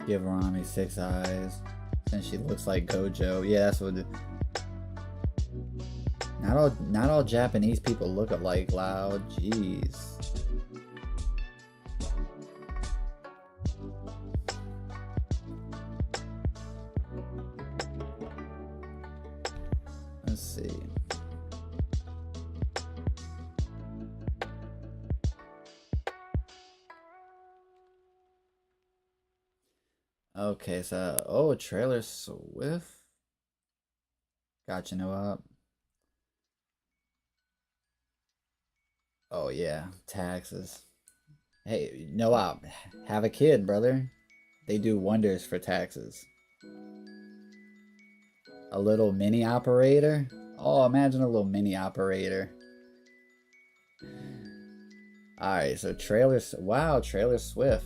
Give Rami 6 eyes since she looks like Gojo. Yeah, that's what. Not all Japanese people look alike. Loud, jeez. Let's see. Okay, so trailer Swift. Gotcha, no up. Oh yeah, taxes. Hey, no op. Have a kid, brother. They do wonders for taxes. A little mini operator? Oh, imagine a little mini operator. Alright, so trailers. Wow, trailer Swift.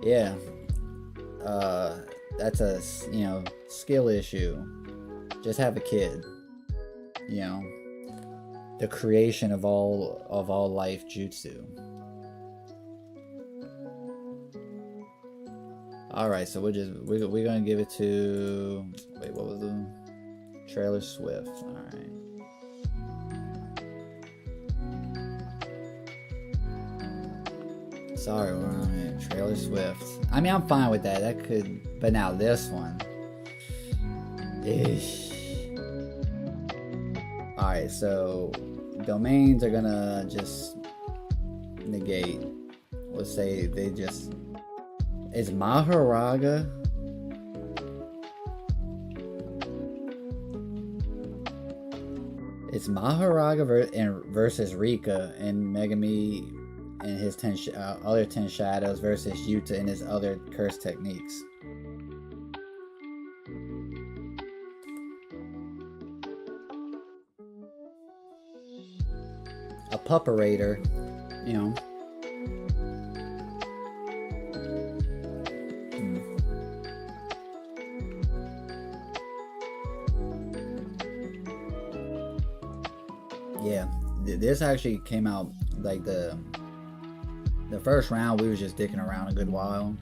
Yeah. That's a, you know, skill issue. Just have a kid. You know. The creation of all life jutsu. Alright, so we're gonna give it to, wait, what was the trailer Swift? Alright. Sorry, we're on it. Trailer Swift. I mean, I'm fine with that. That could, but now this one. Ish. Alright, so domains are gonna just negate. Let's say they just. Is Maharaga? It's Maharaga versus Rika and Megami and his other 10 shadows versus Yuta and his other curse techniques. A pupperator, you know. Yeah, this actually came out like the first round. We was just dicking around a good while,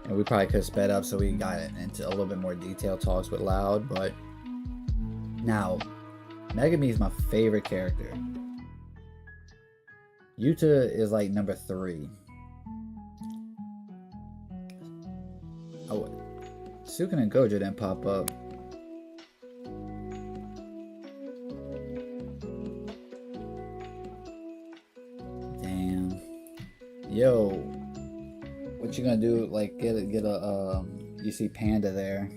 and we probably could have sped up so we got into a little bit more detailed talks with Loud. But Now, Megami is my favorite character. Yuta is like number 3. Oh, Sukuna and Gojo didn't pop up. Damn. Yo, what you gonna do? Like get a you see Panda there.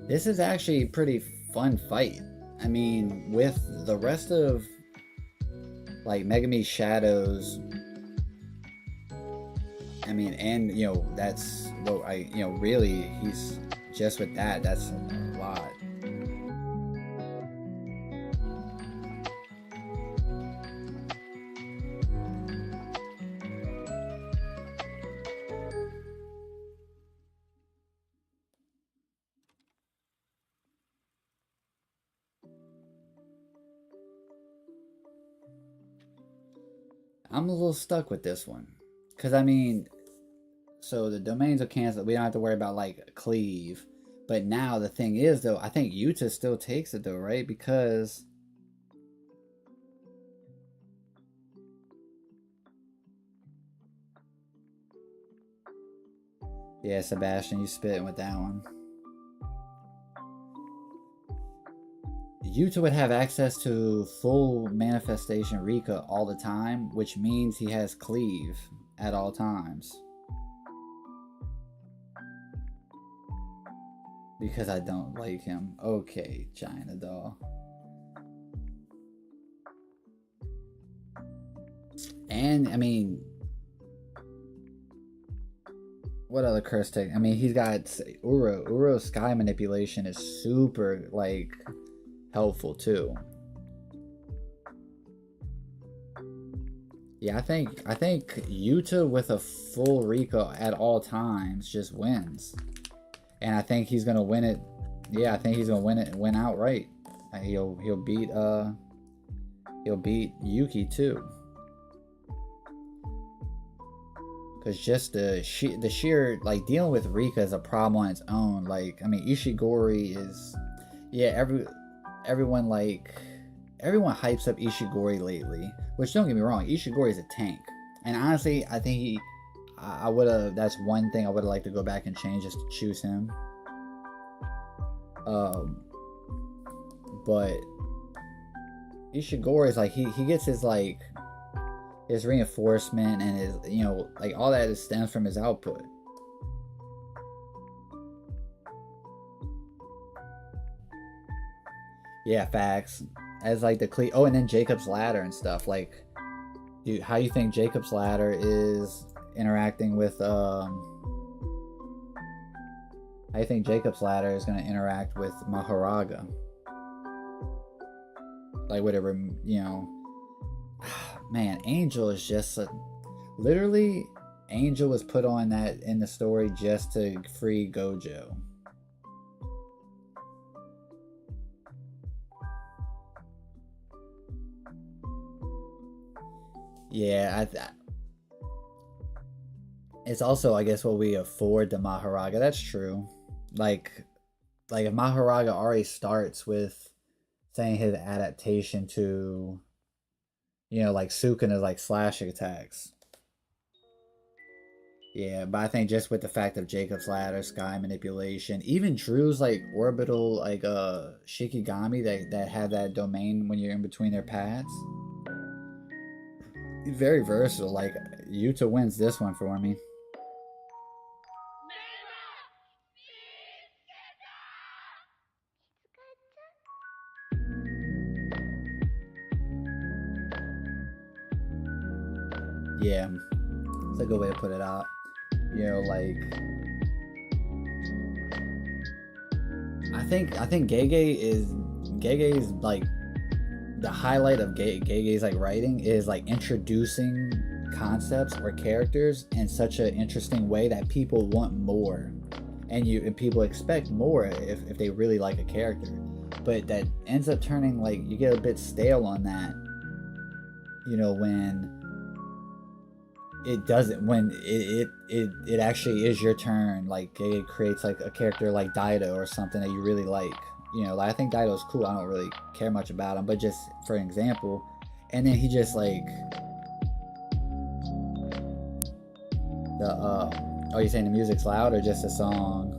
This is actually a pretty fun fight. I mean, with the rest of like Megami Shadows, I mean, and you know, that's what really he's just with that, that's a lot. I'm a little stuck with this one. Because, I mean, so the domains are canceled. We don't have to worry about, like, cleave. But now the thing is, though, I think Yuta still takes it, though, right? Because... yeah, Sebastian, you spitting with that one. Yuta would have access to full manifestation Rika all the time, which means he has cleave at all times. Because I don't like him. Okay, China doll. And, I mean... what other curse tech? I mean, he's got Uro. Uro's sky manipulation is super, like... helpful too. Yeah, I think Yuta with a full Rika at all times just wins, and I think he's gonna win it. Yeah, I think he's gonna win outright. He'll beat Yuki too, because just the sheer like dealing with Rika is a problem on its own. Like, I mean, Ishigori is, yeah, everyone hypes up Ishigori lately, which, don't get me wrong, Ishigori is a tank, and honestly I think I would have, that's one thing I would have liked to go back and change, just to choose him. But Ishigori is like, he gets his like his reinforcement and his, you know, like all that stems from his output. Yeah, facts. As like the oh, and then Jacob's Ladder and stuff. Like, dude, how you think Jacob's Ladder is interacting with how you think Jacob's Ladder is going to interact with Maharaga? Like, whatever, you know. Man, Angel is just literally, Angel was put on that in the story just to free Gojo. Yeah, it's also, I guess, what we afford to Maharaga. That's true. Like if Maharaga already starts with saying his adaptation to, you know, like Sukuna, like slashing attacks. Yeah, but I think just with the fact of Jacob's Ladder, sky manipulation, even Drew's like orbital, like Shikigami that have that domain when you're in between their paths. Very versatile. Like, Yuta wins this one for me. Yeah, it's a good way to put it out. You know, like, I think Gege's like, the highlight of Gege's like writing is like introducing concepts or characters in such an interesting way that people want more, and people expect more if they really like a character, but that ends up turning, like, you get a bit stale on that, you know, when it doesn't, when it actually is your turn. Like, it creates like a character like Dido or something that you really like, you know, like I think Daido's cool. I don't really care much about him, but just for an example. And then he just like the are you saying the music's loud or just a song?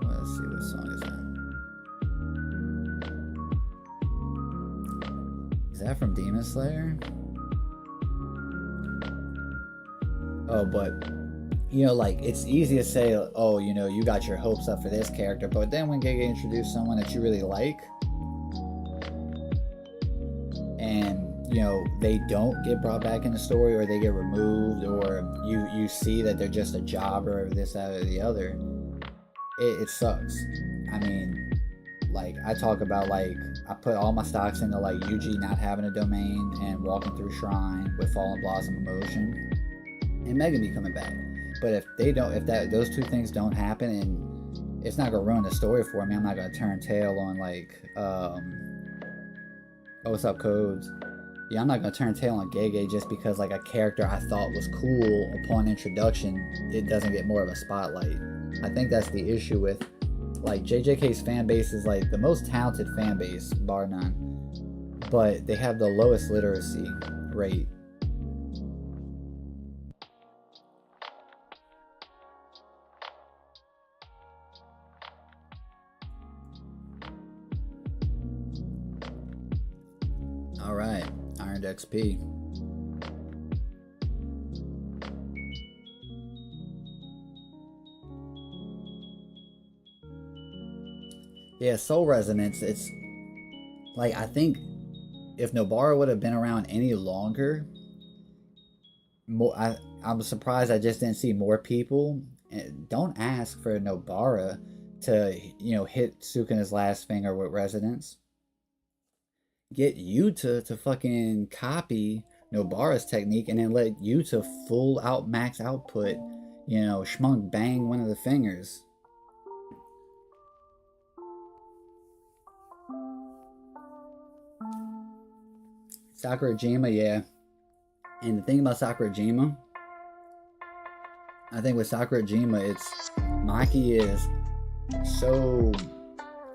Let's see, what song is that? Is that from Demon Slayer? Oh, but you know, like, it's easy to say, oh, you know, you got your hopes up for this character, but then when Gege introduced someone that you really like, and, you know, they don't get brought back in the story, or they get removed, or you see that they're just a jobber, or this, that, or the other, it sucks. I mean, like, I talk about, like, I put all my stocks into, like, Yuji not having a domain, and walking through Shrine with Fallen Blossom Emotion, and Megami coming back. But if they don't, if those two things don't happen, and it's not gonna ruin the story for me, I'm not gonna turn tail on like, oh, what's up, Codes? Yeah, I'm not gonna turn tail on Gege just because like a character I thought was cool upon introduction, it doesn't get more of a spotlight. I think that's the issue with like JJK's fan base is like the most talented fan base, bar none, but they have the lowest literacy rate. Alright, Ironed XP. Yeah, Soul Resonance, it's like, I think if Nobara would have been around any longer, I'm surprised I just didn't see more people. Don't ask for Nobara to, you know, hit Sukuna's last finger with Resonance. Get Yuta to fucking copy Nobara's technique and then let Yuta full out max output, you know, schmunk bang one of the fingers. Sakurajima, yeah. And the thing about Sakurajima, I think with Sakurajima, it's Maki is so,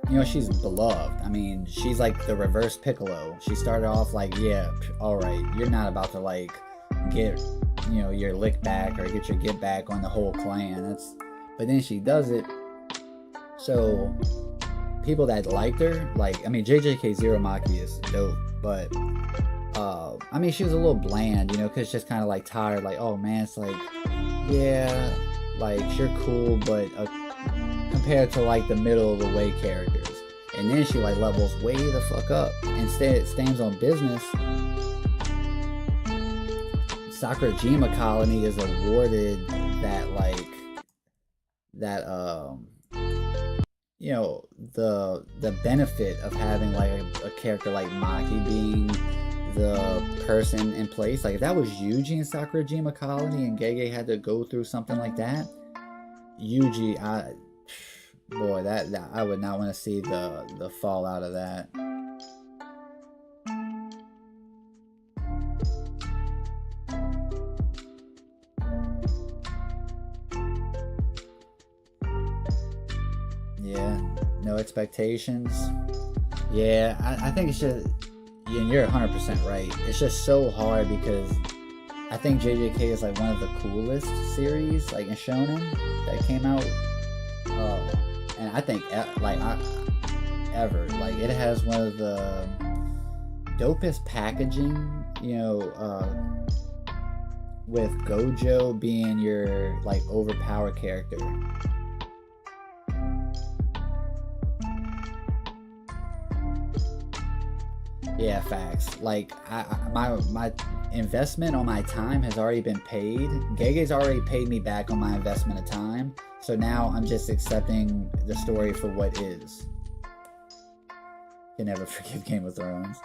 you know, she's beloved. I mean, she's like the reverse Piccolo. She started off like, yeah, alright, you're not about to like get, you know, your lick back or get your get back on the whole clan. But then she does it. So people that liked her, like, I mean, JJK Zero Maki is dope, but I mean, she was a little bland, you know, because just kind of like tired, like, oh man, it's like, yeah, like, you're cool, but compared to like the middle of the way characters. And then she like levels way the fuck up and stands on business. Sakurajima Colony is awarded that like that you know, the benefit of having like a character like Maki being the person in place. Like if that was Yuji in Sakurajima Colony and Gege had to go through something like that, Yuji, boy, that I would not want to see the fallout of that. Yeah, no expectations. Yeah, I think it's just, and you're 100% right. It's just so hard because I think JJK is like one of the coolest series like in Shonen that came out. And I think like ever, like it has one of the dopest packaging, you know, with Gojo being your like overpowered character. Yeah, facts. Like my investment on my time has already been paid. Gege's already paid me back on my investment of time. So now I'm just accepting the story for what is. Can never forgive Game of Thrones.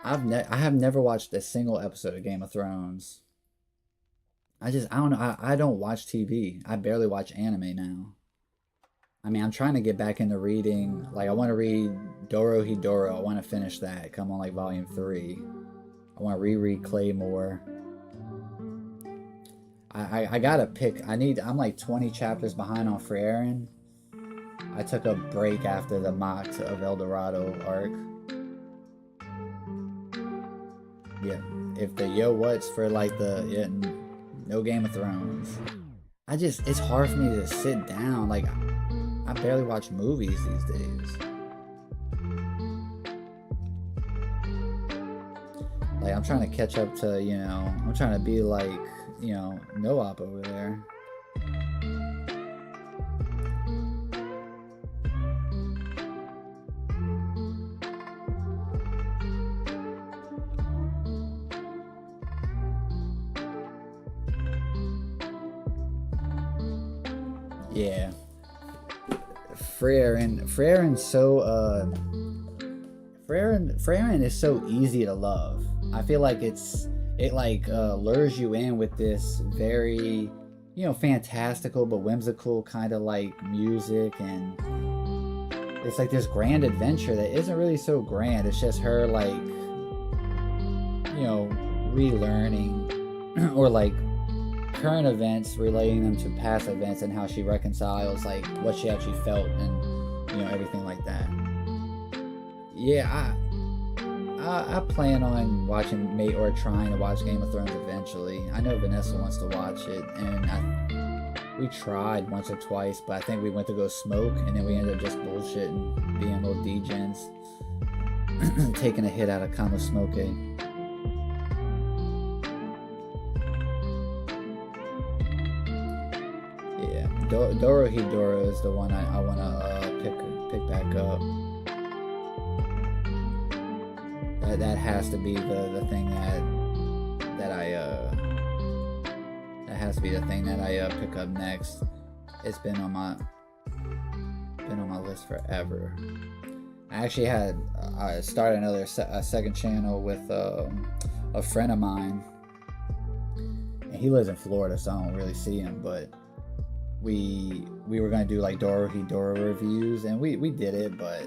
I have never watched a single episode of Game of Thrones. I don't know. I don't watch TV. I barely watch anime now. I mean, I'm trying to get back into reading. Like, I want to read Dorohedoro. I want to finish that. Come on, like, volume 3. I want to reread Claymore. I gotta pick. I'm like 20 chapters behind on Frieren. I took a break after the mock of El Dorado arc. Yeah, if the what's for like no Game of Thrones. It's hard for me to sit down. Like, I barely watch movies these days. Like, I'm trying to catch up to, I'm trying to be like, No-Op over there. Yeah. Frieren is so easy to love. I feel like it lures you in with this very, fantastical but whimsical kind of like music, and it's like this grand adventure that isn't really so grand. It's just her like, relearning or like current events, relating them to past events, and how she reconciles like what she actually felt and everything like that. Yeah, I plan on watching or trying to watch Game of Thrones eventually. I know Vanessa wants to watch it, and we tried once or twice, but I think we went to go smoke, and then we ended up just bullshitting, being little degens, taking a hit out of Kama smoking. Yeah, Dorohedoro is the one I want to pick back up. That has to be the thing that has to be the thing that I pick up next. It's been on my list forever. I actually I started a second channel with a friend of mine, and he lives in Florida, so I don't really see him, but we were gonna do like Dorohedoro reviews, and we did it, but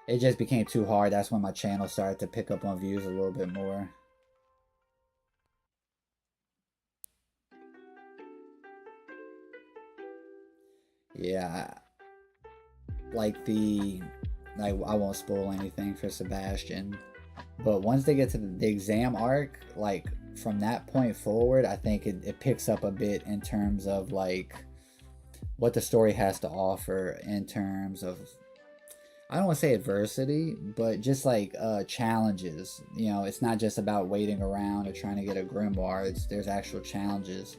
it just became too hard. That's when my channel started to pick up on views a little bit more. Yeah, I won't spoil anything for Sebastian, but once they get to the exam arc, like from that point forward, I think it picks up a bit in terms of like what the story has to offer in terms of, I don't want to say adversity, but just like challenges. It's not just about waiting around or trying to get a grimoire. There's actual challenges.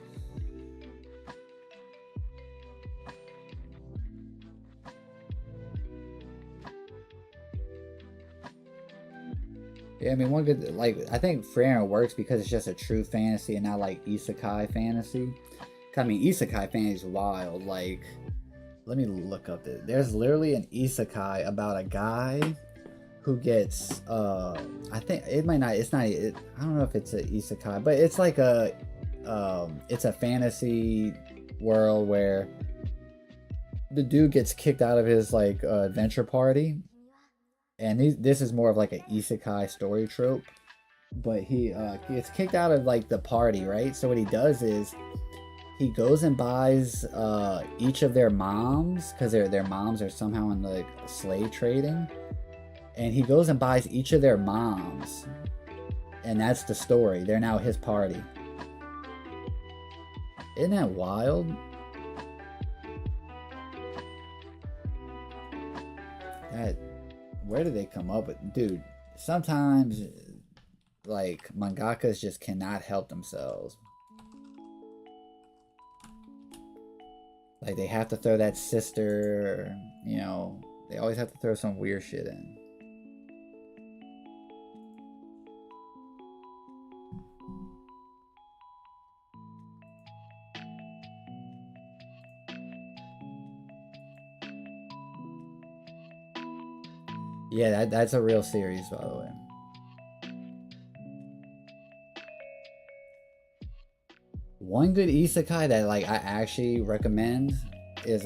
Yeah, I mean, one good, I think Frieren works because it's just a true fantasy and not like isekai fantasy. I mean, isekai fantasy is wild. Like, let me look up this. There's literally an isekai about a guy who gets I think it might not, it's not, I don't know if it's an isekai, but it's like it's a fantasy world where the dude gets kicked out of his like adventure party, and this is more of like an isekai story trope, but he gets kicked out of like the party, right? So what he does is he goes and buys each of their moms, because their moms are somehow in like slave trading, and he goes and buys each of their moms, and that's the story. They're now his party. Isn't that wild? Where do they come up with, dude? Sometimes like mangakas just cannot help themselves. Like, they have to throw that sister, they always have to throw some weird shit in. Yeah, that's a real series, by the way. One good isekai that like I actually recommend is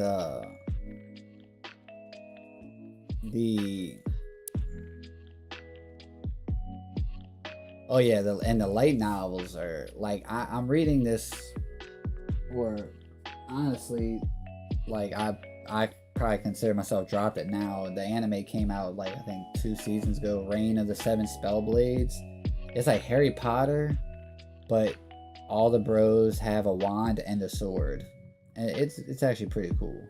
Oh yeah, and the light novels are like I'm reading this, or honestly, like I probably consider myself dropped it now. The anime came out like I think 2 seasons ago. Reign of the Seven Spellblades. It's like Harry Potter, but all the bros have a wand and a sword, and it's actually pretty cool.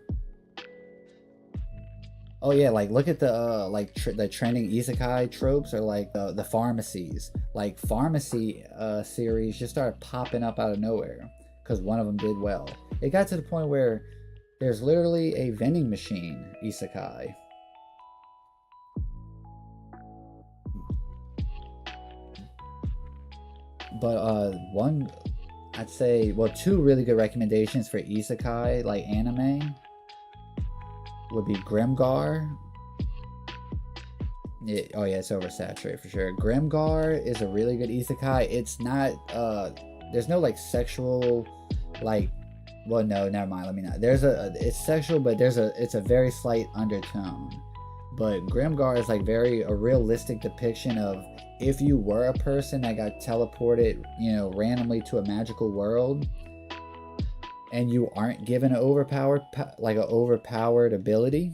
Oh yeah, like look at the the trending isekai tropes, or like the pharmacies. Like pharmacy series just started popping up out of nowhere because one of them did well. It got to the point where there's literally a vending machine isekai. But one, I'd say, well, two really good recommendations for isekai like anime would be Grimgar. Oh yeah, it's oversaturated for sure. Grimgar is a really good isekai. It's not there's no like sexual, like, well, no, never mind, let me not. It's sexual, but it's a very slight undertone. But Grimgar is like a realistic depiction of if you were a person that got teleported, randomly to a magical world, and you aren't given an overpowered ability,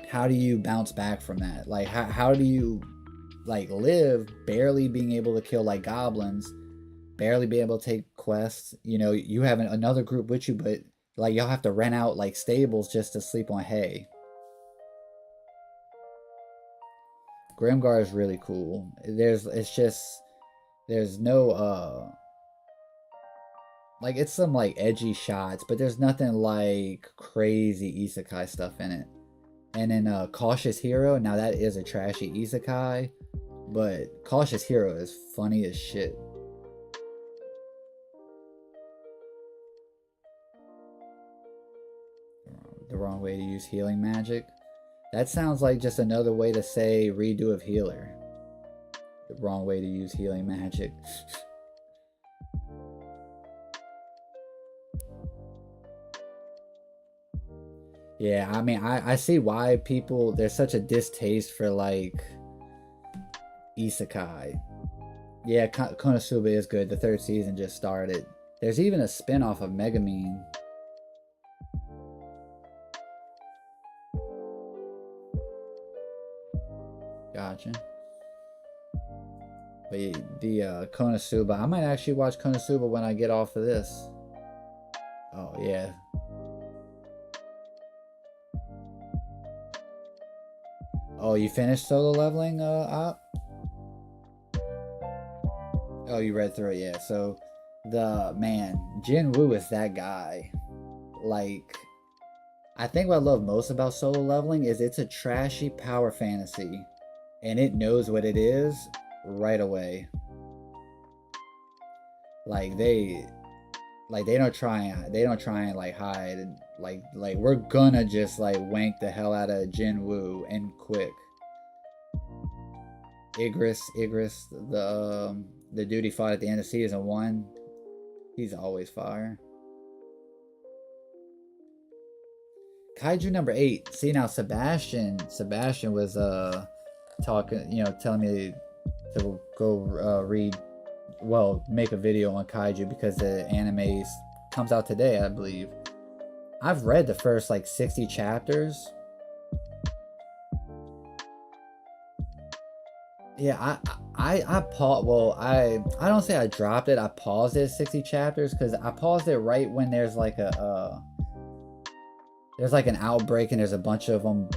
how do you bounce back from that? Like how do you like live barely being able to kill like goblins, barely be able to take quests? You have another group with you, but like y'all have to rent out like stables just to sleep on hay. Grimgar is really cool. There's no like, it's some like edgy shots, but there's nothing like crazy isekai stuff in it. And then Cautious Hero, now that is a trashy isekai, but Cautious Hero is funny as shit. The wrong way to use healing magic. That sounds like just another way to say redo of healer. The wrong way to use healing magic. Yeah, I mean, I see why there's such a distaste for like isekai. Yeah, Konosuba is good. The 3rd season just started. There's even a spin-off of Megumin. Gotcha. But the Konosuba, I might actually watch Konosuba when I get off of this. Oh yeah. Oh, you finished Solo Leveling up? Oh, you read through it, yeah. So Jinwoo is that guy. Like, I think what I love most about Solo Leveling is it's a trashy power fantasy, and it knows what it is right away. Like they don't try and like hide, like we're gonna just like wank the hell out of Jinwoo and quick. Igris, the dude he fought at the end of season 1, he's always fire. Kaiju number 8. See, now Sebastian was talking, telling me to go make a video on Kaiju because the anime comes out today, I believe. I've read the first like 60 chapters. Yeah, I don't say I dropped it. I paused it at 60 chapters because I paused it right when there's like there's like an outbreak and there's a bunch of them,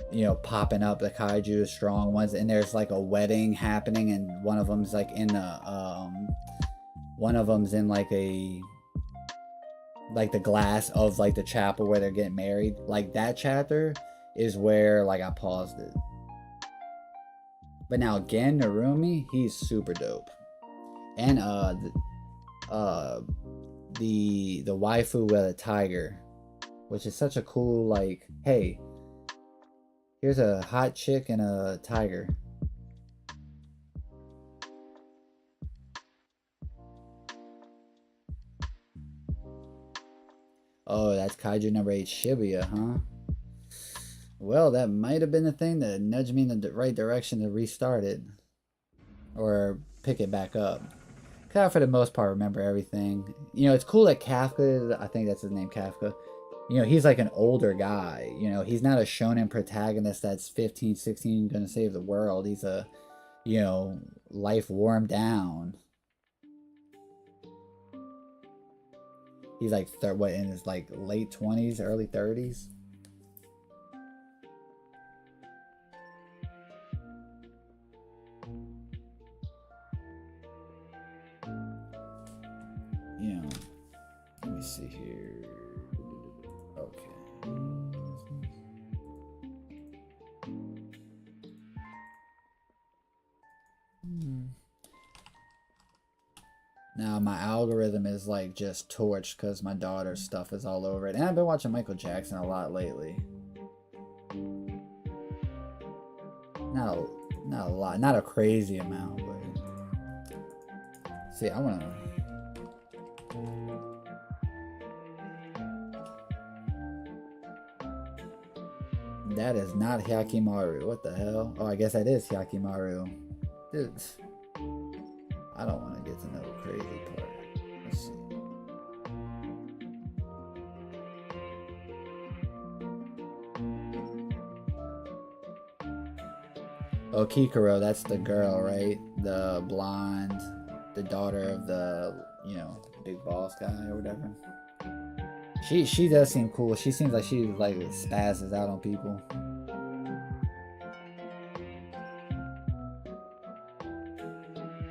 popping up, the kaiju, strong ones, and there's like a wedding happening, and one of them's like in the glass of like the chapel where they're getting married. Like that chapter is where like I paused it. But now again, Narumi, he's super dope. And the waifu with a tiger, which is such a cool, like, hey, here's a hot chick and a tiger. Oh, that's Kaiju number 8, Shibuya, huh? Well, that might have been the thing that nudged me in the right direction to restart it. Or pick it back up. Cause I, for the most part, remember everything. You know, it's cool that Kafka, I think that's his name, Kafka. You know, he's like an older guy. You know, he's not a shonen protagonist that's 15, 16, gonna save the world. He's a, you know, life wore him down. He's like, what, in his like late 20s, early 30s? You know, let me see here. Okay. Now my algorithm is like just torched because my daughter's stuff is all over it. And I've been watching Michael Jackson a lot lately. Not a lot, not a crazy amount, but see, I wanna. That is not Hyakimaru. What the hell? Oh, I guess that is Hyakimaru. Dude, I don't want to get to know the crazy part. Let's see. Oh, Kikoro, that's the girl, right? The blonde, the daughter of the, you know, big boss guy or whatever. She does seem cool. She seems like she like spazzes out on people.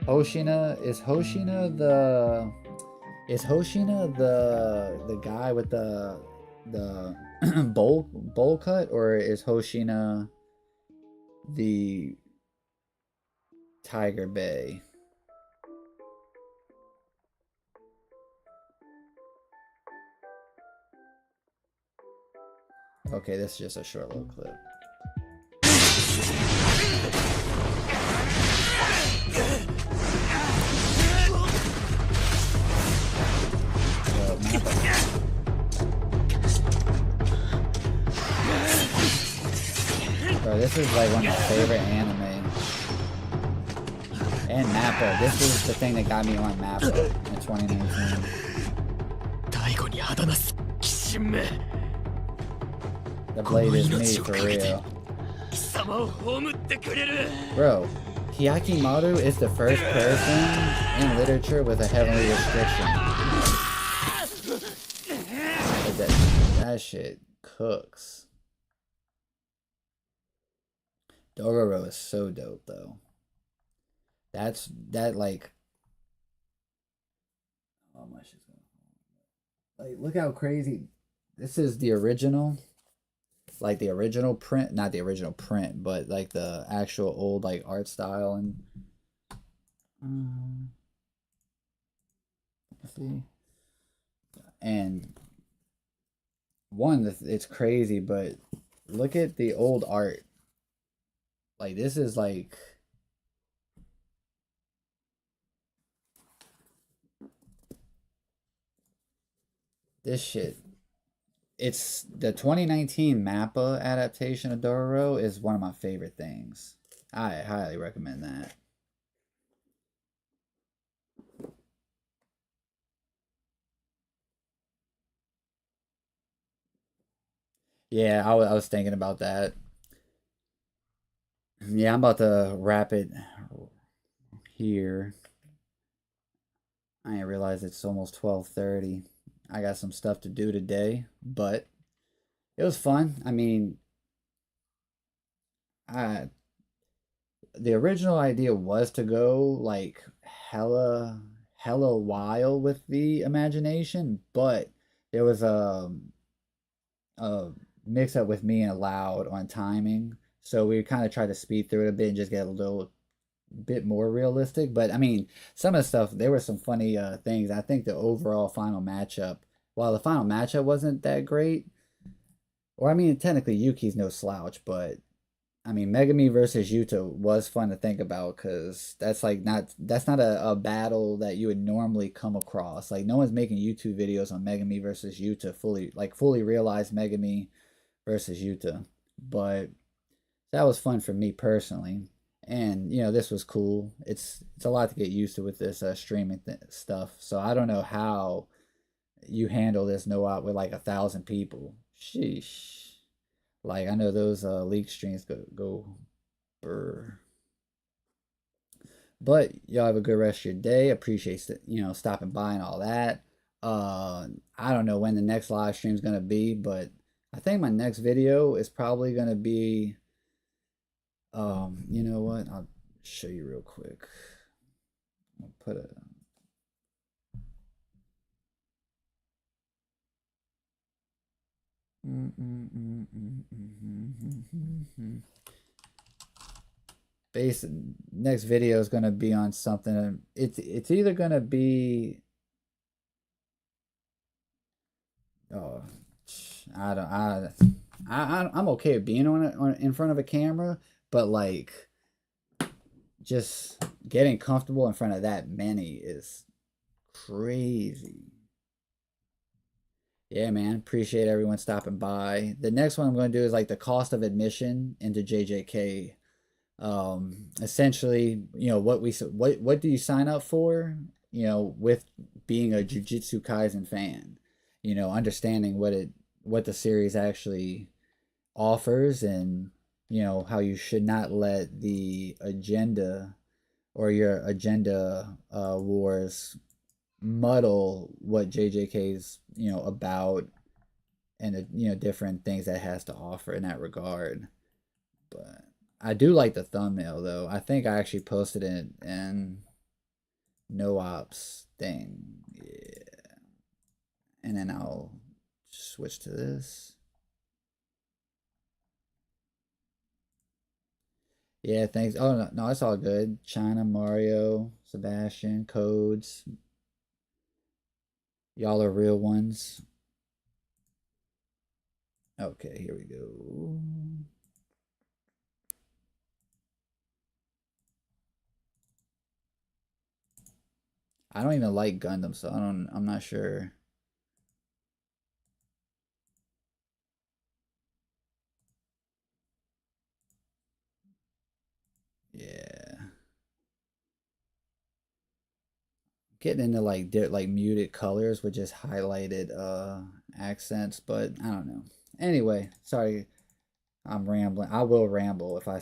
Hoshina, is Hoshina the guy with the bowl cut, or is Hoshina the Tiger Bay? Okay, this is just a short little clip. Bro, this is like one of my favorite anime. And Mappa. This is the thing that got me on Mappa in 2019. The blade is me, for real. Bro, Hyakimaru is the first person in literature with a heavenly restriction. That shit cooks. Dororo is so dope, though. That like, how much is going? Like, look how crazy. This is the original. Like the original print, not the original print, but like the actual old like art style. And let's see. And one, it's crazy, but look at the old art. Like, this is like, this shit. It's the 2019 Mappa adaptation of Dororo is one of my favorite things. I highly recommend that. Yeah, I was thinking about that. Yeah, I'm about to wrap it here. I didn't realize it's almost 12:30. I got some stuff to do today, but it was fun. I mean, the original idea was to go like hella wild with the imagination, but there was a mix up with me and Loud on timing. So we kind of tried to speed through it a bit and just get a little bit more realistic. But I mean, some of the stuff, there were some funny things. I think the overall final matchup, while the final matchup wasn't that great, or I mean, technically Yuki's no slouch, but I mean, Megami versus Yuta was fun to think about because that's like that's not a battle that you would normally come across. Like, no one's making YouTube videos on Megami versus Yuta fully realized Megami versus Yuta. But that was fun for me personally. And this was cool. It's a lot to get used to with this streaming stuff. So I don't know how you handle this no op with like 1,000 people. Sheesh. Like I know those league streams go brr. But y'all have a good rest of your day. Appreciate stopping by and all that. I don't know when the next live stream is gonna be, but I think my next video is probably gonna be you know what? I'll show you real quick. I'll put a base next video is gonna be on something. It's either gonna be oh I don't I'm okay with being on in front of a camera, but like just getting comfortable in front of that many is crazy. Yeah, man. Appreciate everyone stopping by. The next one I'm going to do is like the cost of admission into JJK. Essentially, what do you sign up for? With being a Jujutsu Kaisen fan, understanding what the series actually offers, and how you should not let the agenda or your agenda wars muddle what JJK's about, and the different things that has to offer in that regard. But I do like the thumbnail though. I think I actually posted it in No Ops thing. Yeah. And then I'll switch to this. Yeah, thanks. Oh no, no, it's all good. China, Mario, Sebastian, Codes. Y'all are real ones. Okay, here we go. I don't even like Gundam, so I'm not sure. Yeah. Getting into like muted colors with just highlighted accents, but I don't know. Anyway, sorry I'm rambling. I will ramble if I